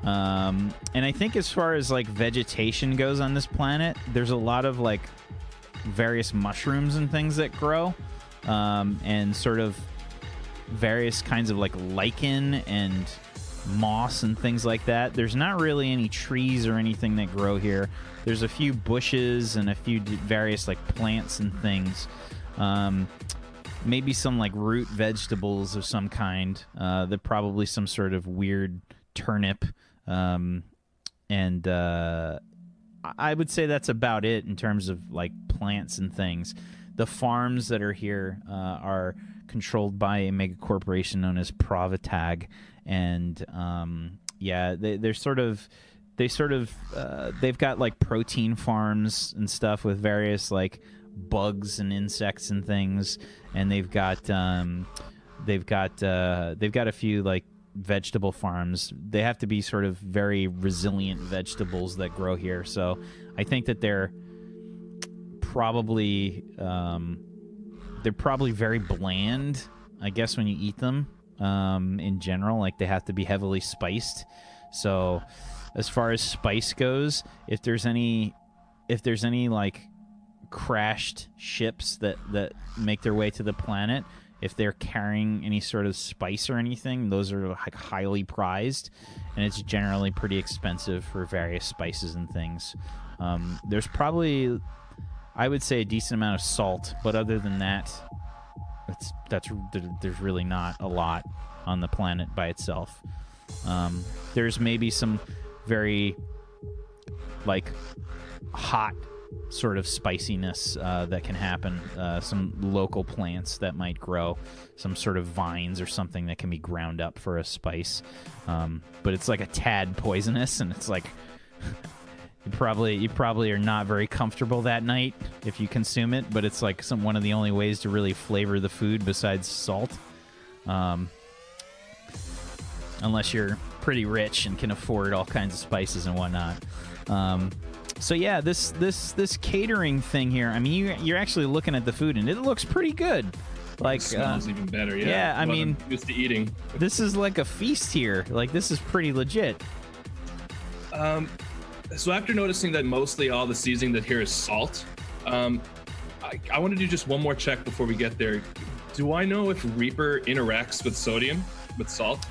[SPEAKER 1] And I think as far as like vegetation goes on this planet, there's a lot of like various mushrooms and things that grow, and sort of various kinds of like lichen and moss and things like that. There's not really any trees or anything that grow here. There's a few bushes and a few various like plants and things. Maybe some like root vegetables of some kind. They're probably some sort of weird turnip. And I would say that's about it in terms of like plants and things. The farms that are here are controlled by a mega corporation known as Provatag, and they've got like protein farms and stuff with various like bugs and insects and things, and they've got a few like vegetable farms. They have to be sort of very resilient vegetables that grow here. So I think that they're probably very bland, I guess, when you eat them. In general, like they have to be heavily spiced. So as far as spice goes, if there's any like crashed ships that make their way to the planet, if they're carrying any sort of spice or anything, those are like highly prized, and it's generally pretty expensive for various spices and things. There's probably, I would say, a decent amount of salt, but other than that, there's really not a lot on the planet by itself. There's maybe some very like hot sort of spiciness that can happen, some local plants that might grow, some sort of vines or something that can be ground up for a spice, but it's like a tad poisonous, and it's like you probably are not very comfortable that night if you consume it, but it's like one of the only ways to really flavor the food besides salt, unless you're pretty rich and can afford all kinds of spices and whatnot. So yeah, this catering thing here, I mean, you're actually looking at the food and it looks pretty good. Like,
[SPEAKER 2] it smells even better. Yeah,
[SPEAKER 1] yeah, I mean,
[SPEAKER 2] I'm used to eating.
[SPEAKER 1] This is like a feast here. Like, this is pretty legit.
[SPEAKER 2] So after noticing that mostly all the seasoning that here is salt, I want to do just one more check before we get there. Do I know if Reaper interacts with sodium, with salt?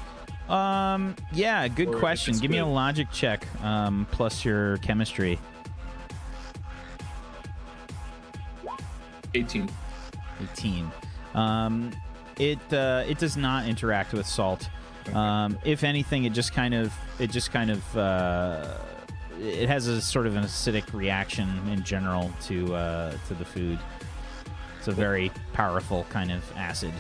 [SPEAKER 1] Yeah, good question. Give me a logic check, plus your chemistry.
[SPEAKER 2] 18.
[SPEAKER 1] 18. It does not interact with salt.
[SPEAKER 2] Okay.
[SPEAKER 1] If anything, it has a sort of an acidic reaction in general to the food. It's a very powerful kind of acid.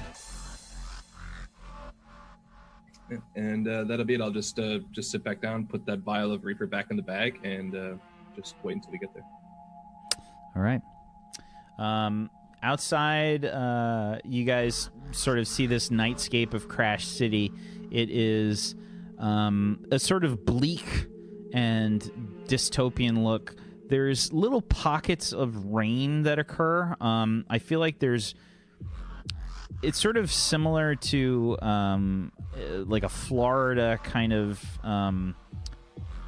[SPEAKER 2] And that'll be it. I'll just sit back down, put that vial of Reaper back in the bag, and just wait until we get there.
[SPEAKER 1] All right. Outside, you guys sort of see this nightscape of Crash City. It is a sort of bleak and dystopian look. There's little pockets of rain that occur. I feel like it's sort of similar to like a Florida kind of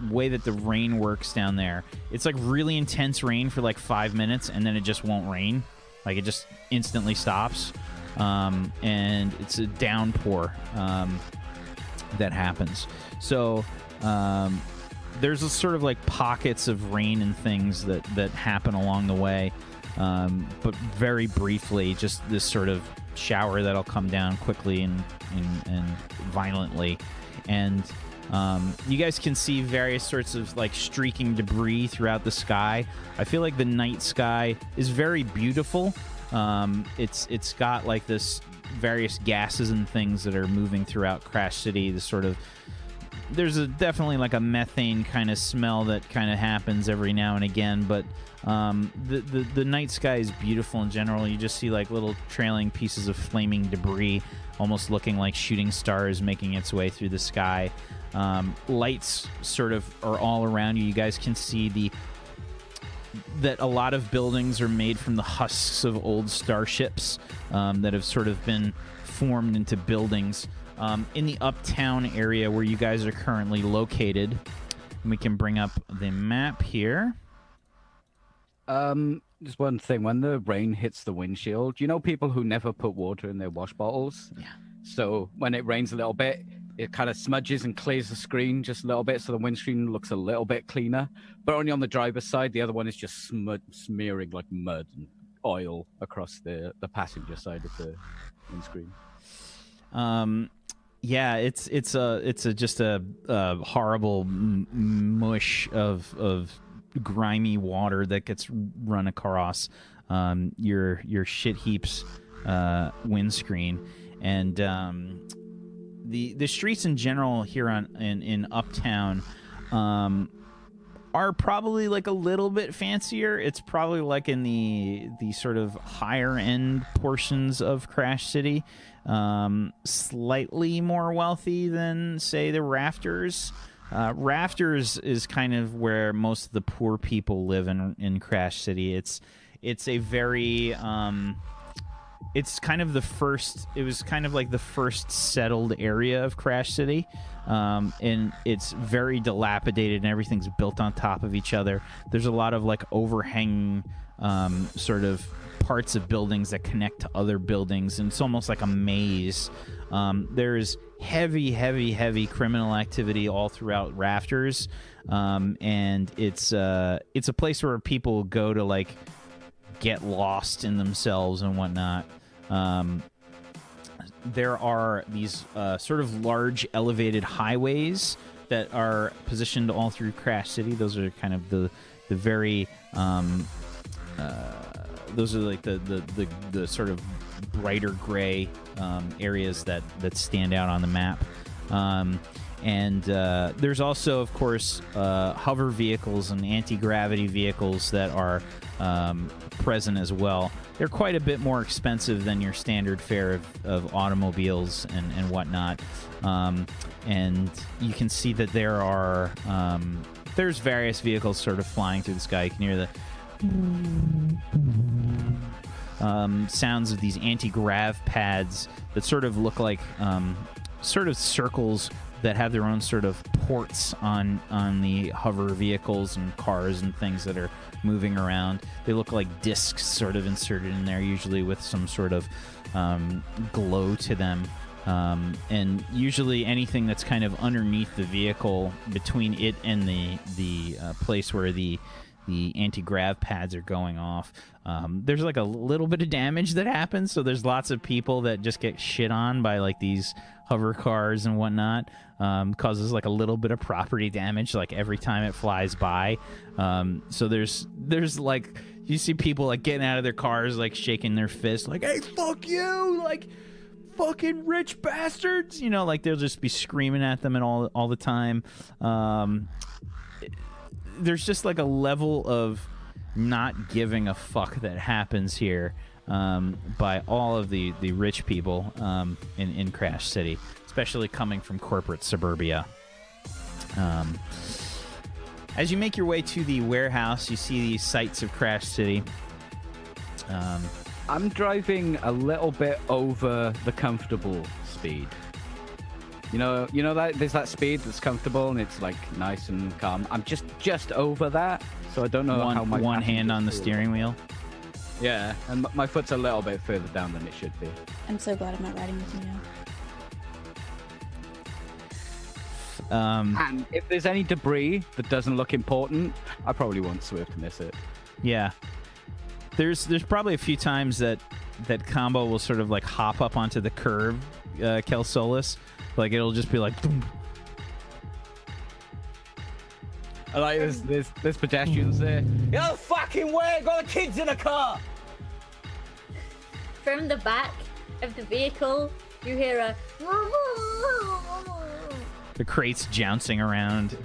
[SPEAKER 1] way that the rain works down there. It's like really intense rain for like 5 minutes, and then it just won't rain. Like, it just instantly stops, and it's a downpour that happens. So there's a sort of like pockets of rain and things that happen along the way, but very briefly, just this sort of shower that'll come down quickly and violently, and you guys can see various sorts of like streaking debris throughout the sky. I feel like the night sky is very beautiful. It's got like this various gases and things that are moving throughout Crash City. There's definitely like a methane kind of smell that kind of happens every now and again, but the night sky is beautiful in general. You just see like little trailing pieces of flaming debris, almost looking like shooting stars, making its way through the sky. Lights sort of are all around you. You guys can see that a lot of buildings are made from the husks of old starships that have sort of been formed into buildings. In the uptown area where you guys are currently located, we can bring up the map here.
[SPEAKER 7] Just one thing. When the rain hits the windshield, you know people who never put water in their wash bottles?
[SPEAKER 1] Yeah.
[SPEAKER 7] So when it rains a little bit, it kind of smudges and clears the screen just a little bit, so the windscreen looks a little bit cleaner. But only on the driver's side. The other one is just smearing like mud and oil across the passenger side of the windscreen.
[SPEAKER 1] Yeah, it's just a horrible mush of grimy water that gets run across your shit heaps windscreen, and the streets in general here in Uptown are probably like a little bit fancier. It's probably like in the sort of higher end portions of Crash City, slightly more wealthy than say the Rafters. Rafters is kind of where most of the poor people live in Crash City. It's a very it's kind of the first. It was kind of like the first settled area of Crash City, and it's very dilapidated, and everything's built on top of each other. There's a lot of like overhanging sort of parts of buildings that connect to other buildings, and it's almost like a maze. There's heavy criminal activity all throughout Rafters, and it's a place where people go to like get lost in themselves and whatnot. There are these sort of large elevated highways that are positioned all through Crash City. Those are kind of the very those are like the sort of brighter gray areas that stand out on the map. And there's also, of course, hover vehicles and anti-gravity vehicles that are present as well. They're quite a bit more expensive than your standard fare of automobiles and whatnot. And you can see that there are there's various vehicles sort of flying through the sky. You can hear the sounds of these anti-grav pads that sort of look like sort of circles that have their own sort of ports on the hover vehicles and cars and things that are moving around. They look like discs sort of inserted in there, usually with some sort of glow to them. And usually anything that's kind of underneath the vehicle, between it and the place where the anti-grav pads are going off, there's like a little bit of damage that happens. So there's lots of people that just get shit on by like these hover cars and whatnot. Causes like a little bit of property damage like every time it flies by. So there's like, you see people like getting out of their cars like shaking their fists like, hey, fuck you, like fucking rich bastards, you know, like they'll just be screaming at them and all the time. There's just like a level of not giving a fuck that happens here by all of the rich people in Crash City, especially coming from corporate suburbia. As you make your way to the warehouse, you see the sights of Crash City.
[SPEAKER 7] I'm driving a little bit over the comfortable speed. You know that there's that speed that's comfortable and it's like nice and calm. I'm just over that, so I don't know how my
[SPEAKER 1] one hand on the steering wheel.
[SPEAKER 7] Yeah, and my foot's a little bit further down than it should be.
[SPEAKER 4] I'm so glad I'm not riding with you now.
[SPEAKER 7] And if there's any debris that doesn't look important, I probably won't swerve to miss it.
[SPEAKER 1] Yeah. There's probably a few times that combo will sort of like hop up onto the curb, Kelsolis. Like it'll just be like boom.
[SPEAKER 7] I like there's pedestrians there. No fucking way, got the kids in the car.
[SPEAKER 5] From the back of the vehicle, you hear a
[SPEAKER 1] The crates jouncing around.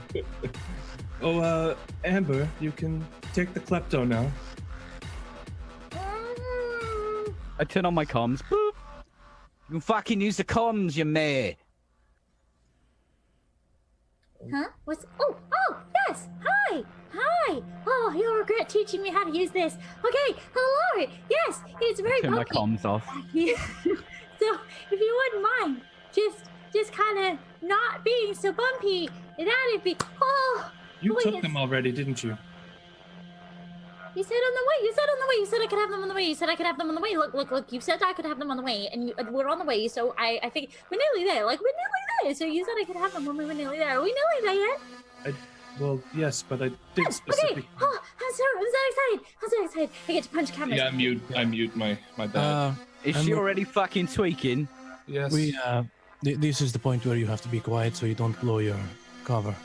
[SPEAKER 2] Oh, Amber, you can take the klepto now.
[SPEAKER 7] I turn on my comms. Boop. You can fucking use the comms, you may.
[SPEAKER 5] Huh? What's... Oh, yes! Hi! Oh, you'll regret teaching me how to use this. Okay, hello! Yes, it's very
[SPEAKER 7] Turn my
[SPEAKER 5] bumpy.
[SPEAKER 7] comms off.
[SPEAKER 5] So, if you wouldn't mind, just kind of not being so bumpy, that'd be... Oh!
[SPEAKER 2] You
[SPEAKER 5] wait,
[SPEAKER 2] took them already, didn't you?
[SPEAKER 5] You said on the way. You said I could have them on the way. Look. You said I could have them on the way, and we're on the way. So I think we're nearly there. We're nearly there. So you said I could have them when we were nearly there. Are we nearly there yet?
[SPEAKER 2] Well, yes, but I did specifically.
[SPEAKER 5] Okay. Oh, I'm so excited. I get to punch cameras.
[SPEAKER 2] Yeah, I mute my bad.
[SPEAKER 7] Is she already fucking tweaking?
[SPEAKER 2] Yes.
[SPEAKER 6] This is the point where you have to be quiet so you don't blow your cover.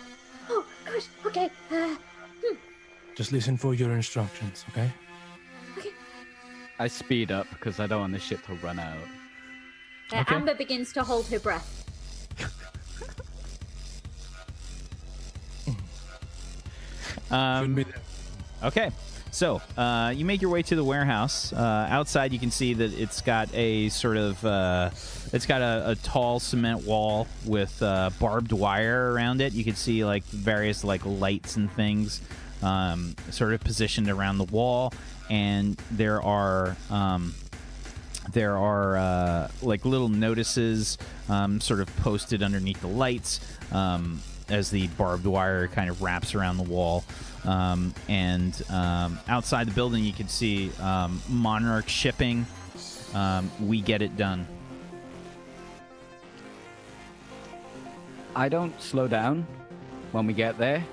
[SPEAKER 5] Oh gosh. Okay.
[SPEAKER 6] Just listen for your instructions, okay?
[SPEAKER 7] I speed up because I don't want this shit to run out.
[SPEAKER 1] Okay.
[SPEAKER 5] Amber begins to hold her breath.
[SPEAKER 6] Should be there.
[SPEAKER 1] Okay, so you make your way to the warehouse. Outside, you can see that it's got a sort of it's got a tall cement wall with barbed wire around it. You can see like various like lights and things sort of positioned around the wall, and there are like little notices sort of posted underneath the lights as the barbed wire kind of wraps around the wall. And outside the building, you can see Monarch Shipping. We get it done.
[SPEAKER 7] I don't slow down when we get there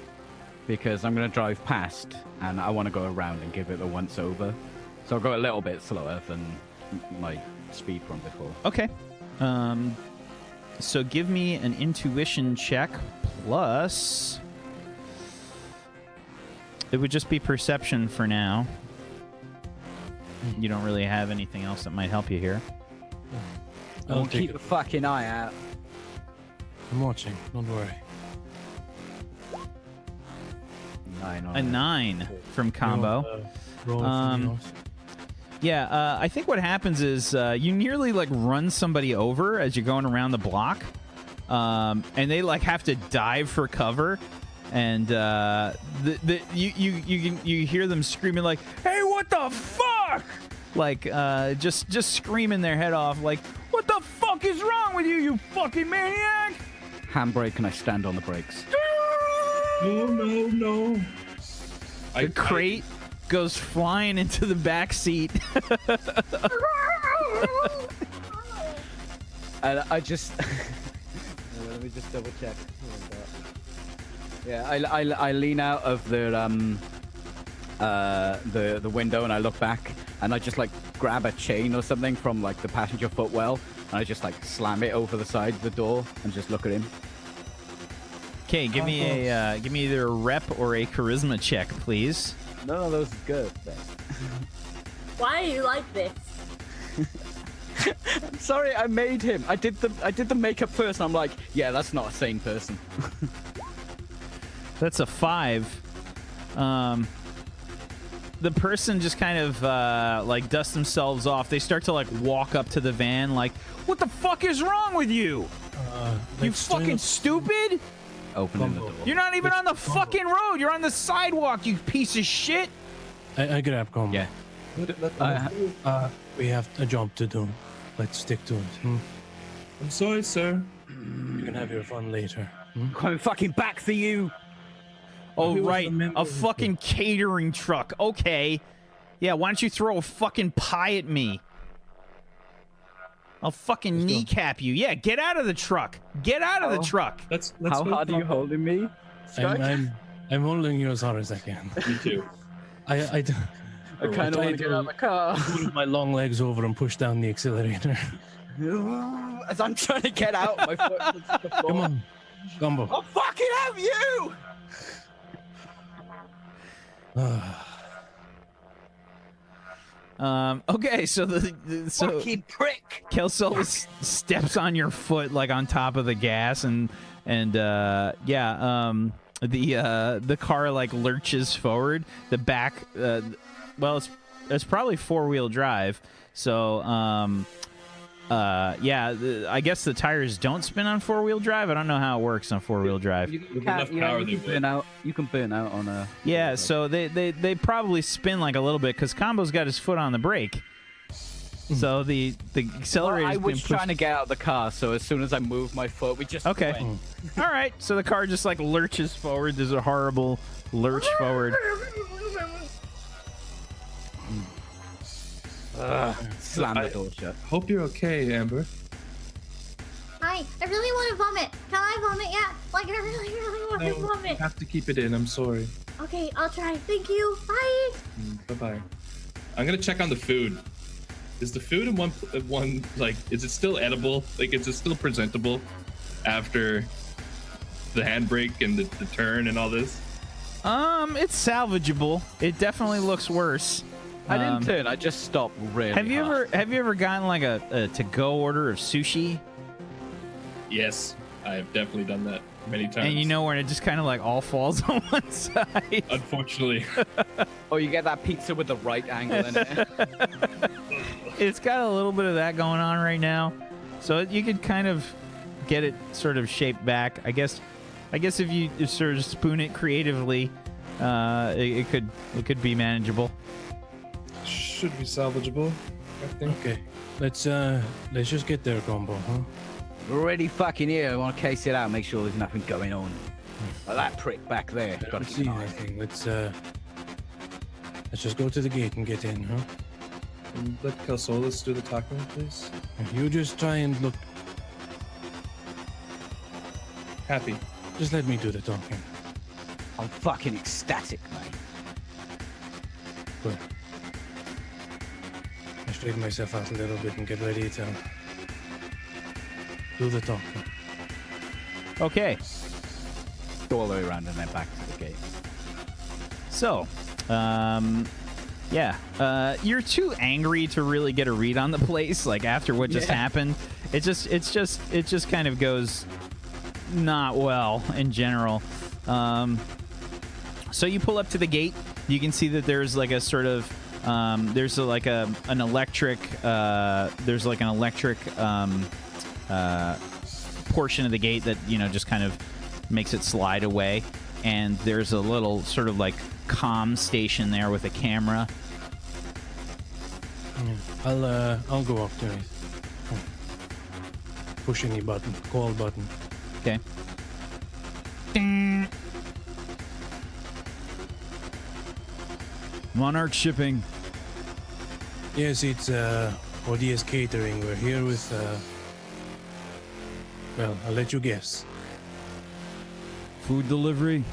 [SPEAKER 7] because I'm going to drive past and I want to go around and give it a once over. So I'll go a little bit slower than my speed from before.
[SPEAKER 1] Okay. So give me an intuition check plus... It would just be perception for now. You don't really have anything else that might help you here.
[SPEAKER 6] I'll
[SPEAKER 7] Don't
[SPEAKER 6] take
[SPEAKER 7] keep
[SPEAKER 6] it.
[SPEAKER 7] a fucking eye out.
[SPEAKER 6] I'm watching. Don't worry.
[SPEAKER 7] 9 on
[SPEAKER 1] A
[SPEAKER 7] it.
[SPEAKER 1] 9 from Combo.
[SPEAKER 6] Roll for yours.
[SPEAKER 1] Yeah, I think what happens is you nearly like run somebody over as you're going around the block, and they like have to dive for cover, and you hear them screaming like, "Hey, what the fuck!" Like just screaming their head off, like, "What the fuck is wrong with you, you fucking maniac!"
[SPEAKER 7] Handbrake and I stand on the brakes.
[SPEAKER 2] No.
[SPEAKER 1] The crate goes flying into the back seat.
[SPEAKER 7] And I just let me just double check. Yeah, I lean out of the window and I look back and I just like grab a chain or something from like the passenger footwell and I just like slam it over the side of the door and just look at him.
[SPEAKER 1] Okay, give me either a rep or a charisma check, please.
[SPEAKER 7] None of those is good.
[SPEAKER 5] Why are you like this?
[SPEAKER 7] I'm sorry, I made him. I did the makeup first. And I'm like, yeah, that's not a sane person.
[SPEAKER 1] That's a 5. The person just kind of like dusts themselves off. They start to like walk up to the van, like, "What the fuck is wrong with you? You
[SPEAKER 6] Let's
[SPEAKER 1] fucking
[SPEAKER 6] still-
[SPEAKER 1] stupid!
[SPEAKER 7] Opening the
[SPEAKER 6] Combo.
[SPEAKER 7] door.
[SPEAKER 1] You're not even on the fucking road. You're on the sidewalk. You piece of shit!"
[SPEAKER 6] I grab combo.
[SPEAKER 7] Yeah.
[SPEAKER 6] We have a job to do. Let's stick to it.
[SPEAKER 2] I'm sorry, sir.
[SPEAKER 6] You can have your fun later.
[SPEAKER 7] Coming fucking back for you.
[SPEAKER 1] Oh,
[SPEAKER 6] He was
[SPEAKER 1] right.
[SPEAKER 6] a member
[SPEAKER 1] A
[SPEAKER 6] of the
[SPEAKER 1] fucking catering truck. Okay. Yeah, why don't you throw a fucking pie at me? I'll fucking
[SPEAKER 6] Let's go.
[SPEAKER 1] kneecap you. Yeah, get out of the truck. Get out of the truck.
[SPEAKER 2] Let's
[SPEAKER 7] How
[SPEAKER 2] go
[SPEAKER 7] hard are you
[SPEAKER 2] Combo.
[SPEAKER 7] holding me?
[SPEAKER 6] I'm holding you as hard as I can.
[SPEAKER 2] Me too.
[SPEAKER 6] I
[SPEAKER 7] I kind of want to get out of the car.
[SPEAKER 6] put my long legs over and push down the accelerator.
[SPEAKER 7] As I'm trying to get out, my foot hits the floor.
[SPEAKER 6] Come on, combo.
[SPEAKER 7] I'll fucking have you!
[SPEAKER 1] Okay, so so
[SPEAKER 7] Fucking prick!
[SPEAKER 1] Kelso steps on your foot like on top of the gas, and the car like lurches forward. The back, well, it's probably 4-wheel drive. So I guess the tires don't spin on 4-wheel drive. I don't know how it works on 4-wheel drive.
[SPEAKER 2] With enough power, they would.
[SPEAKER 7] You can burn out on a.
[SPEAKER 1] Yeah, so they probably spin like a little bit because Combo's got his foot on the brake. So the accelerator.
[SPEAKER 7] I was trying to get out of the car, so as soon as I moved my foot, we just
[SPEAKER 1] Okay.
[SPEAKER 7] went.
[SPEAKER 1] All right, so the car just like lurches forward. There's a horrible lurch forward.
[SPEAKER 7] Slam the door shut.
[SPEAKER 2] Hope you're okay, Amber.
[SPEAKER 5] Hi, I really want to vomit. Can I vomit yet? Like, I really, really want to
[SPEAKER 2] You
[SPEAKER 5] vomit.
[SPEAKER 2] have to keep it in. I'm sorry.
[SPEAKER 5] Okay, I'll try. Thank you. Bye.
[SPEAKER 2] Bye-bye. I'm gonna check on the food. Is the food in one like? Is it still edible? Like, is it still presentable after the handbrake and the turn and all this?
[SPEAKER 1] It's salvageable. It definitely looks worse.
[SPEAKER 7] I didn't turn. I just stopped really
[SPEAKER 1] Have you
[SPEAKER 7] hard.
[SPEAKER 1] ever gotten like a to-go order of sushi?
[SPEAKER 2] Yes, I have definitely done that many times.
[SPEAKER 1] And you know where it just kind of like all falls on one side.
[SPEAKER 2] Unfortunately.
[SPEAKER 7] Oh, you get that pizza with the right angle in it.
[SPEAKER 1] It's got a little bit of that going on right now, so you could kind of get it sort of shaped back. I guess if you just sort of spoon it creatively, it could be manageable.
[SPEAKER 2] Should be salvageable, I think.
[SPEAKER 6] Okay, let's just get there, combo, huh?
[SPEAKER 7] We're already fucking here. I want to case it out, make sure there's nothing going on. Like that prick back there.
[SPEAKER 6] I
[SPEAKER 7] Gotta
[SPEAKER 6] don't
[SPEAKER 7] keep
[SPEAKER 6] see
[SPEAKER 7] an eye.
[SPEAKER 6] anything. Let's just go to the gate and get in, huh?
[SPEAKER 2] Let Kelsolis do the talking, please.
[SPEAKER 6] You just try and look.
[SPEAKER 2] Happy.
[SPEAKER 6] Just let me do the talking.
[SPEAKER 7] I'm fucking ecstatic, mate.
[SPEAKER 6] Good. I straighten myself out a little bit and get ready to do the talking.
[SPEAKER 1] Okay,
[SPEAKER 7] Go all the way around and then back to the gate.
[SPEAKER 1] so, you're too angry to really get a read on the place. Like after what just happened, it just kind of goes not well in general. So you pull up to the gate. You can see that there's like a sort of there's an electric portion of the gate that just kind of makes it slide away, and there's a little sort of like comm station there with a camera.
[SPEAKER 6] Yeah. I'll go up to it. Push any button, call button.
[SPEAKER 1] Okay. Ding. Monarch shipping.
[SPEAKER 6] Yes, it's ODS Catering. We're here with well, I'll let you guess.
[SPEAKER 8] Food delivery.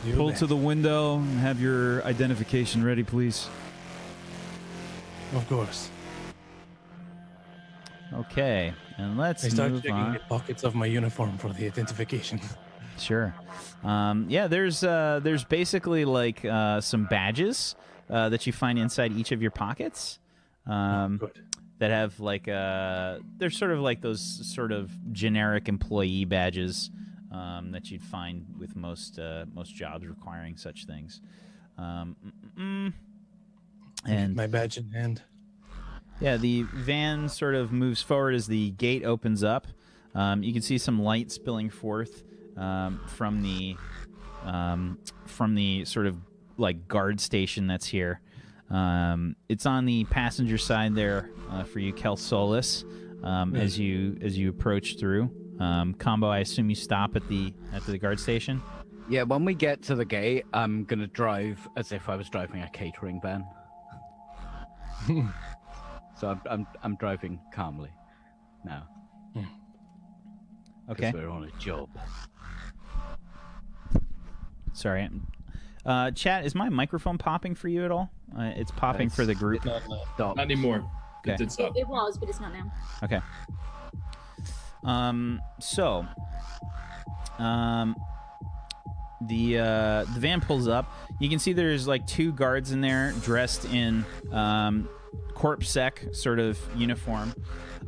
[SPEAKER 6] You
[SPEAKER 8] Pull
[SPEAKER 6] bet.
[SPEAKER 8] to the window and have your identification ready, please.
[SPEAKER 6] Of course.
[SPEAKER 1] Okay, and let's
[SPEAKER 6] I start
[SPEAKER 1] move
[SPEAKER 6] checking
[SPEAKER 1] on.
[SPEAKER 6] the pockets of my uniform for the identification.
[SPEAKER 1] Sure. There's basically like some badges that you find inside each of your pockets
[SPEAKER 6] Good.
[SPEAKER 1] that have like they're sort of like those sort of generic employee badges that you'd find with most jobs requiring such things. And
[SPEAKER 6] My badge in hand.
[SPEAKER 1] yeah, the van sort of moves forward as the gate opens up. You can see some light spilling forth from the sort of like guard station that's here. It's on the passenger side there for you, Kelsolis, as you approach through. Combo, I assume you stop at the guard station.
[SPEAKER 7] Yeah, when we get to the gate, I'm gonna drive as if I was driving a catering van. So I'm driving calmly now.
[SPEAKER 1] Okay.
[SPEAKER 7] 'Cause we're on a job.
[SPEAKER 1] Sorry. Chat, is my microphone popping for you at all? It's popping for the group.
[SPEAKER 7] Stop.
[SPEAKER 2] Not anymore.
[SPEAKER 1] Okay.
[SPEAKER 2] It did stop.
[SPEAKER 5] It was, but it's not now.
[SPEAKER 1] Okay. The van pulls up. You can see there's like two guards in there dressed in corpsec sort of uniform.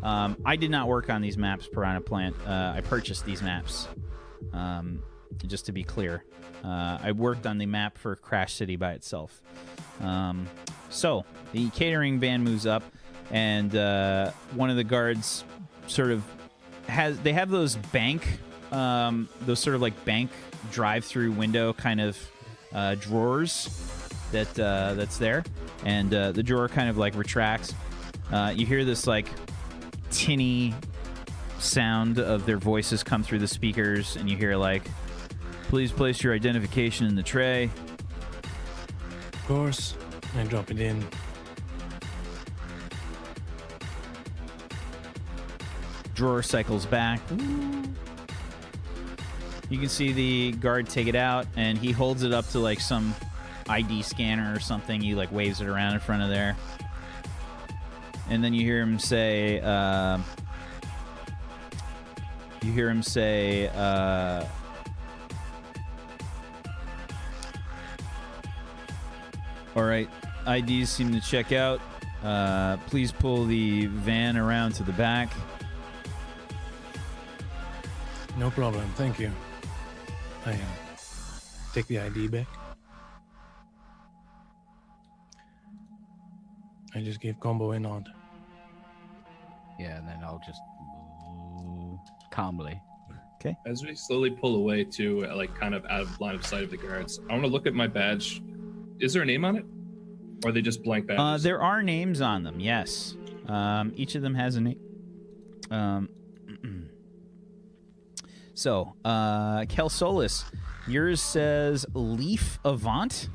[SPEAKER 1] I did not work on these maps, Piranha Plant. I purchased these maps. Just to be clear, I worked on the map for Crash City by itself. So the catering van moves up, and one of the guards sort of have those those sort of like bank drive-through window kind of drawers that's there, and the drawer kind of like retracts. You hear this like tinny sound of their voices come through the speakers, and you hear like, "Please place your identification in the tray."
[SPEAKER 6] Of course. I drop it in.
[SPEAKER 1] Drawer cycles back. You can see the guard take it out, and he holds it up to like some ID scanner or something. He like waves it around in front of there, and then you hear him say, All right. IDs seem to check out. Please pull the van around to the back.
[SPEAKER 6] No problem. Thank you. I take the ID back. I just gave Combo a nod.
[SPEAKER 7] Yeah, and then I'll just calmly.
[SPEAKER 2] As we slowly pull away to like kind of out of line of sight of the guards, I want to look at my badge. Is there a name on it? Or are they just blank badges?
[SPEAKER 1] There are names on them, yes. Each of them has a name. So, Kel Solis, yours says Leaf Avant.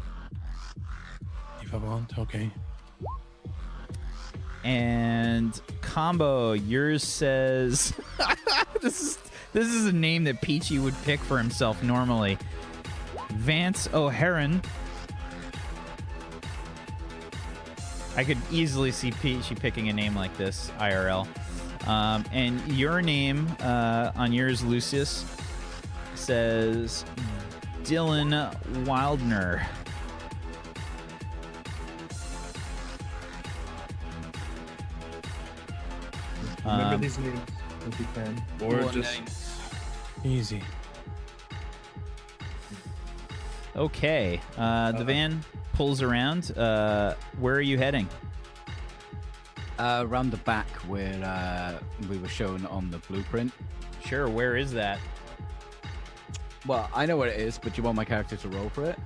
[SPEAKER 6] If I want, okay.
[SPEAKER 1] And Combo, yours says... This is a name that Peachy would pick for himself normally. Vance O'Heron. I could easily see Peachy picking a name like this, IRL. And your name on yours, Lucius, says Dylan Wildner.
[SPEAKER 2] Remember these names if you can. Or just...
[SPEAKER 6] Easy.
[SPEAKER 1] Okay. The van pulls around. Where are you heading?
[SPEAKER 7] Around the back where we were shown on the blueprint.
[SPEAKER 1] Sure, where is that?
[SPEAKER 7] Well, I know what it is, but do you want my character to roll for it?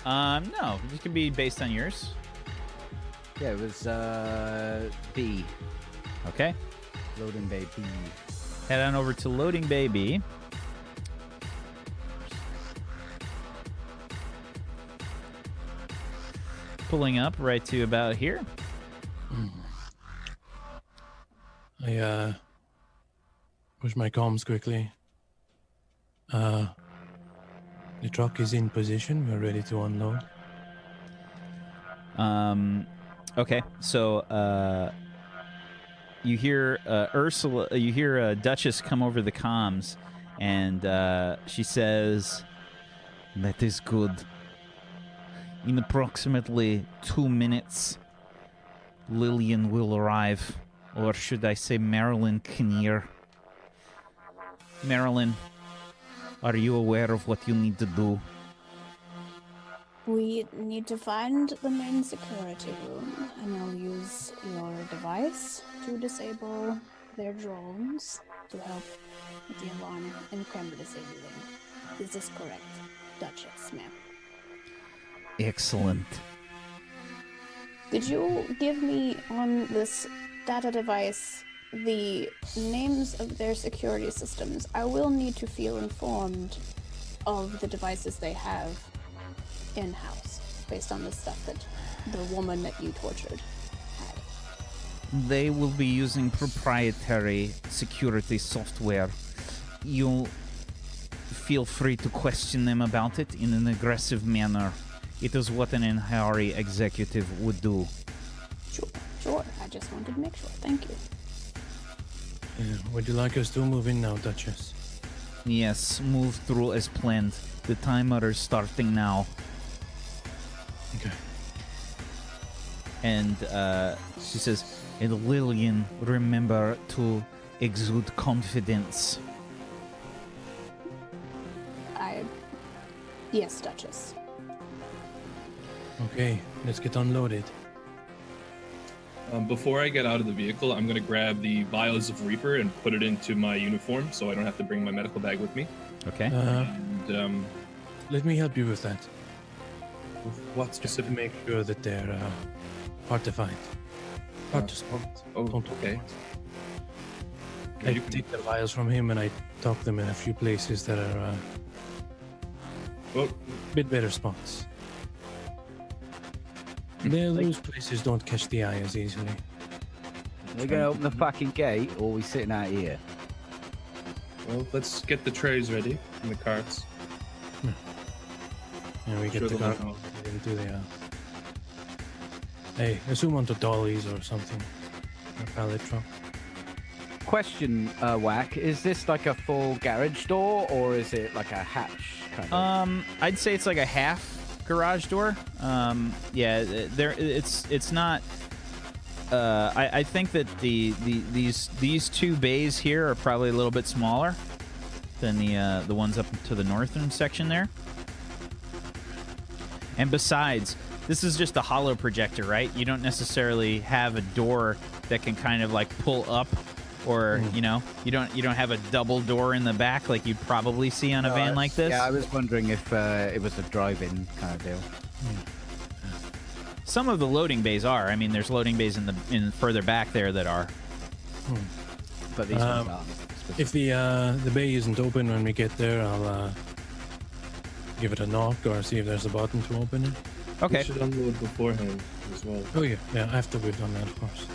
[SPEAKER 1] No. It can be based on yours.
[SPEAKER 7] Yeah, it was B.
[SPEAKER 1] Okay.
[SPEAKER 7] Loading Bay B.
[SPEAKER 1] Head on over to Loading Bay B. Pulling up right to about here.
[SPEAKER 6] I push my comms quickly. The truck is in position. We're ready to unload.
[SPEAKER 1] Okay, so you hear Ursula, you hear Duchess come over the comms, and she says, "That is good. In approximately 2 minutes, Lillian will arrive, or should I say Marilyn Kinnear. Marilyn, are you aware of what you need to do?"
[SPEAKER 4] We need to find the main security room, and I'll use your device to disable their drones to help with the alarm and camera disabling. Is this correct, Duchess, ma'am?
[SPEAKER 1] Excellent.
[SPEAKER 4] Could you give me on this data device the names of their security systems? I will need to feel informed of the devices they have in-house based on the stuff that the woman that you tortured had.
[SPEAKER 1] They will be using proprietary security software. You'll feel free to question them about it in an aggressive manner. It is what an Enhari executive would do.
[SPEAKER 4] Sure. I just wanted to make sure. Thank you.
[SPEAKER 6] Would you like us to move in now, Duchess?
[SPEAKER 1] Yes, move through as planned. The timer is starting now.
[SPEAKER 6] Okay.
[SPEAKER 1] And she says, "And Lillian, remember to exude confidence."
[SPEAKER 4] Yes, Duchess.
[SPEAKER 6] Okay, let's get unloaded.
[SPEAKER 2] Before I get out of the vehicle, I'm going to grab the vials of Reaper and put it into my uniform so I don't have to bring my medical bag with me.
[SPEAKER 1] Okay.
[SPEAKER 2] And,
[SPEAKER 6] let me help you with that.
[SPEAKER 2] What
[SPEAKER 6] Just to
[SPEAKER 2] specific?
[SPEAKER 6] make sure that they're hard to find. Hard to spot.
[SPEAKER 2] Oh,
[SPEAKER 6] Don't
[SPEAKER 2] okay.
[SPEAKER 6] I
[SPEAKER 2] You can-
[SPEAKER 6] take the vials from him and I tuck them in a few places that are
[SPEAKER 2] Oh,
[SPEAKER 6] a bit better spots. Those places don't catch the eye as easily.
[SPEAKER 7] We're gonna open the fucking gate, or we sitting out here?
[SPEAKER 2] well, let's get the trays ready and the carts.
[SPEAKER 6] And we get
[SPEAKER 2] Sure
[SPEAKER 6] the
[SPEAKER 2] they'll
[SPEAKER 6] car
[SPEAKER 2] know.
[SPEAKER 6] into the hey, assume onto dollies or something. A pallet truck.
[SPEAKER 7] Question, Whack, is this like a full garage door, or is it like a hatch kind of?
[SPEAKER 1] I'd say it's like a half garage door. Yeah, there. It's not. I think that these two bays here are probably a little bit smaller than the ones up to the northern section there. And besides, this is just a hollow projector, right? You don't necessarily have a door that can kind of like pull up, or you know, you don't have a double door in the back like you'd probably see on a van like this.
[SPEAKER 7] Yeah, I was wondering if it was a drive-in kind of deal.
[SPEAKER 1] Some of the loading bays are. I mean, there's loading bays in further back there that are.
[SPEAKER 7] But these ones aren't.
[SPEAKER 6] If the bay isn't open when we get there, I'll give it a knock or see if there's a button to open it.
[SPEAKER 1] Okay.
[SPEAKER 2] We should unload beforehand as well.
[SPEAKER 6] Oh yeah, after we've done that, of course.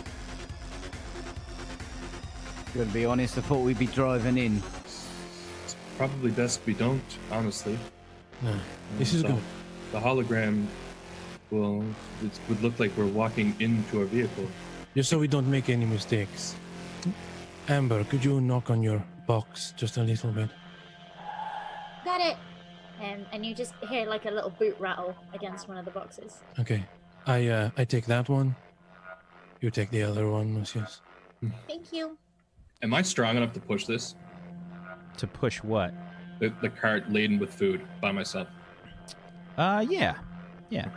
[SPEAKER 7] To be honest, I thought we'd be driving in.
[SPEAKER 2] It's probably best we don't, honestly.
[SPEAKER 6] No, this is good.
[SPEAKER 2] The hologram would look like we're walking into our vehicle.
[SPEAKER 6] Just so we don't make any mistakes. Amber, could you knock on your box just a little bit?
[SPEAKER 5] Got it. And you just hear like a little boot rattle against one of the boxes.
[SPEAKER 6] Okay. I take that one. You take the other one, monsieur.
[SPEAKER 5] Thank you.
[SPEAKER 2] Am I strong enough to push this?
[SPEAKER 1] To push what?
[SPEAKER 2] The cart laden with food by myself.
[SPEAKER 1] Yeah.
[SPEAKER 2] Okay.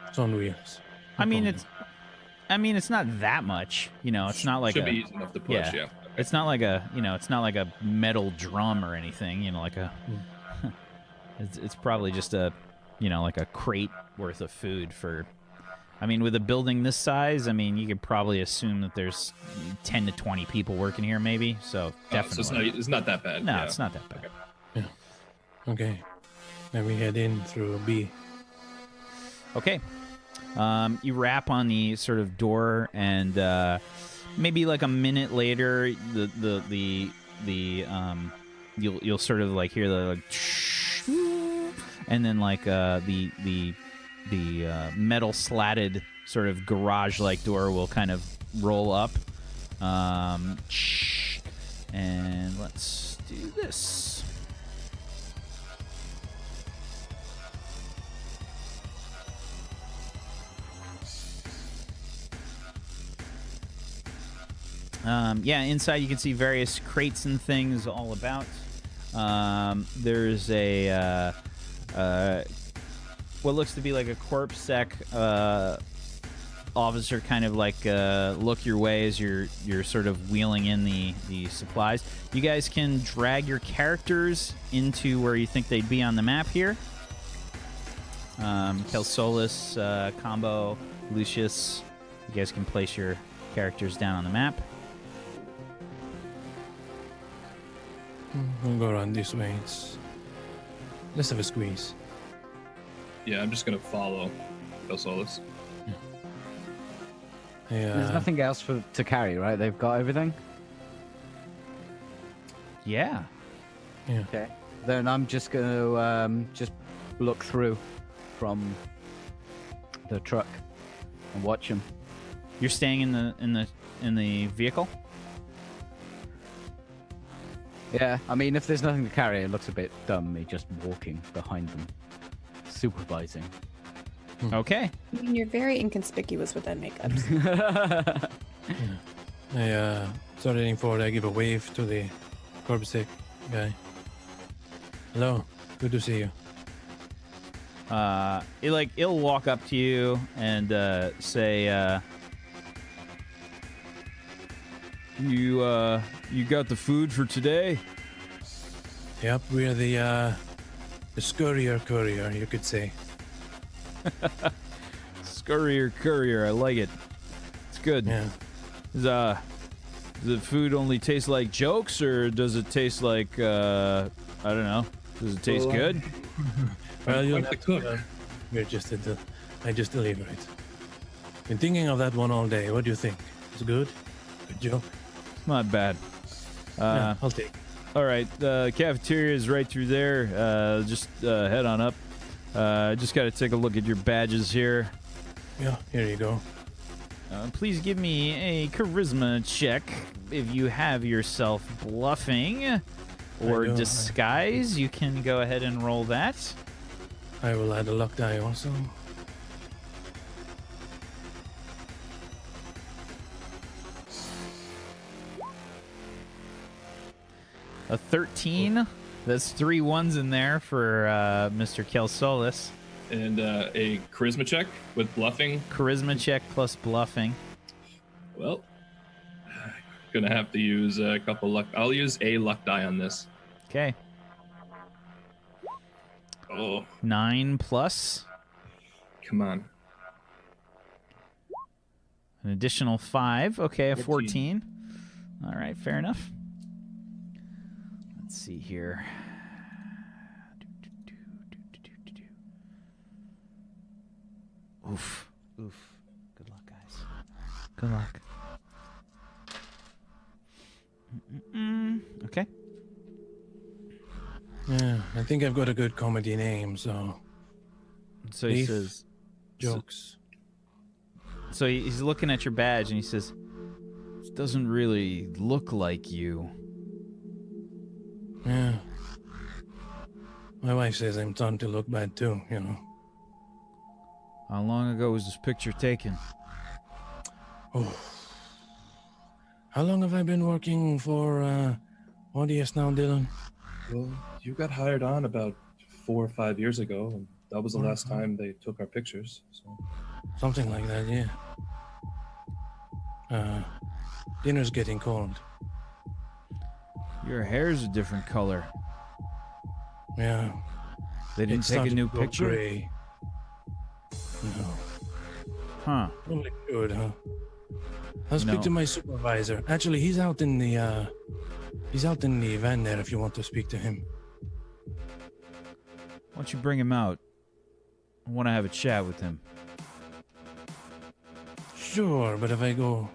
[SPEAKER 6] It's on wheels.
[SPEAKER 1] I mean, it's not that much. You know, it's not like
[SPEAKER 2] Should be easy enough to push. Yeah.
[SPEAKER 1] It's not like a, it's not like a metal drum or anything. You know, like a. It's probably just a, like a crate worth of food for. I mean, with a building this size, I mean, you could probably assume that there's 10 to 20 people working here, maybe. So definitely.
[SPEAKER 2] So it's not that bad.
[SPEAKER 1] No,
[SPEAKER 2] yeah.
[SPEAKER 1] it's not that bad.
[SPEAKER 6] Yeah. Okay. Then we head in through B.
[SPEAKER 1] Okay. You rap on the sort of door, and maybe like a minute later, you'll sort of like hear the like, and then like the metal slatted sort of garage like door will kind of roll up, and let's do this. Yeah, inside you can see various crates and things all about. There's a what looks to be like a corpse sec officer kind of like look your way as you're sort of wheeling in the supplies. You guys can drag your characters into where you think they'd be on the map here. Kelsolis, Combo, Lucius. You guys can place your characters down on the map.
[SPEAKER 6] We'll go around this way. It's less of a squeeze.
[SPEAKER 2] Yeah, I'm just gonna follow Kelsolis.
[SPEAKER 7] There's nothing else to carry, right? They've got everything?
[SPEAKER 1] Yeah.
[SPEAKER 7] Okay. Then I'm just going to just look through from the truck and watch them.
[SPEAKER 1] You're staying in the vehicle?
[SPEAKER 7] Yeah, I mean, if there's nothing to carry, it looks a bit dumb, me just walking behind them, supervising.
[SPEAKER 1] Okay.
[SPEAKER 9] I mean, you're very inconspicuous with that makeup.
[SPEAKER 6] Starting forward, I give a wave to the corpse guy. Hello, good to see you.
[SPEAKER 1] It'll walk up to you and say, you got the food for today?
[SPEAKER 6] Yep, we're the scurrier courier, you could say.
[SPEAKER 8] Scurrier courier, I like it. It's good.
[SPEAKER 6] Yeah.
[SPEAKER 8] Does the food only taste like jokes, or does it taste like I don't know? Does it taste good?
[SPEAKER 6] Well, you'll
[SPEAKER 2] like
[SPEAKER 6] have
[SPEAKER 2] the cook.
[SPEAKER 6] to, I just deliver it. Been thinking of that one all day. What do you think? It's good? Good joke?
[SPEAKER 8] It's not bad.
[SPEAKER 6] Yeah, I'll take it.
[SPEAKER 8] All right, the cafeteria is right through there. Just head on up. Just got to take a look at your badges here.
[SPEAKER 6] Yeah, here you go.
[SPEAKER 1] Please give me a charisma check if you have yourself bluffing or
[SPEAKER 6] I do.
[SPEAKER 1] disguise. You can go ahead and roll that.
[SPEAKER 6] I will add a luck die also.
[SPEAKER 1] A 13. That's 3 1s in there for Mr. Kelsolis.
[SPEAKER 2] And a charisma check with bluffing.
[SPEAKER 1] Charisma check plus bluffing.
[SPEAKER 2] Well, gonna have to use a couple luck. I'll use a luck die on this.
[SPEAKER 1] Okay.
[SPEAKER 2] Oh,
[SPEAKER 1] 9 plus.
[SPEAKER 2] come on.
[SPEAKER 1] An additional 5. Okay, a 14. All right, fair enough. Let's see here. Oof. Oof. Good luck, guys. Good luck. Okay.
[SPEAKER 6] Yeah, I think I've got a good comedy name, so
[SPEAKER 1] So he
[SPEAKER 6] Beef.
[SPEAKER 1] says,
[SPEAKER 6] jokes.
[SPEAKER 1] so he's looking at your badge and he says, "This doesn't really look like you."
[SPEAKER 6] Yeah. My wife says I'm starting to look bad too, you know.
[SPEAKER 1] How long ago was this picture taken?
[SPEAKER 6] Oh. How long have I been working for ODS now, Dylan?
[SPEAKER 2] Well, you got hired on about 4 or 5 years ago, and that was the last time they took our pictures. So
[SPEAKER 6] Something like that, yeah. Dinner's getting cold.
[SPEAKER 1] Your hair's a different color.
[SPEAKER 6] Yeah.
[SPEAKER 1] They didn't
[SPEAKER 6] It's
[SPEAKER 1] take a
[SPEAKER 6] starting
[SPEAKER 1] new
[SPEAKER 6] to go
[SPEAKER 1] picture?
[SPEAKER 6] gray. No.
[SPEAKER 1] Huh.
[SPEAKER 6] Only good, huh? I'll speak
[SPEAKER 1] No.
[SPEAKER 6] to my supervisor. Actually, he's out in the van there if you want to speak to him.
[SPEAKER 1] Why don't you bring him out? I want to have a chat with him.
[SPEAKER 6] Sure, but if I go...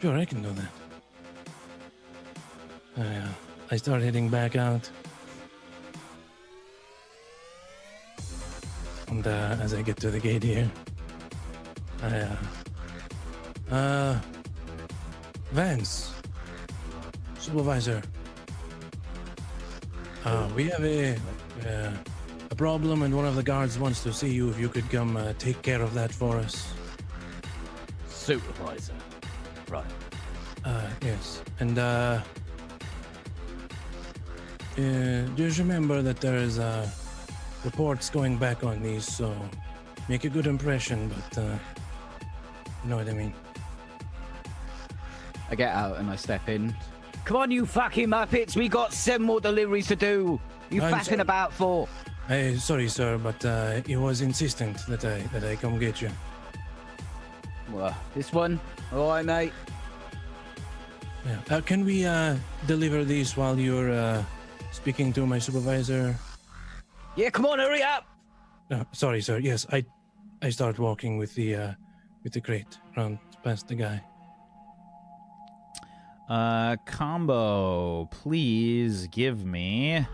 [SPEAKER 6] Sure, I can do that. I start heading back out. And as I get to the gate here, Vance, supervisor, we have a problem, and one of the guards wants to see you. If you could come take care of that for us.
[SPEAKER 7] Supervisor. Right.
[SPEAKER 6] Yes, and just remember that there is reports going back on these, so make a good impression, but you know what I mean.
[SPEAKER 7] I get out and I step in. Come on, you fucking Muppets! We got 7 more deliveries to do. You
[SPEAKER 6] I'm
[SPEAKER 7] faffing
[SPEAKER 6] sorry.
[SPEAKER 7] about for?
[SPEAKER 6] Sorry, sir, but he was insistent that I come get you.
[SPEAKER 7] Well, this one. All right, mate.
[SPEAKER 6] Yeah. Can we deliver these while you're speaking to my supervisor?
[SPEAKER 7] Yeah, come on, hurry up.
[SPEAKER 6] Sorry, sir. Yes, I start walking with the crate round past the guy.
[SPEAKER 1] Combo, please give me.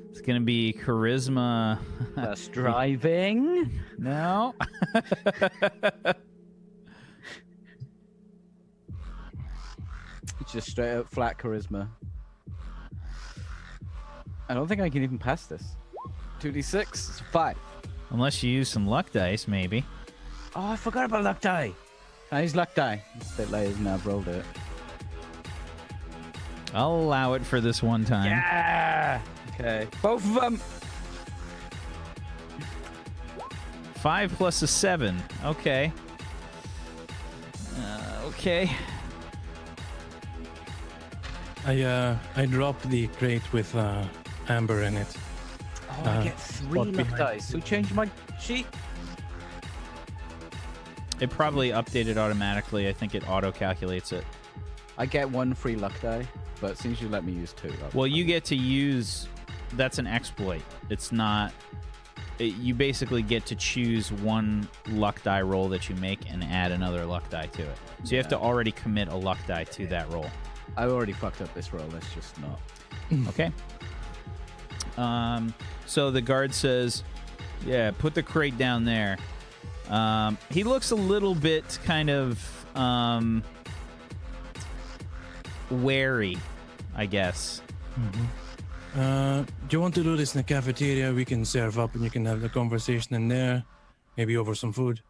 [SPEAKER 1] It's gonna be charisma.
[SPEAKER 7] That's driving.
[SPEAKER 1] No.
[SPEAKER 7] It's just straight up flat charisma. I don't think I can even pass this. 2d6, it's 5.
[SPEAKER 1] Unless you use some luck dice, maybe.
[SPEAKER 7] Oh, I forgot about luck die. I use luck die. It's a bit late, isn't it? I've rolled it.
[SPEAKER 1] I'll allow it for this one time.
[SPEAKER 7] Yeah. Okay. Both of them.
[SPEAKER 1] 5 plus a 7. Okay. Okay.
[SPEAKER 6] I drop the crate with amber in it.
[SPEAKER 7] Oh, I get 3
[SPEAKER 6] what
[SPEAKER 7] luck
[SPEAKER 6] behind
[SPEAKER 7] dice. Who changed my sheet?
[SPEAKER 1] It probably updated automatically. I think it auto-calculates it.
[SPEAKER 7] I get 1 free luck die, but it seems you let me use 2.
[SPEAKER 1] Well, you get to use... That's an exploit. It's not... You basically get to choose 1 luck die roll that you make and add another luck die to it. So you have to already commit a luck die to that roll.
[SPEAKER 7] I already fucked up this roll. Let's just not.
[SPEAKER 1] Okay. So the guard says, yeah, put the crate down there. He looks a little bit kind of wary. I guess.
[SPEAKER 6] Do you want to do this in the cafeteria? We can serve up and you can have the conversation in there. Maybe over some food.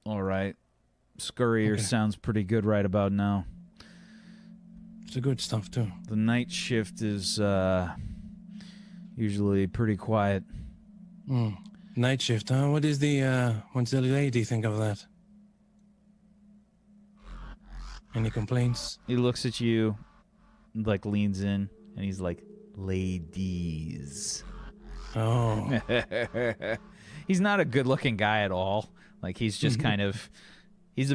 [SPEAKER 8] All right. Scurrier
[SPEAKER 6] Okay.
[SPEAKER 8] sounds pretty good right about now.
[SPEAKER 6] It's the good stuff, too.
[SPEAKER 8] The night shift is usually pretty quiet.
[SPEAKER 6] Night shift, huh? What's the lady think of that? Any complaints?
[SPEAKER 1] He looks at you, like leans in, and he's like, ladies.
[SPEAKER 6] Oh.
[SPEAKER 1] He's not a good-looking guy at all. Like he's just kind of, he's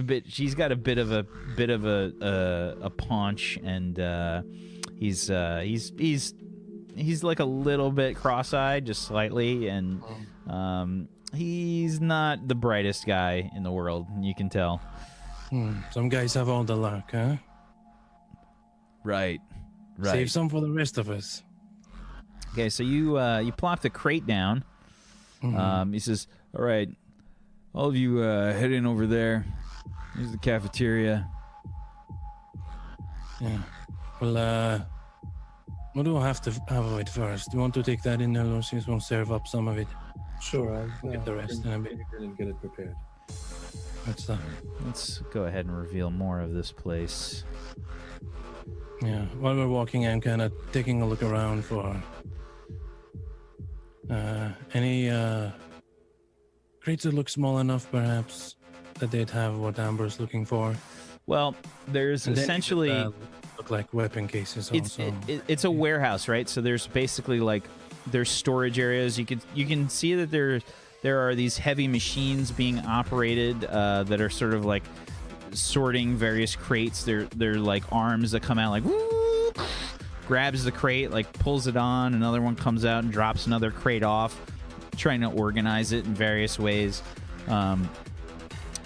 [SPEAKER 1] got a bit of a paunch, and he's like a little bit cross-eyed, just slightly, and he's not the brightest guy in the world. You can tell.
[SPEAKER 6] Some guys have all the luck, huh?
[SPEAKER 8] Right.
[SPEAKER 6] Save some for the rest of us.
[SPEAKER 1] Okay, so you plop the crate down.
[SPEAKER 8] He says, all right, all of you head in over there. Here's the cafeteria.
[SPEAKER 6] Yeah. Well, what do I have to have it first? Do you want to take that in there, Lucius? We'll serve up some of it.
[SPEAKER 2] Sure, I'll
[SPEAKER 6] Get the rest in a bit.
[SPEAKER 2] and get it prepared.
[SPEAKER 6] Good stuff.
[SPEAKER 1] Let's go ahead and reveal more of this place.
[SPEAKER 6] Yeah. While we're walking, I'm kind of taking a look around for any crates that look small enough, perhaps, that they'd have what Amber's looking for.
[SPEAKER 1] Well, there's
[SPEAKER 6] And then
[SPEAKER 1] essentially
[SPEAKER 6] look like weapon cases also.
[SPEAKER 1] it's a warehouse, right? So there's basically like there's storage areas. You can see that there are these heavy machines being operated that are sort of like sorting various crates. They're like arms that come out like woo, grabs the crate, like pulls it on. Another one comes out and drops another crate off, trying to organize it in various ways.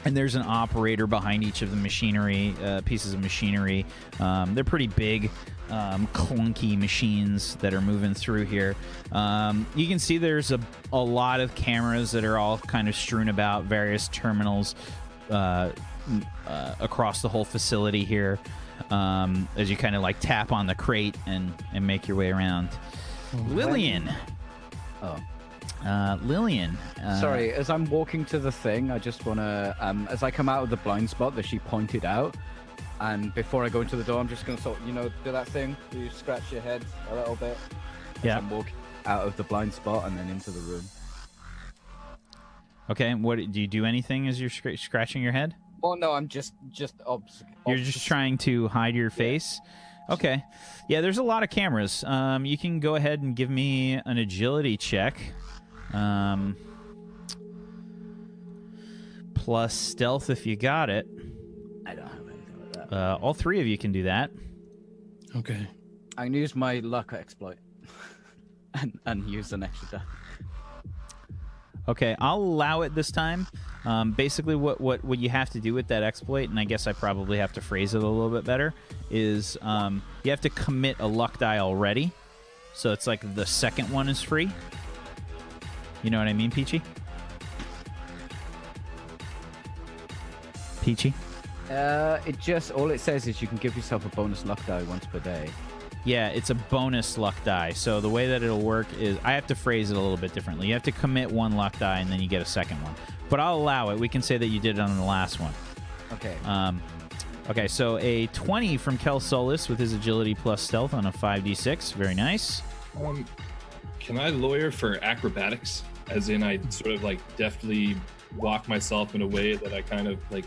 [SPEAKER 1] And there's an operator behind each of the machinery, pieces of machinery. They're pretty big, clunky machines that are moving through here. You can see there's a lot of cameras that are all kind of strewn about, various terminals across the whole facility here, as you kind of like tap on the crate and make your way around. Lillian. Lillian.
[SPEAKER 7] Sorry, as I'm walking to the thing, I just want to, as I come out of the blind spot that she pointed out, and before I go into the door, I'm just going to sort of, do that thing where you scratch your head a little bit.
[SPEAKER 1] Yeah.
[SPEAKER 7] I'm walking out of the blind spot and then into the room.
[SPEAKER 1] Okay, what do you do anything as you're scratching your head?
[SPEAKER 7] Well, no, I'm just
[SPEAKER 1] You're just trying to hide your face? Okay. Yeah, there's a lot of cameras. You can go ahead and give me an agility check. Plus stealth if you got it.
[SPEAKER 7] I don't have anything like that.
[SPEAKER 1] All three of you can do that.
[SPEAKER 6] Okay.
[SPEAKER 7] I can use my luck exploit and use an extra die.
[SPEAKER 1] Okay, I'll allow it this time. Basically, what you have to do with that exploit, and I guess I probably have to phrase it a little bit better, is you have to commit a luck die already. So it's like the second one is free. You know what I mean, Peachy? Peachy?
[SPEAKER 7] It just, all it says is you can give yourself a bonus luck die once per day.
[SPEAKER 1] Yeah, it's a bonus luck die. So the way that it'll work is, I have to phrase it a little bit differently. You have to commit one luck die, and then you get a second one. But I'll allow it. We can say that you did it on the last one.
[SPEAKER 7] Okay.
[SPEAKER 1] Okay, so a 20 from Kel Solis with his agility plus stealth on a 5d6. Very nice.
[SPEAKER 2] Can I lawyer for acrobatics? As in, I sort of like deftly walk myself in a way that I kind of like,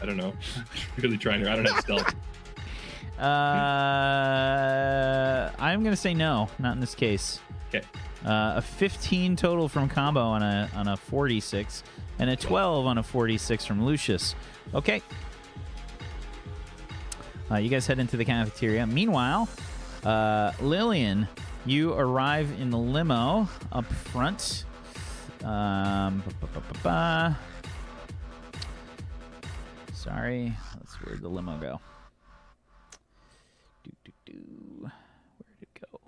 [SPEAKER 2] I don't know, really trying to, I don't have stealth.
[SPEAKER 1] I'm going to say no, not in this case.
[SPEAKER 2] Okay.
[SPEAKER 1] A 15 total from Combo on a 46, and a 12 on a 46 from Lucius. Okay. You guys head into the cafeteria. Meanwhile, Lillian, you arrive in the limo up front. Sorry, where'd the limo go? Where'd it go?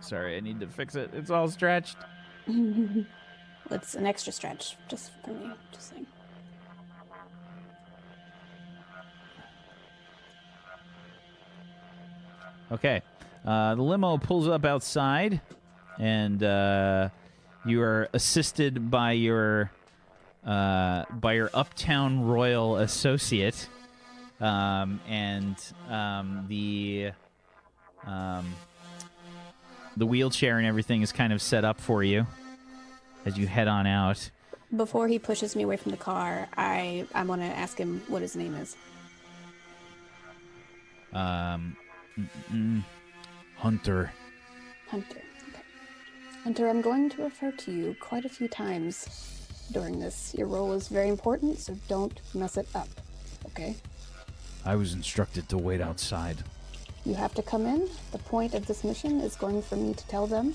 [SPEAKER 1] Sorry, I need to fix it. It's all stretched.
[SPEAKER 9] It's an extra stretch just for me. Just saying.
[SPEAKER 1] Okay. The limo pulls up outside, and you are assisted by your uptown royal associate, and the wheelchair and everything is kind of set up for you as you head on out.
[SPEAKER 9] Before he pushes me away from the car, I want to ask him what his name is.
[SPEAKER 8] Hunter.
[SPEAKER 9] Hunter. Okay. Hunter, I'm going to refer to you quite a few times during this. Your role is very important, so don't mess it up. Okay?
[SPEAKER 8] I was instructed to wait outside.
[SPEAKER 9] You have to come in. The point of this mission is going for me to tell them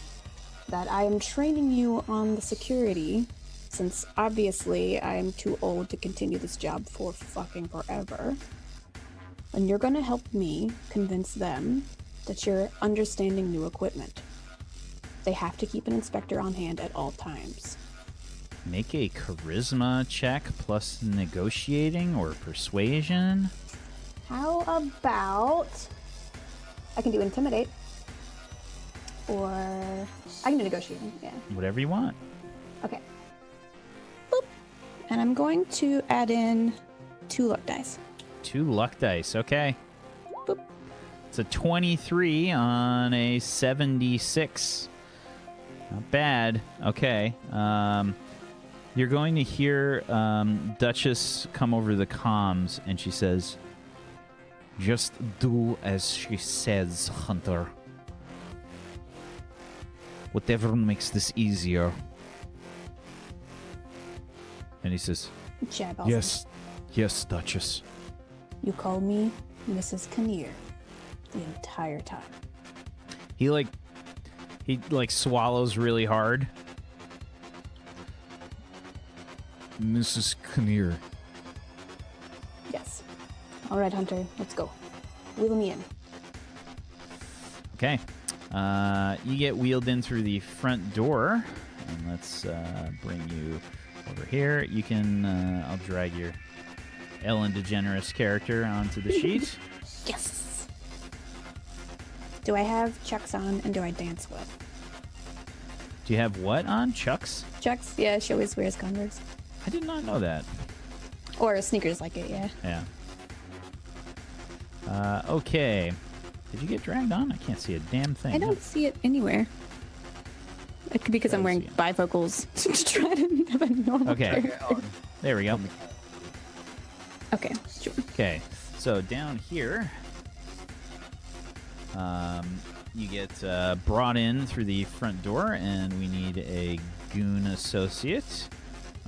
[SPEAKER 9] that I am training you on the security, since obviously I am too old to continue this job for fucking forever. And you're going to help me convince them that you're understanding new equipment. They have to keep an inspector on hand at all times.
[SPEAKER 1] Make a charisma check plus negotiating or persuasion.
[SPEAKER 9] How about... I can do intimidate. Or... I can do negotiating, yeah.
[SPEAKER 1] Whatever you want.
[SPEAKER 9] Okay. Boop. And I'm going to add in 2 luck dice.
[SPEAKER 1] 2 luck dice. Okay.
[SPEAKER 9] Boop.
[SPEAKER 1] It's a 23 on a 76. Not bad. Okay. You're going to hear Duchess come over the comms, and she says, "Just do as she says, Hunter. Whatever makes this easier." And he says,
[SPEAKER 9] Chad Balsam.
[SPEAKER 8] Yes, Duchess.
[SPEAKER 9] You call me Mrs. Kinnear the entire time.
[SPEAKER 1] He swallows really hard.
[SPEAKER 8] Mrs. Kinnear.
[SPEAKER 9] Yes. All right, Hunter, let's go. Wheel me in.
[SPEAKER 1] Okay. You get wheeled in through the front door. And let's bring you over here. You can... I'll drag your Ellen DeGeneres character onto the sheet.
[SPEAKER 9] Yes. Do I have Chucks on, and do I dance well?
[SPEAKER 1] Do you have what on? Chucks?
[SPEAKER 9] Chucks? Yeah, she always wears Converse.
[SPEAKER 1] I did not know that.
[SPEAKER 9] Or sneakers like it, yeah.
[SPEAKER 1] Yeah. Okay. Did you get dragged on? I can't see a damn thing.
[SPEAKER 9] I don't see it anywhere. It could be because I'm wearing bifocals to try to have a normal
[SPEAKER 1] Okay.
[SPEAKER 9] character.
[SPEAKER 1] There we go.
[SPEAKER 9] Okay, sure.
[SPEAKER 1] Okay. So down here, you get brought in through the front door, and we need a goon associate.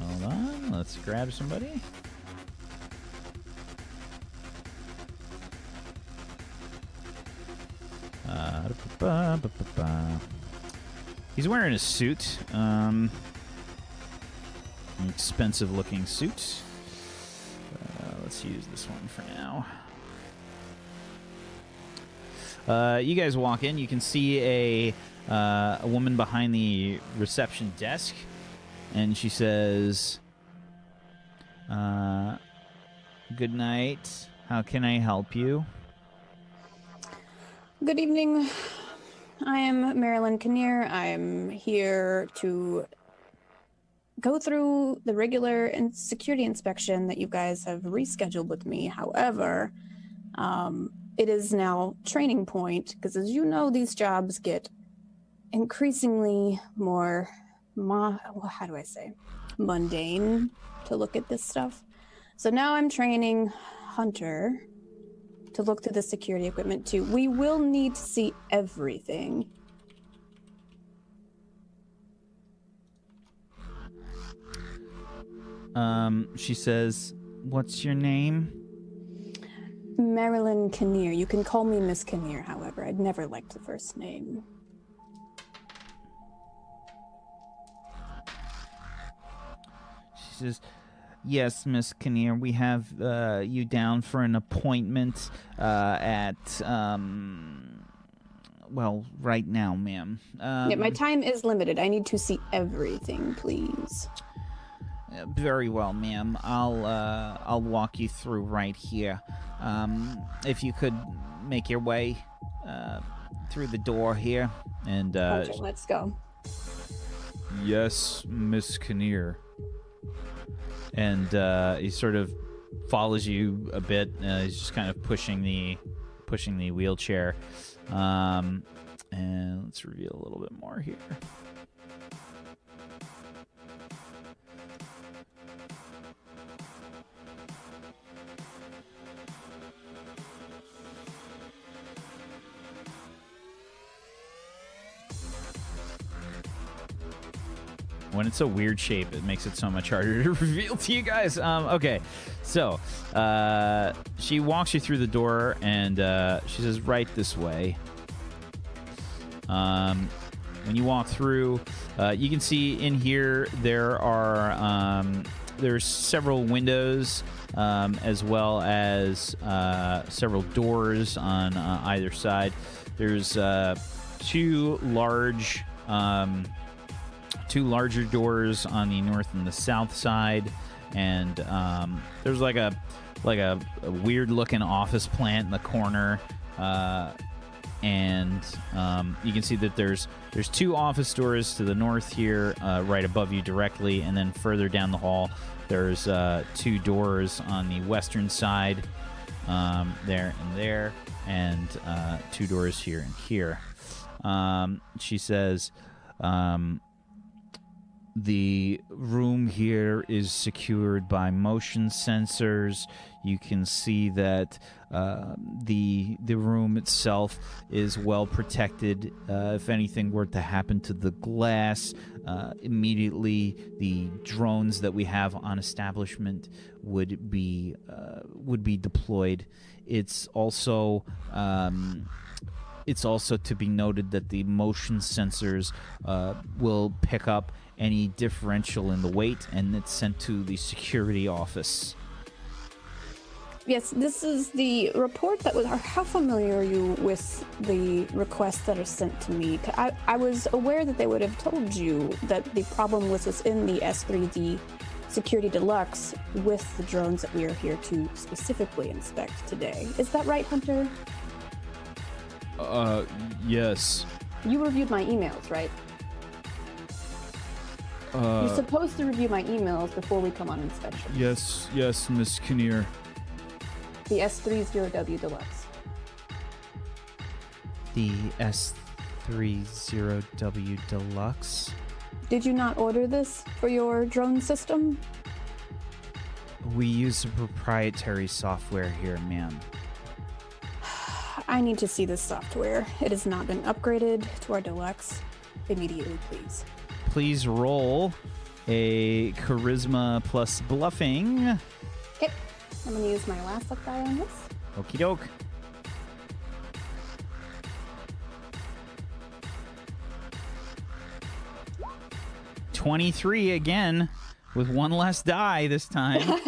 [SPEAKER 1] Hold on. Let's grab somebody. He's wearing a suit. An expensive-looking suit. Let's use this one for now. You guys walk in. You can see a woman behind the reception desk, and she says, "Good night. How can I help you?"
[SPEAKER 9] Good evening. I am Marilyn Kinnear. I am here to go through the regular security inspection that you guys have rescheduled with me. However, it is now training point, because as you know, these jobs get increasingly more, how do I say, mundane to look at this stuff. So now I'm training Hunter to look through the security equipment too. We will need to see everything.
[SPEAKER 1] She says, "What's your name?"
[SPEAKER 9] Marilyn Kinnear. You can call me Miss Kinnear, however. I'd never liked the first name.
[SPEAKER 1] She says, "Yes, Miss Kinnear, we have you down for an appointment at well, right now, ma'am.
[SPEAKER 9] Yeah, my time is limited. I need to see everything, please.
[SPEAKER 1] Very well, ma'am. I'll walk you through right here. If you could make your way through the door here, and
[SPEAKER 9] Okay, let's go.
[SPEAKER 8] Yes, Miss Kinnear.
[SPEAKER 1] and he sort of follows you a bit. He's just kind of pushing the wheelchair. And let's reveal a little bit more here. When it's a weird shape, it makes it so much harder to reveal to you guys. Okay, so she walks you through the door, and she says, right this way. When you walk through, you can see in here there are there's several windows, as well as several doors on either side. There's two larger doors on the north and the south side, and there's like a weird looking office plant in the corner, and you can see that there's two office doors to the north here, right above you directly, and then further down the hall there's two doors on the western side, there and there, and two doors here and here. She says, the room here is secured by motion sensors. You can see that the room itself is well protected. If anything were to happen to the glass, immediately the drones that we have on establishment would be deployed. It's also to be noted that the motion sensors will pick up any differential in the weight, and it's sent to the security office.
[SPEAKER 9] Yes, this is the report that was. How familiar are you with the requests that are sent to me? I was aware that they would have told you that the problem was within the S3D Security Deluxe with the drones that we are here to specifically inspect today. Is that right, Hunter?
[SPEAKER 8] Yes.
[SPEAKER 9] You reviewed my emails, right? You're supposed to review my emails before we come on inspection.
[SPEAKER 8] Yes, Miss Kinnear.
[SPEAKER 9] The S30W Deluxe.
[SPEAKER 1] The S30W Deluxe?
[SPEAKER 9] Did you not order this for your drone system?
[SPEAKER 1] We use a proprietary software here, ma'am.
[SPEAKER 9] I need to see this software. It has not been upgraded to our Deluxe. Immediately, please.
[SPEAKER 1] Please roll a charisma plus bluffing.
[SPEAKER 9] Okay, I'm going to use my last luck die on this.
[SPEAKER 1] Okie doke. $23 again, with one less die this time.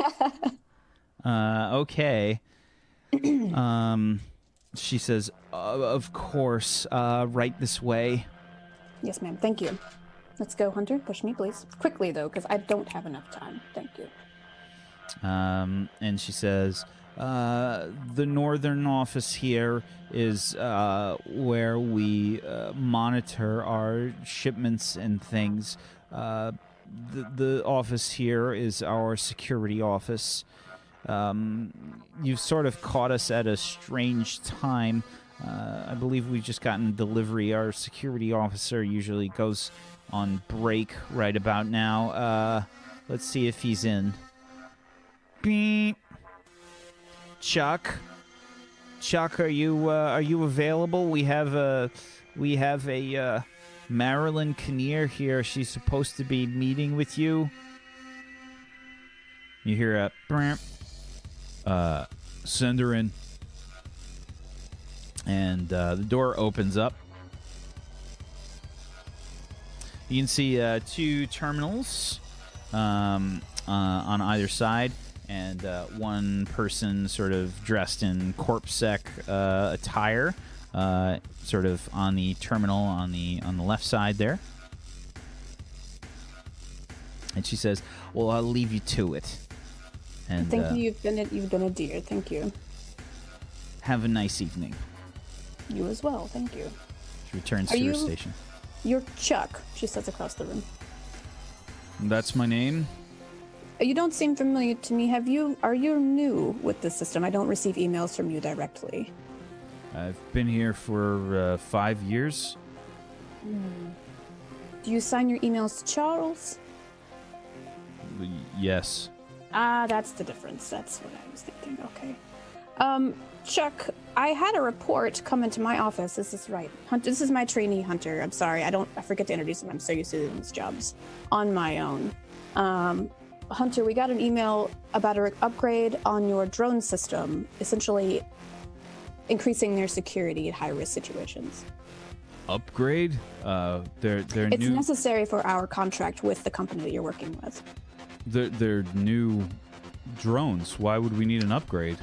[SPEAKER 1] Okay. She says, of course, right this way.
[SPEAKER 9] Yes, ma'am. Thank you. Let's go, Hunter. Push me, please. Quickly, though, because I don't have enough time. Thank you.
[SPEAKER 1] And she says, the northern office here is where we monitor our shipments and things. The office here is our security office. You've sort of caught us at a strange time. I believe we've just gotten delivery. Our security officer usually goes on break right about now. Let's see if he's in. Beep. Chuck, are you available? We have a Marilyn Kinnear here. She's supposed to be meeting with you. You hear a bramp.
[SPEAKER 8] Send her in.
[SPEAKER 1] And the door opens up. You can see two terminals on either side, and one person sort of dressed in corpsec attire sort of on the terminal on the left side there. And she says, "Well, I'll leave you to it." And
[SPEAKER 9] Thank you. You've been a dear. Thank you.
[SPEAKER 1] have a nice evening.
[SPEAKER 9] You as well. Thank you.
[SPEAKER 1] She returns
[SPEAKER 9] Are
[SPEAKER 1] to her
[SPEAKER 9] you-
[SPEAKER 1] station.
[SPEAKER 9] You're Chuck. She says across the room.
[SPEAKER 8] That's my name.
[SPEAKER 9] You don't seem familiar to me. Are you new with the system? I don't receive emails from you directly.
[SPEAKER 8] I've been here for 5 years.
[SPEAKER 9] Do you sign your emails to Charles?
[SPEAKER 8] Yes.
[SPEAKER 9] Ah, that's the difference. That's what I was thinking. Okay. Chuck, I had a report come into my office. This is right. This is my trainee Hunter. I'm sorry. I forget to introduce him. I'm so used to doing these jobs on my own. Hunter, we got an email about an upgrade on your drone system, essentially increasing their security at high-risk situations.
[SPEAKER 8] Upgrade? They're
[SPEAKER 9] It's
[SPEAKER 8] new.
[SPEAKER 9] necessary for our contract with the company that you're working with.
[SPEAKER 8] They're new drones. Why would we need an upgrade?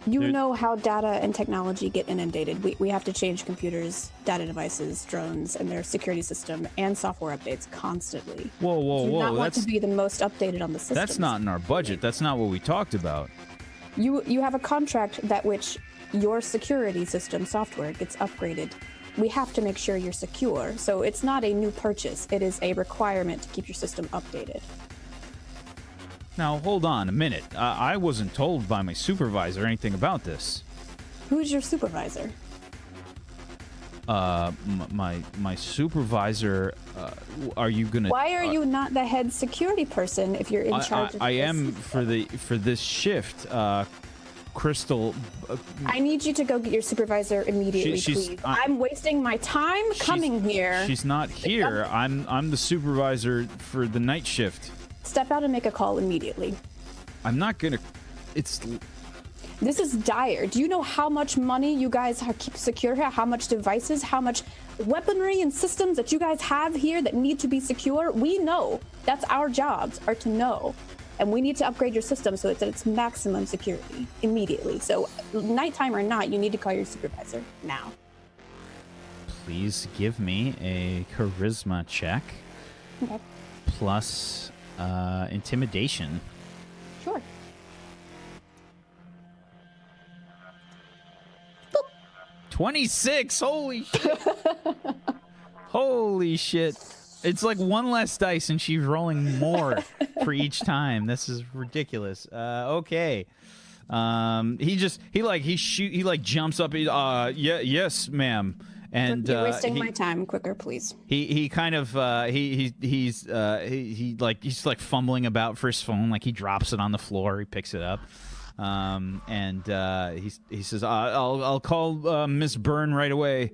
[SPEAKER 9] You
[SPEAKER 8] There-
[SPEAKER 9] know how data and technology get inundated. We have to change computers, data devices, drones, and their security system and software updates constantly.
[SPEAKER 8] Whoa, whoa,
[SPEAKER 9] Do
[SPEAKER 8] whoa!
[SPEAKER 9] not want
[SPEAKER 8] That's
[SPEAKER 9] to be the most updated on the system.
[SPEAKER 8] that's not in our budget. That's not what we talked about.
[SPEAKER 9] You have a contract that which your security system software gets upgraded. We have to make sure you're secure. So it's not a new purchase. It is a requirement to keep your system updated.
[SPEAKER 8] Now hold on a minute. I wasn't told by my supervisor anything about this.
[SPEAKER 9] Who's your supervisor?
[SPEAKER 8] My supervisor. Are you gonna?
[SPEAKER 9] Why are you not the head security person if you're in charge of
[SPEAKER 8] I
[SPEAKER 9] this?
[SPEAKER 8] am for this shift. Crystal.
[SPEAKER 9] I need you to go get your supervisor immediately,
[SPEAKER 8] she's-
[SPEAKER 9] please. I'm wasting my time coming here.
[SPEAKER 8] She's not here. I'm the supervisor for the night shift.
[SPEAKER 9] Step out and make a call immediately.
[SPEAKER 8] I'm not gonna. It's.
[SPEAKER 9] This is dire. Do you know how much money you guys keep secure here? How much devices, how much weaponry and systems that you guys have here that need to be secure? We know. That's our jobs, are to know. And we need to upgrade your system so it's at its maximum security immediately. So nighttime or not, you need to call your supervisor now.
[SPEAKER 1] Please give me a charisma check
[SPEAKER 9] Okay.
[SPEAKER 1] plus intimidation.
[SPEAKER 9] Sure.
[SPEAKER 1] 26. Holy shit. Holy shit. It's like one less dice and she's rolling more for each time. This is ridiculous. Okay. He jumps up. Yes, ma'am. And
[SPEAKER 9] You're wasting my time. Quicker, please.
[SPEAKER 1] He's like fumbling about for his phone. Like he drops it on the floor. He picks it up. He says, I'll call Miss Byrne right away.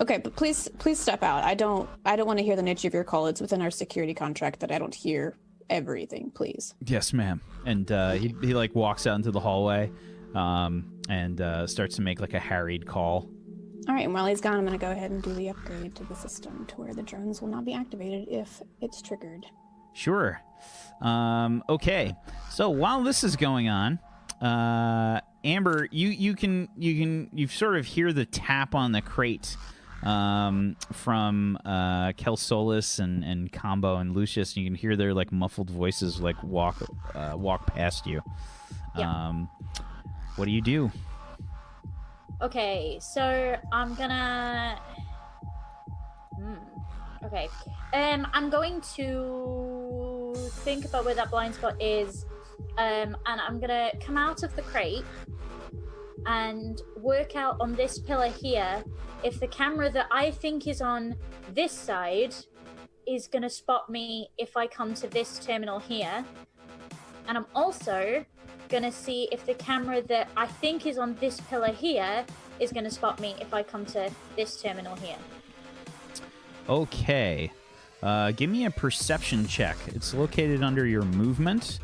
[SPEAKER 9] Okay, but please step out. I don't want to hear the nature of your call. It's within our security contract that I don't hear everything, please.
[SPEAKER 1] Yes, ma'am. And he like walks out into the hallway and starts to make like a harried call.
[SPEAKER 9] All right, and while he's gone, I'm going to go ahead and do the upgrade to the system to where the drones will not be activated if it's triggered.
[SPEAKER 1] Sure. Okay. So while this is going on, Amber, you sort of hear the tap on the crate from Kelsolis and Combo and Lucius, and you can hear their like muffled voices like walk past you.
[SPEAKER 5] Yeah.
[SPEAKER 1] What do you do?
[SPEAKER 5] Okay, so I'm gonna. Okay. I'm going to think about where that blind spot is, and I'm gonna come out of the crate and work out on this pillar here if the camera that I think is on this side is gonna spot me if I come to this terminal here, and I'm also gonna see if the camera that I think is on this pillar here is gonna spot me if I come to this terminal here.
[SPEAKER 1] Okay. Give me a perception check. It's located under your movement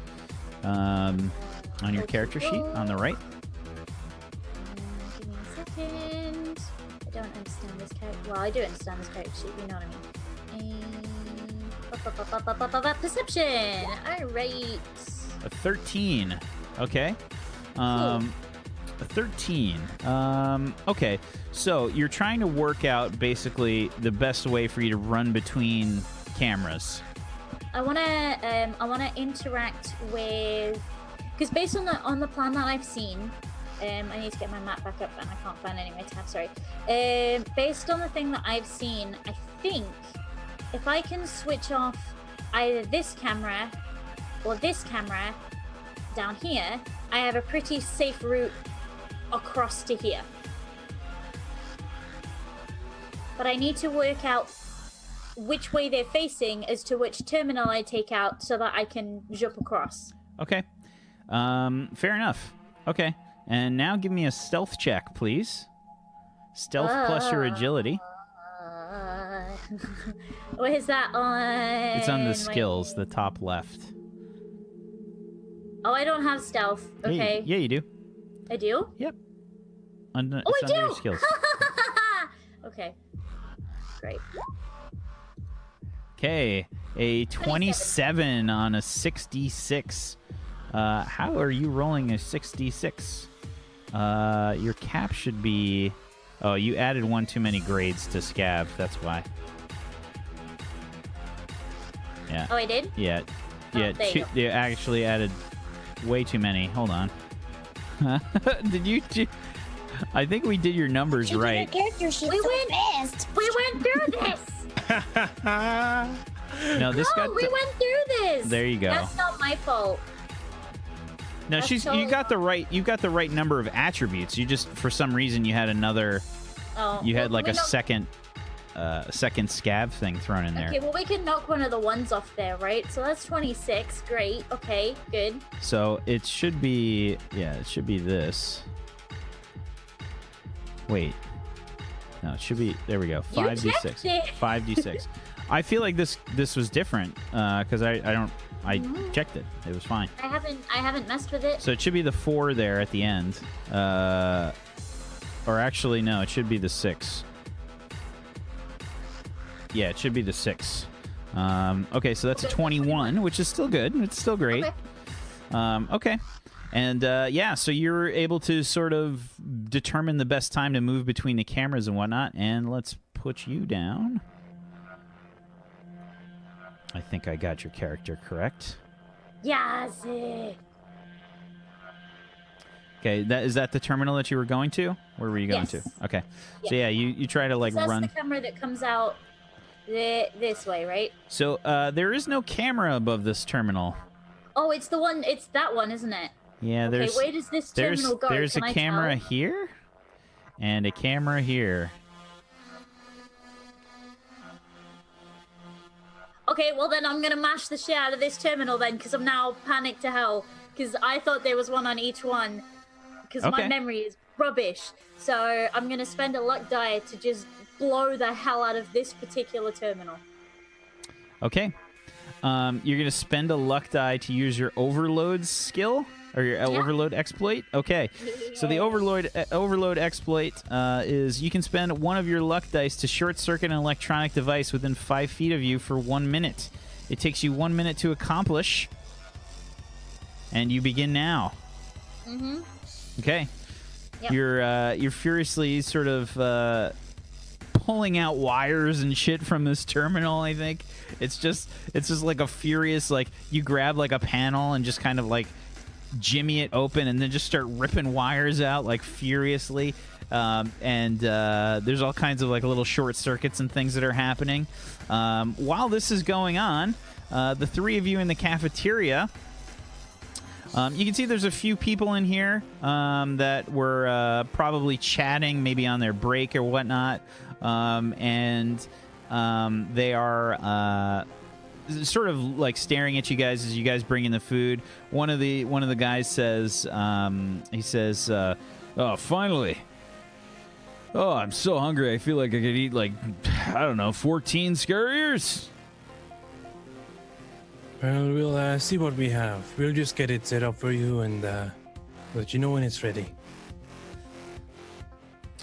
[SPEAKER 1] on your character sheet on the right.
[SPEAKER 5] Give me a second. I don't understand this character. Well, I do understand this character sheet, you know what I mean. And... Perception! Alright.
[SPEAKER 1] A 13. Okay. 13. Okay, so you're trying to work out basically the best way for you to run between cameras.
[SPEAKER 5] I wanna interact with, because based on the plan that I've seen, I need to get my map back up and I can't find any of my tabs. Sorry. Based on the thing that I've seen, I think if I can switch off either this camera or this camera down here, I have a pretty safe route across to here. But I need to work out which way they're facing as to which terminal I take out so that I can jump across.
[SPEAKER 1] Okay. Fair enough. Okay. And now give me a stealth check, please. Stealth plus your agility.
[SPEAKER 5] What is that on?
[SPEAKER 1] It's on the skills, the top left.
[SPEAKER 5] Oh, I don't have stealth. Okay.
[SPEAKER 1] Yeah, you do.
[SPEAKER 5] I do?
[SPEAKER 1] Yep.
[SPEAKER 5] I
[SPEAKER 1] under
[SPEAKER 5] do!
[SPEAKER 1] your skills.
[SPEAKER 5] Okay. Great.
[SPEAKER 1] Okay. A 27 on a 66. How are you rolling a 66? Your cap should be... Oh, you added one too many grades to scav. That's why. Yeah.
[SPEAKER 5] Oh, I did?
[SPEAKER 1] Yeah.
[SPEAKER 5] Oh,
[SPEAKER 1] Yeah.
[SPEAKER 5] there you go.
[SPEAKER 1] You actually added way too many. Hold on. Did you... I think we did your numbers right.
[SPEAKER 4] Character sheet
[SPEAKER 5] We
[SPEAKER 4] so
[SPEAKER 5] went-
[SPEAKER 4] fast.
[SPEAKER 5] We went through this!
[SPEAKER 1] No, this
[SPEAKER 5] No,
[SPEAKER 1] got...
[SPEAKER 5] we went through this!
[SPEAKER 1] There you go.
[SPEAKER 5] That's not my fault.
[SPEAKER 1] No,
[SPEAKER 5] That's
[SPEAKER 1] you
[SPEAKER 5] totally
[SPEAKER 1] got the right. You got the right number of attributes. You just, for some reason, you had another.
[SPEAKER 5] Oh,
[SPEAKER 1] You had
[SPEAKER 5] well,
[SPEAKER 1] like
[SPEAKER 5] we
[SPEAKER 1] a
[SPEAKER 5] knock-
[SPEAKER 1] second scav thing thrown in there.
[SPEAKER 5] Okay, well, we can knock one of the ones off there, right? So that's 26. Great. Okay, good.
[SPEAKER 1] So it should be. Yeah, it should be this. Wait. No, it should be. There we go.
[SPEAKER 5] You
[SPEAKER 1] 5d6.
[SPEAKER 5] checked it.
[SPEAKER 1] 5d6. I feel like this was different because I don't. I checked it. It was fine.
[SPEAKER 5] I haven't messed with it.
[SPEAKER 1] So it should be the 4 there at the end. Or actually, no, it should be the 6. Yeah, it should be the 6. Okay, so that's a 21, which is still good. It's still great. Okay. And yeah, so you're able to sort of determine the best time to move between the cameras and whatnot. And let's put you down. I think I got your character correct.
[SPEAKER 5] Yes.
[SPEAKER 1] Okay, is that the terminal that you were going to? Where were you going
[SPEAKER 5] Yes.
[SPEAKER 1] to? Okay. So yeah, you try to like
[SPEAKER 5] So that's
[SPEAKER 1] run.
[SPEAKER 5] the camera that comes out this way, right?
[SPEAKER 1] So there is no camera above this terminal.
[SPEAKER 5] Oh, it's the one. It's that one, isn't it?
[SPEAKER 1] Yeah,
[SPEAKER 5] Okay,
[SPEAKER 1] there's
[SPEAKER 5] where does this terminal go?
[SPEAKER 1] there's
[SPEAKER 5] Can
[SPEAKER 1] a
[SPEAKER 5] I
[SPEAKER 1] camera
[SPEAKER 5] tell?
[SPEAKER 1] here and a camera here.
[SPEAKER 5] Okay, well then I'm gonna mash the shit out of this terminal then, because I'm now panicked to hell. Because I thought there was one on each one. Because my
[SPEAKER 1] Okay.
[SPEAKER 5] memory is rubbish. So I'm gonna spend a luck die to just blow the hell out of this particular terminal.
[SPEAKER 1] Okay. You're gonna spend a luck die to use your overload skill or your overload exploit. Okay. So the overload exploit is you can spend one of your luck dice to short circuit an electronic device within 5 feet of you for 1 minute. It takes you 1 minute to accomplish, and you begin now.
[SPEAKER 5] Mm-hmm.
[SPEAKER 1] Okay.
[SPEAKER 5] Yep.
[SPEAKER 1] You're furiously sort of pulling out wires and shit from this terminal. I think it's just like a furious, like, you grab like a panel and just kind of like jimmy it open and then just start ripping wires out like furiously. And there's all kinds of like little short circuits and things that are happening. While this is going on, the three of you in the cafeteria, you can see there's a few people in here that were probably chatting, maybe on their break or whatnot, and they are sort of like staring at you guys as you guys bring in the food. One of the guys says, he says,
[SPEAKER 8] Oh, finally. Oh, I'm so hungry. I feel like I could eat, like, I don't know, 14 scurriers?
[SPEAKER 6] Well, we'll see what we have. We'll just get it set up for you and let you know when it's ready.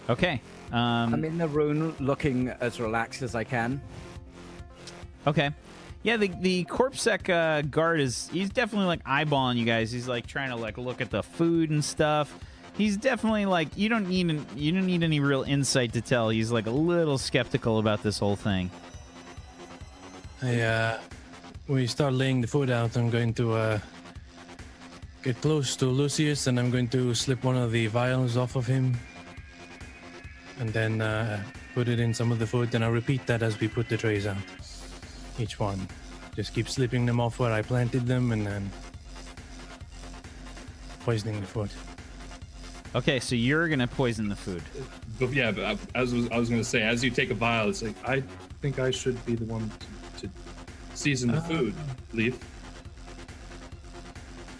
[SPEAKER 1] okay.
[SPEAKER 7] I'm in the room looking as relaxed as I can.
[SPEAKER 1] Okay. Yeah, the CorpSec guard he's definitely like eyeballing you guys. He's like trying to like look at the food and stuff. he's definitely like you don't need any real insight to tell. He's like a little skeptical about this whole thing.
[SPEAKER 6] We start laying the food out. I'm going to get close to Lucius, and I'm going to slip one of the vials off of him, and then put it in some of the food. And I'll repeat that as we put the trays out. Each one. Just keep slipping them off where I planted them, and then poisoning the food.
[SPEAKER 1] Okay, so you're gonna poison the food.
[SPEAKER 2] But yeah, but I was going to say, as you take a vial, it's like, I think I should be the one to season the food, Leaf.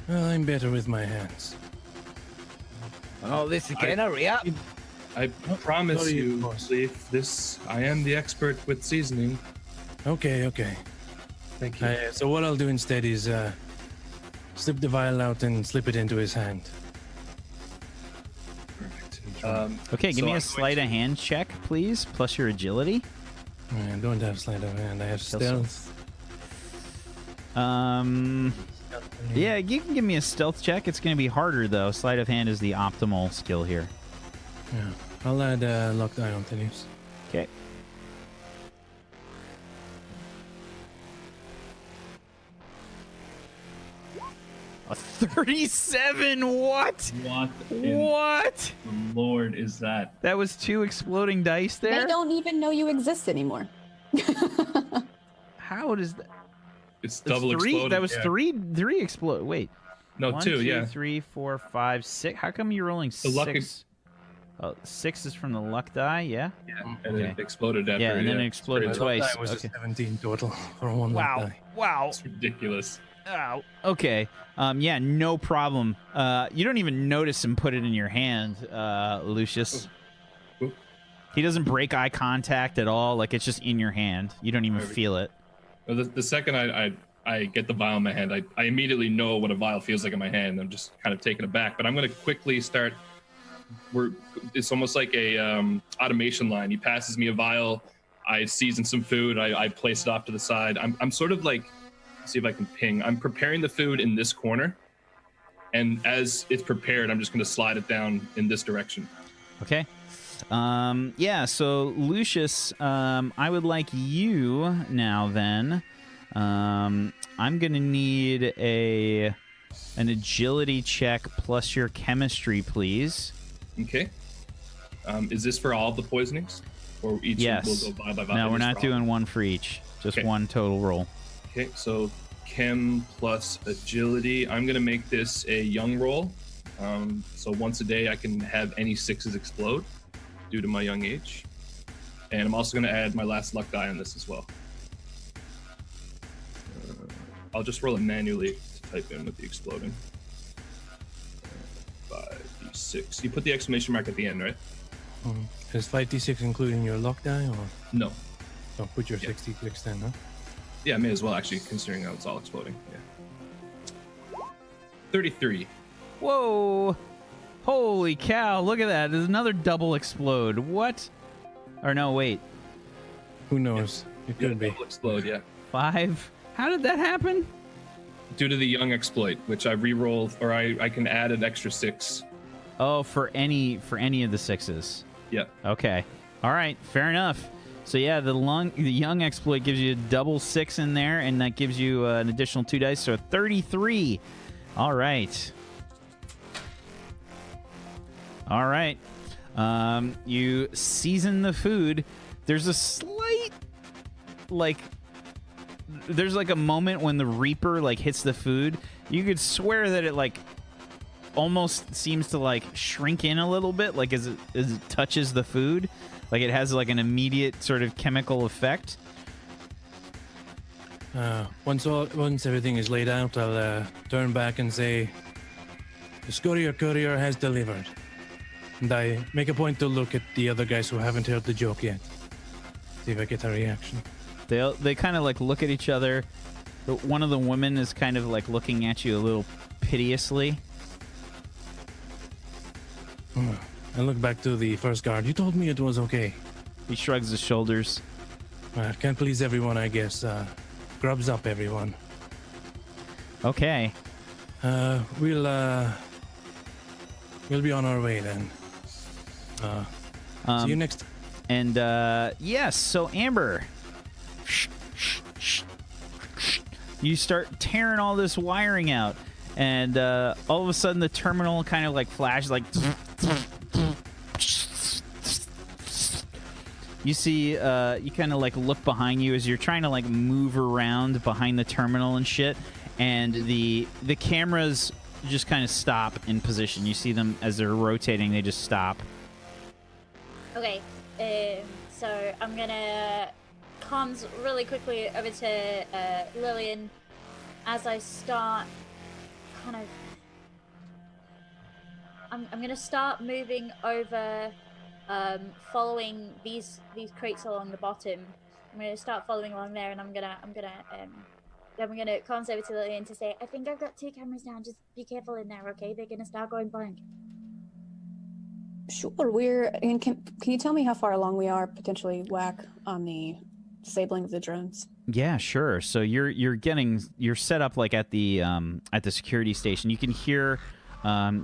[SPEAKER 6] Well, I'm better with my hands.
[SPEAKER 7] Oh, this again, hurry up.
[SPEAKER 2] I promise
[SPEAKER 6] sorry,
[SPEAKER 2] you,
[SPEAKER 6] boss.
[SPEAKER 2] Leaf, I am the expert with seasoning.
[SPEAKER 6] Okay.
[SPEAKER 2] Thank you.
[SPEAKER 6] So what I'll do instead is slip the vial out and slip it into his hand.
[SPEAKER 2] Perfect.
[SPEAKER 1] Okay, give
[SPEAKER 2] So
[SPEAKER 1] me
[SPEAKER 2] I'm
[SPEAKER 1] a sleight of hand check, please, plus your agility.
[SPEAKER 6] I don't have sleight of hand. I have stealth.
[SPEAKER 1] Yeah, you can give me a stealth check. It's going to be harder though. Sleight of hand is the optimal skill here.
[SPEAKER 6] Yeah. I'll add luck die on these.
[SPEAKER 1] Okay. A 37. What?
[SPEAKER 2] What in
[SPEAKER 1] What?
[SPEAKER 2] the Lord is that?
[SPEAKER 1] That was 2 exploding dice there.
[SPEAKER 4] They don't even know you exist anymore.
[SPEAKER 1] How does that?
[SPEAKER 2] It's
[SPEAKER 1] That's
[SPEAKER 2] double
[SPEAKER 1] 3.
[SPEAKER 2] exploded.
[SPEAKER 1] That was
[SPEAKER 2] yeah.
[SPEAKER 1] 3 explode. Wait.
[SPEAKER 2] No,
[SPEAKER 1] 1,
[SPEAKER 2] 2,
[SPEAKER 1] 2,
[SPEAKER 2] yeah.
[SPEAKER 1] 3, 4, 5, 6. How come you're rolling 6?
[SPEAKER 2] luck
[SPEAKER 1] 6 is from the luck die. Yeah.
[SPEAKER 2] And
[SPEAKER 1] Okay.
[SPEAKER 2] it exploded after.
[SPEAKER 1] Yeah, and then it exploded
[SPEAKER 2] Crazy.
[SPEAKER 1] twice.
[SPEAKER 6] That was
[SPEAKER 1] Okay.
[SPEAKER 6] a 17 total for one luck
[SPEAKER 1] Wow.
[SPEAKER 6] die.
[SPEAKER 1] Wow.
[SPEAKER 2] It's ridiculous.
[SPEAKER 1] Oh, okay. Yeah, no problem. You don't even notice him put it in your hand, Lucius.
[SPEAKER 2] Oop.
[SPEAKER 1] He doesn't break eye contact at all. Like, it's just in your hand. You don't even feel it.
[SPEAKER 2] Well, the second I get the vial in my hand, I immediately know what a vial feels like in my hand. I'm just kind of taken aback. But I'm going to quickly start. It's almost like a automation line. He passes me a vial. I season some food. I place it off to the side. I'm sort of like, see if I can ping. I'm preparing the food in this corner, and as it's prepared, I'm just going to slide it down in this direction.
[SPEAKER 1] Okay. Yeah, so Lucius, I would like you now then. I'm going to need an agility check plus your chemistry, please.
[SPEAKER 2] Okay. Is this for all of the poisonings, or each
[SPEAKER 1] Yes.
[SPEAKER 2] will go by?
[SPEAKER 1] No, we're
[SPEAKER 2] Just
[SPEAKER 1] not
[SPEAKER 2] for all?
[SPEAKER 1] doing one for each. Just
[SPEAKER 2] Okay.
[SPEAKER 1] one total roll.
[SPEAKER 2] Okay, so chem plus agility. I'm gonna make this a young roll. So once a day I can have any 6s explode due to my young age. And I'm also gonna add my last luck die on this as well. I'll just roll it manually to type in with the exploding. 5d6. You put the exclamation mark at the end, right?
[SPEAKER 6] Is 5d6 including your luck die, or
[SPEAKER 2] No.
[SPEAKER 6] don't put your
[SPEAKER 2] Yeah.
[SPEAKER 6] 66 then, huh?
[SPEAKER 2] Yeah, may as well actually, considering that it's all exploding. Yeah. 33.
[SPEAKER 1] Whoa! Holy cow, look at that. There's another double explode. What? Or no, wait.
[SPEAKER 6] Who knows? It could be.
[SPEAKER 2] Double explode, yeah.
[SPEAKER 1] 5? How did that happen?
[SPEAKER 2] Due to the young exploit, which I re-roll, or I can add an extra 6.
[SPEAKER 1] Oh, for any of the 6s.
[SPEAKER 2] Yeah.
[SPEAKER 1] Okay. All right, fair enough. So yeah, the young exploit gives you a double 6 in there, and that gives you an additional 2 dice, so 33. All right. All right. You season the food. There's a slight, there's like a moment when the Reaper hits the food. You could swear that it almost seems to shrink in a little bit, as it touches the food. It has an immediate sort of chemical effect.
[SPEAKER 6] Once everything is laid out, I'll turn back and say, "The courier has delivered." And I make a point to look at the other guys who haven't heard the joke yet. See if I get a reaction.
[SPEAKER 1] They kind of look at each other. One of the women is kind of looking at you a little piteously.
[SPEAKER 6] I look back to the first guard. You told me it was okay.
[SPEAKER 1] He shrugs his shoulders.
[SPEAKER 6] Can't please everyone, I guess. Grubs up, everyone.
[SPEAKER 1] Okay.
[SPEAKER 6] We'll We'll be on our way then. See you next.
[SPEAKER 1] And yes, so Amber, you start tearing all this wiring out, and all of a sudden the terminal kind of like flashes, like you see, you kind of like look behind you as you're trying to like move around behind the terminal and shit, and the cameras just kind of stop in position. You see them as they're rotating; they just stop.
[SPEAKER 5] Okay, so I'm gonna comms really quickly over to Lillian as I start kind of. I'm gonna start moving over, following these crates along the bottom. I'm gonna start following along there, and I'm gonna comms over to Lillian to say, I think I've got 2 cameras now. Just be careful in there, okay? They're gonna start going blank.
[SPEAKER 9] Sure, we're in. Can you tell me how far along we are potentially, Whack, on the disabling of the drones?
[SPEAKER 1] Yeah, sure. So you're set up like at the security station. You can hear the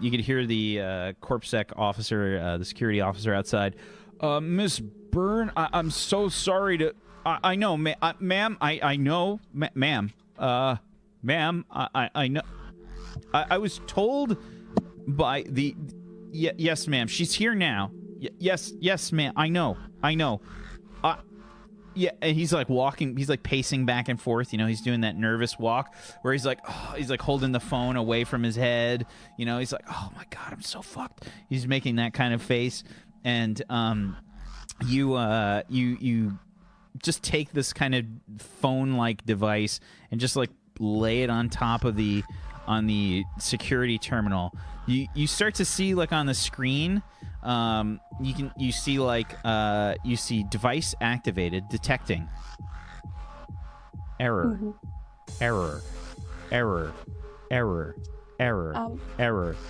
[SPEAKER 1] CorpSec officer, the security officer outside. Miss Byrne, I'm so sorry to. I know, ma'am. I know, ma'am. Ma'am, I know. I was told by the. Yes, ma'am. She's here now. Yes, ma'am. I know. Yeah, and he's like walking. He's like pacing back and forth. You know, he's doing that nervous walk where he's like holding the phone away from his head. You know, he's like, oh my god, I'm so fucked. He's making that kind of face, and you just take this kind of phone-like device and just like lay it on top of the security terminal. You start to see like on the screen, you see device activated, detecting error, error,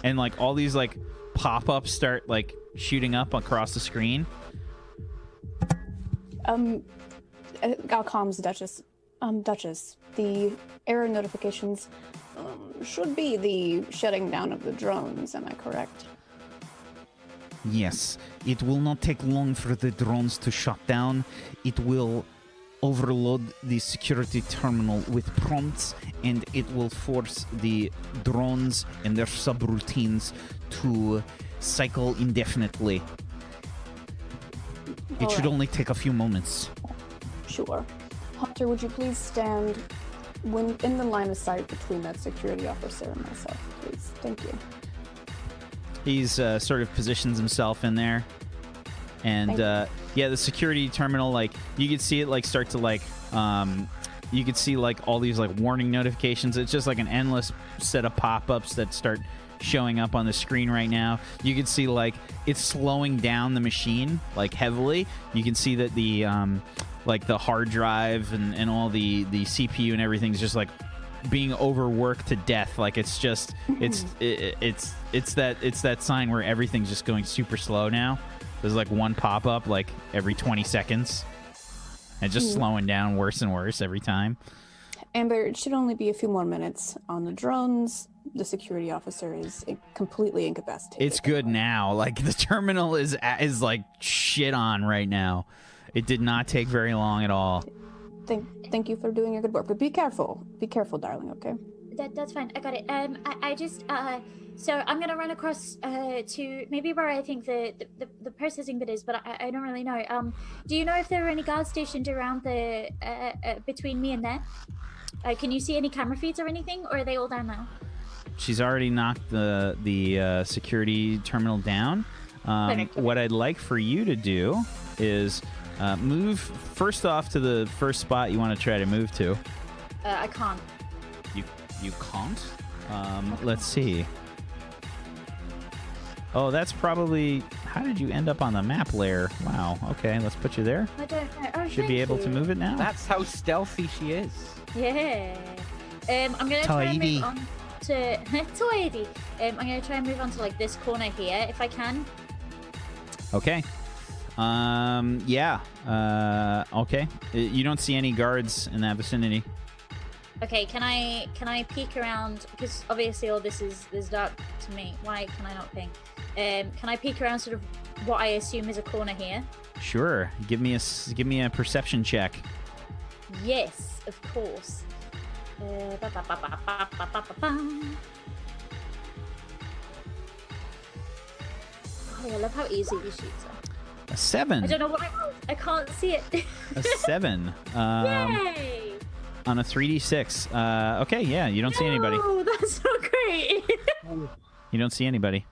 [SPEAKER 1] and like all these like pop-ups start like shooting up across the screen.
[SPEAKER 9] I'll comms the Duchess. Duchess, the error notifications should be the shutting down of the drones, am I correct?
[SPEAKER 1] Yes, it will not take long for the drones to shut down. It will overload the security terminal with prompts, and it will force the drones and their subroutines to cycle indefinitely. It should only take a few moments.
[SPEAKER 9] Sure. Hunter, would you please stand in the line of sight between that security officer and myself, please? Thank you.
[SPEAKER 1] He's sort of positions himself in there, and the security terminal, like you could see it like start to like you could see like all these like warning notifications. It's just like an endless set of pop-ups that start showing up on the screen right now. You can see like it's slowing down the machine like heavily. You can see that the like the hard drive and all the CPU and everything's just like being overworked to death. Like it's just it's that sign where everything's just going super slow now. There's like one pop-up like every 20 seconds. And just slowing down worse and worse every time.
[SPEAKER 9] Amber, it should only be a few more minutes on the drones. The security officer is completely incapacitated.
[SPEAKER 1] It's good now. Like the terminal is like shit on right now. It did not take very long at all.
[SPEAKER 9] Thank you for doing your good work, but be careful. Be careful, darling, okay?
[SPEAKER 5] That's fine. I got it. I just so I'm gonna run across to maybe where I think the processing bit is, but I don't really know. Do you know if there are any guards stationed around the between me and there? Can you see any camera feeds or anything, or are they all down now?
[SPEAKER 1] She's already knocked the security terminal down. What I'd like for you to do is move first off to the first spot you want to try to move to.
[SPEAKER 5] I can't.
[SPEAKER 1] You can't? Let's see. Oh, that's probably... How did you end up on the map layer? Wow, okay, let's put you there.
[SPEAKER 5] I don't know. Oh,
[SPEAKER 1] should be able to move it now.
[SPEAKER 7] That's how stealthy she is.
[SPEAKER 5] Yeah. I'm going to try and move on to... Toady. I'm going to try and move on to, like, this corner here, if I can.
[SPEAKER 1] Okay. Yeah. Okay. You don't see any guards in that vicinity.
[SPEAKER 5] Okay, can I peek around? Because obviously all this is dark to me. Why can I not ping? Can I peek around sort of what I assume is a corner here?
[SPEAKER 1] Sure. Give me a perception check.
[SPEAKER 5] Yes, of course. Oh, I love how easy these sheets are.
[SPEAKER 1] A 7.
[SPEAKER 5] I don't know what I rolled. I can't see it.
[SPEAKER 1] A 7.
[SPEAKER 5] Yay!
[SPEAKER 1] On a 3d6. Okay, yeah, you don't see anybody.
[SPEAKER 5] Oh, that's so great.
[SPEAKER 1] You don't see anybody.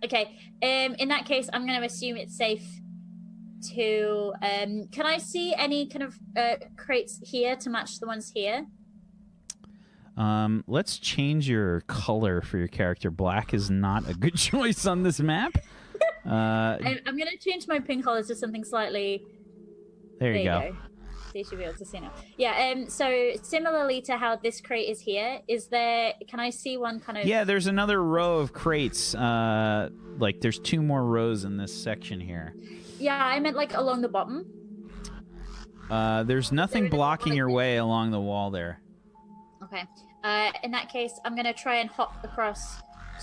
[SPEAKER 5] Okay. In that case, I'm going to assume it's safe to. Can I see any kind of crates here to match the ones here?
[SPEAKER 1] Let's change your color for your character. Black is not a good choice on this map.
[SPEAKER 5] I'm going to change my pink color to something slightly.
[SPEAKER 1] There you go.
[SPEAKER 5] So you should be able to see now. Yeah. So similarly to how this crate is here, is there? Can I see one kind of?
[SPEAKER 1] Yeah, there's another row of crates. Like there's 2 more rows in this section here.
[SPEAKER 5] Yeah, I meant like along the bottom.
[SPEAKER 1] There's nothing blocking your way along the wall there.
[SPEAKER 5] Okay. In that case, I'm going to try and hop across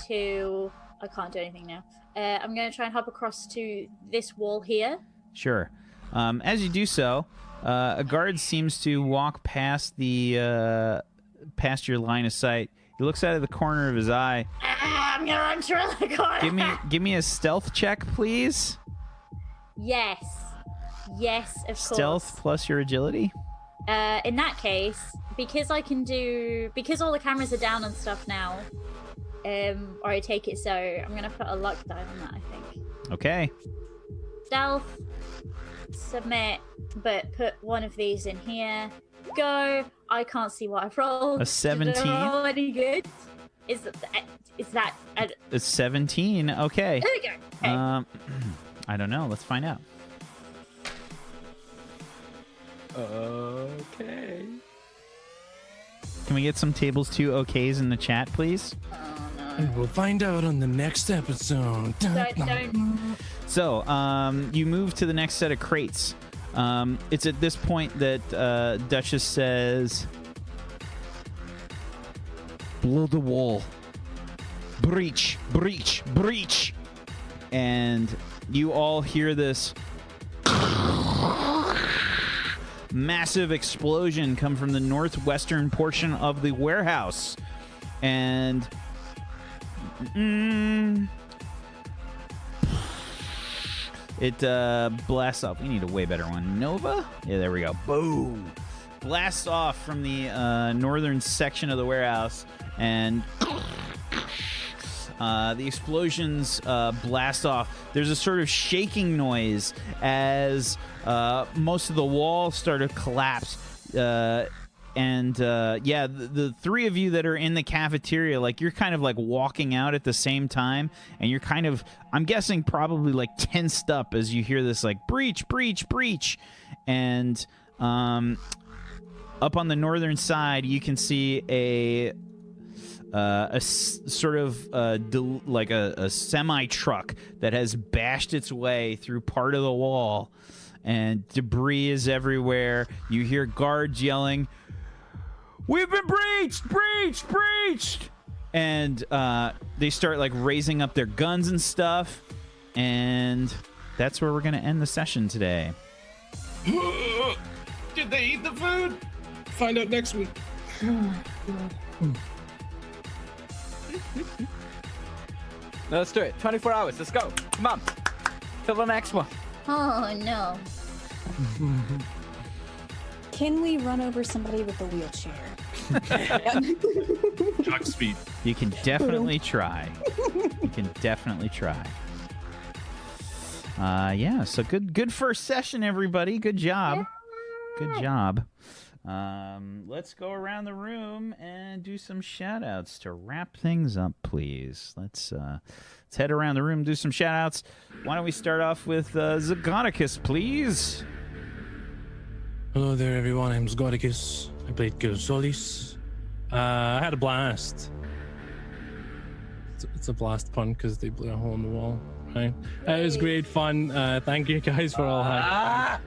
[SPEAKER 5] to... I can't do anything now. I'm going to try and hop across to this wall here.
[SPEAKER 1] Sure. As you do so, a guard seems to walk past past your line of sight. He looks out of the corner of his eye.
[SPEAKER 5] I'm going to run to around the corner.
[SPEAKER 1] Give me a stealth check, please.
[SPEAKER 5] Yes. Yes, of course.
[SPEAKER 1] Stealth plus your agility?
[SPEAKER 5] In that case, because all the cameras are down and stuff now, or I take it so, I'm going to put a luck die on that, I think.
[SPEAKER 1] Okay.
[SPEAKER 5] Stealth, submit, but put one of these in here. Go. I can't see what I've rolled.
[SPEAKER 1] A 17?
[SPEAKER 5] Did I roll any good? Is that...
[SPEAKER 1] A 17, okay.
[SPEAKER 5] There we go. Okay.
[SPEAKER 1] I don't know. Let's find out.
[SPEAKER 7] Okay.
[SPEAKER 1] Can we get some tables 2 okays in the chat, please?
[SPEAKER 5] Oh, no.
[SPEAKER 6] And we'll find out on the next episode.
[SPEAKER 5] Don't.
[SPEAKER 1] So, you move to the next set of crates. It's at this point that Duchess says, "Below the wall. Breach, breach, breach." And you all hear this massive explosion come from the northwestern portion of the warehouse. And it blasts off. We need a way better one. Nova? Yeah, there we go. Boom. Blasts off from the northern section of the warehouse, and the explosions blast off. There's a sort of shaking noise as most of the walls start to collapse. And the 3 of you that are in the cafeteria, like, you're kind of like walking out at the same time, and you're kind of, I'm guessing, probably like tensed up as you hear this like breach, breach, breach. And up on the northern side, you can see a sort of like a semi truck that has bashed its way through part of the wall, and debris is everywhere. You hear guards yelling, "We've been breached! Breached! Breached!" And they start like raising up their guns and stuff, and that's where we're gonna end the session today.
[SPEAKER 2] Did they eat the food? Find out next week.
[SPEAKER 7] Let's do it. 24 hours. Let's go. Come on. Till the next one.
[SPEAKER 5] Oh, no.
[SPEAKER 9] Can we run over somebody with a wheelchair?
[SPEAKER 2] Jock speed.
[SPEAKER 1] You can definitely try. You can definitely try. Yeah, so good first session, everybody. Good job. Good job. Let's go around the room and do some shout outs to wrap things up, please. Let's head around the room and do some shout outs. Why don't we start off with Zagonicus, please?
[SPEAKER 6] Hello there, everyone. I'm Zgodicus. I played Gilsolis. I had a blast. It's a blast pun because they blew a hole in the wall. Right? It was great fun. Thank you guys for all that.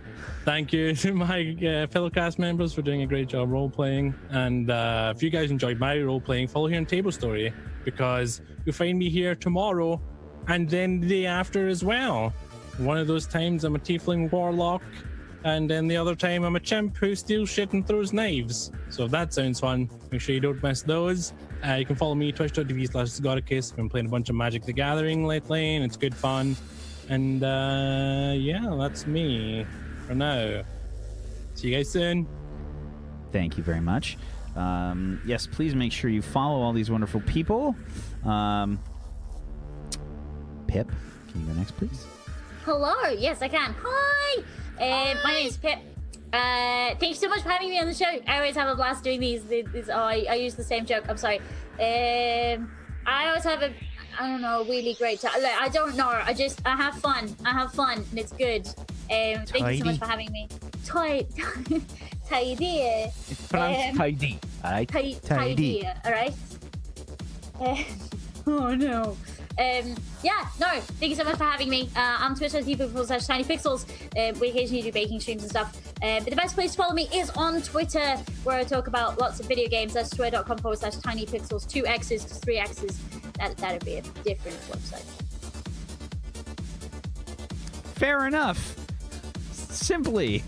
[SPEAKER 6] Thank you to my fellow cast members for doing a great job role playing. And if you guys enjoyed my role playing, follow here on Table Story, because you'll find me here tomorrow and then the day after as well. One of those times I'm a tiefling warlock, and then the other time I'm a chimp who steals shit and throws knives. So if that sounds fun, make sure you don't miss those. You can follow me, twitch.tv/Scoticus. I've been playing a bunch of Magic the Gathering lately, and it's good fun. And yeah, that's me for now. See you guys soon.
[SPEAKER 1] Thank you very much. Yes, please make sure you follow all these wonderful people. Pip, can you go next, please?
[SPEAKER 5] Hello. Yes, I can. Hi. My name is Pip. Thank you so much for having me on the show. I always have a blast doing these. I use the same joke. I'm sorry. I always have really great time. Like, I don't know. I have fun. And it's good. Thank you so much for having me. Tidy.
[SPEAKER 7] It's pronounced tidy. All right.
[SPEAKER 5] Tidy. All right. Oh no. Thank you so much for having me. I'm twitch.tv/tinypixels. We occasionally do baking streams and stuff. But the best place to follow me is on Twitter, where I talk about lots of video games. That's twitter.com/tinypixels, 2 X's, 3 X's. That'd be a different website.
[SPEAKER 1] Fair enough. Simply.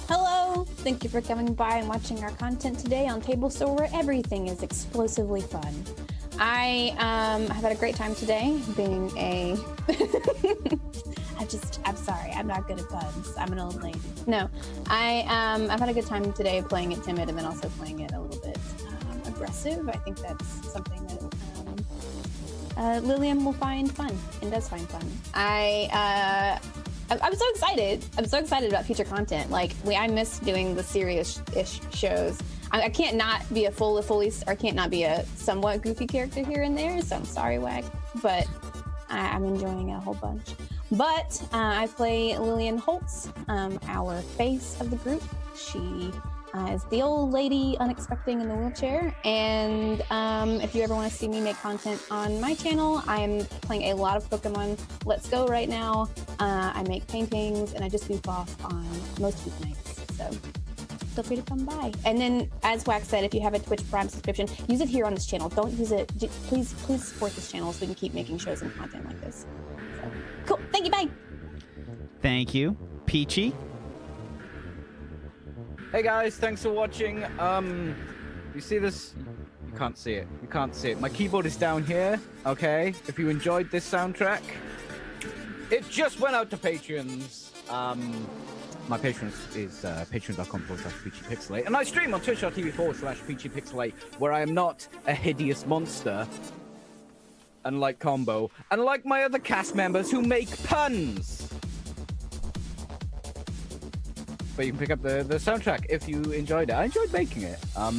[SPEAKER 9] Hello! Thank you for coming by and watching our content today on Table Store, where everything is explosively fun. I have had a great time today being a... I'm sorry, I'm not good at puns. I'm an old lady. No, I've had a good time today playing it timid and then also playing it a little bit aggressive. I think that's something that Lillian will find fun and does find fun. I'm so excited. I'm so excited about future content. Like, I miss doing the serious-ish shows. I can't not be a can't not be a somewhat goofy character here and there, so I'm sorry, Wag, but I'm enjoying it a whole bunch. But I play Lillian Holtz, our face of the group. She is the old lady unexpecting in the wheelchair, and if you ever want to see me make content on my channel, I'm playing a lot of Pokemon Let's Go right now. I make paintings, and I just goof off on most weeknights, so feel free to come by. And then, as Wax said, if you have a Twitch Prime subscription, use it here on this channel. Don't use it. Please support this channel so we can keep making shows and content like this. So, cool. Thank you. Bye.
[SPEAKER 1] Thank you. Peachy?
[SPEAKER 7] Hey guys, thanks for watching. You see this? You can't see it. You can't see it. My keyboard is down here, okay? If you enjoyed this soundtrack, it just went out to Patreons. My Patreon is patreon.com/peachypixelate, and I stream on twitch.tv/peachypixelate, where I am not a hideous monster, unlike Combo, and like my other cast members who make puns. But you can pick up the soundtrack if you enjoyed it. I enjoyed making it. I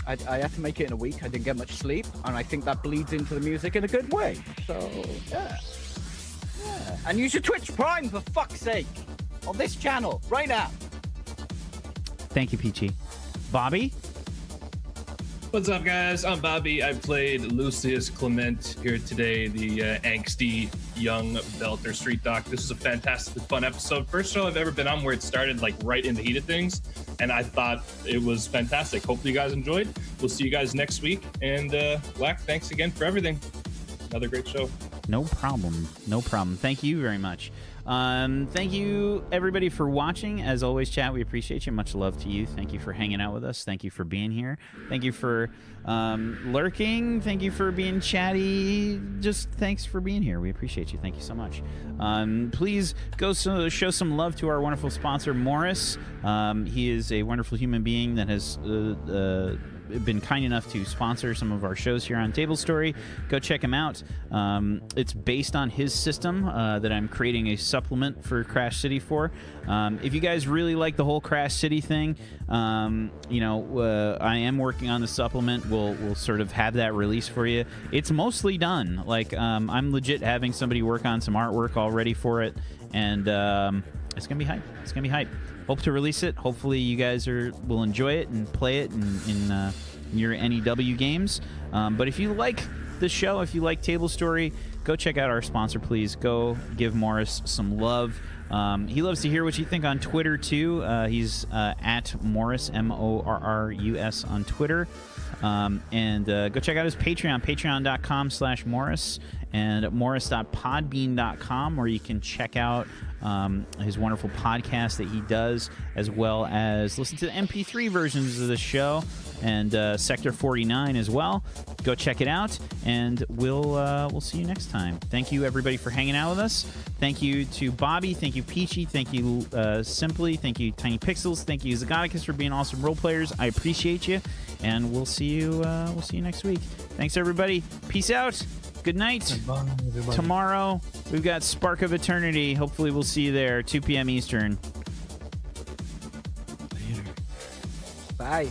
[SPEAKER 7] had to make it in a week. I didn't get much sleep, and I think that bleeds into the music in a good way. So, yeah. And use your Twitch Prime, for fuck's sake, on this channel, right now.
[SPEAKER 1] Thank you, Peachy. Bobby?
[SPEAKER 2] What's up, guys? I'm Bobby. I played Lucius Clement here today, the angsty young Belter street doc. This is a fantastic, fun episode. First show I've ever been on where it started like right in the heat of things, and I thought it was fantastic. Hopefully you guys enjoyed. We'll see you guys next week. And Whack, thanks again for everything. Another great show.
[SPEAKER 1] No problem. No problem. Thank you very much. Thank you, everybody, for watching. As always, chat, we appreciate you. Much love to you. Thank you for hanging out with us. Thank you for being here. Thank you for lurking. Thank you for being chatty. Just thanks for being here. We appreciate you. Thank you so much. Please go show some love to our wonderful sponsor, Morris. He is a wonderful human being that has been kind enough to sponsor some of our shows here on Table Story. Go check him out. It's based on his system that I'm creating a supplement for Crash City for. If you guys really like the whole Crash City thing, I am working on the supplement. We'll sort of have that released for you. It's mostly done. Like, I'm legit having somebody work on some artwork already for it, and it's gonna be hype. It's gonna be hype. Hope to release it. Hopefully you guys will enjoy it and play it in your NEW games. But if you like the show, if you like Table Story, go check out our sponsor, please. Go give Morris some love. He loves to hear what you think on Twitter, too. He's at Morris, Morrus on Twitter. And go check out his Patreon, patreon.com/Morris, and morris.podbean.com, where you can check out his wonderful podcast that he does, as well as listen to the MP3 versions of the show and Sector 49 as well. Go check it out, and we'll see you next time. Thank you, everybody, for hanging out with us. Thank you to Bobby. Thank you, Peachy. Thank you, Simply. Thank you, Tiny Pixels. Thank you, Zagonicus, for being awesome role players. I appreciate you, and we'll see you next week. Thanks, everybody. Peace out. Good night.
[SPEAKER 6] Bye, everybody.
[SPEAKER 1] Tomorrow, we've got Spark of Eternity. Hopefully, we'll see you there, 2 p.m. Eastern.
[SPEAKER 6] Later.
[SPEAKER 7] Bye.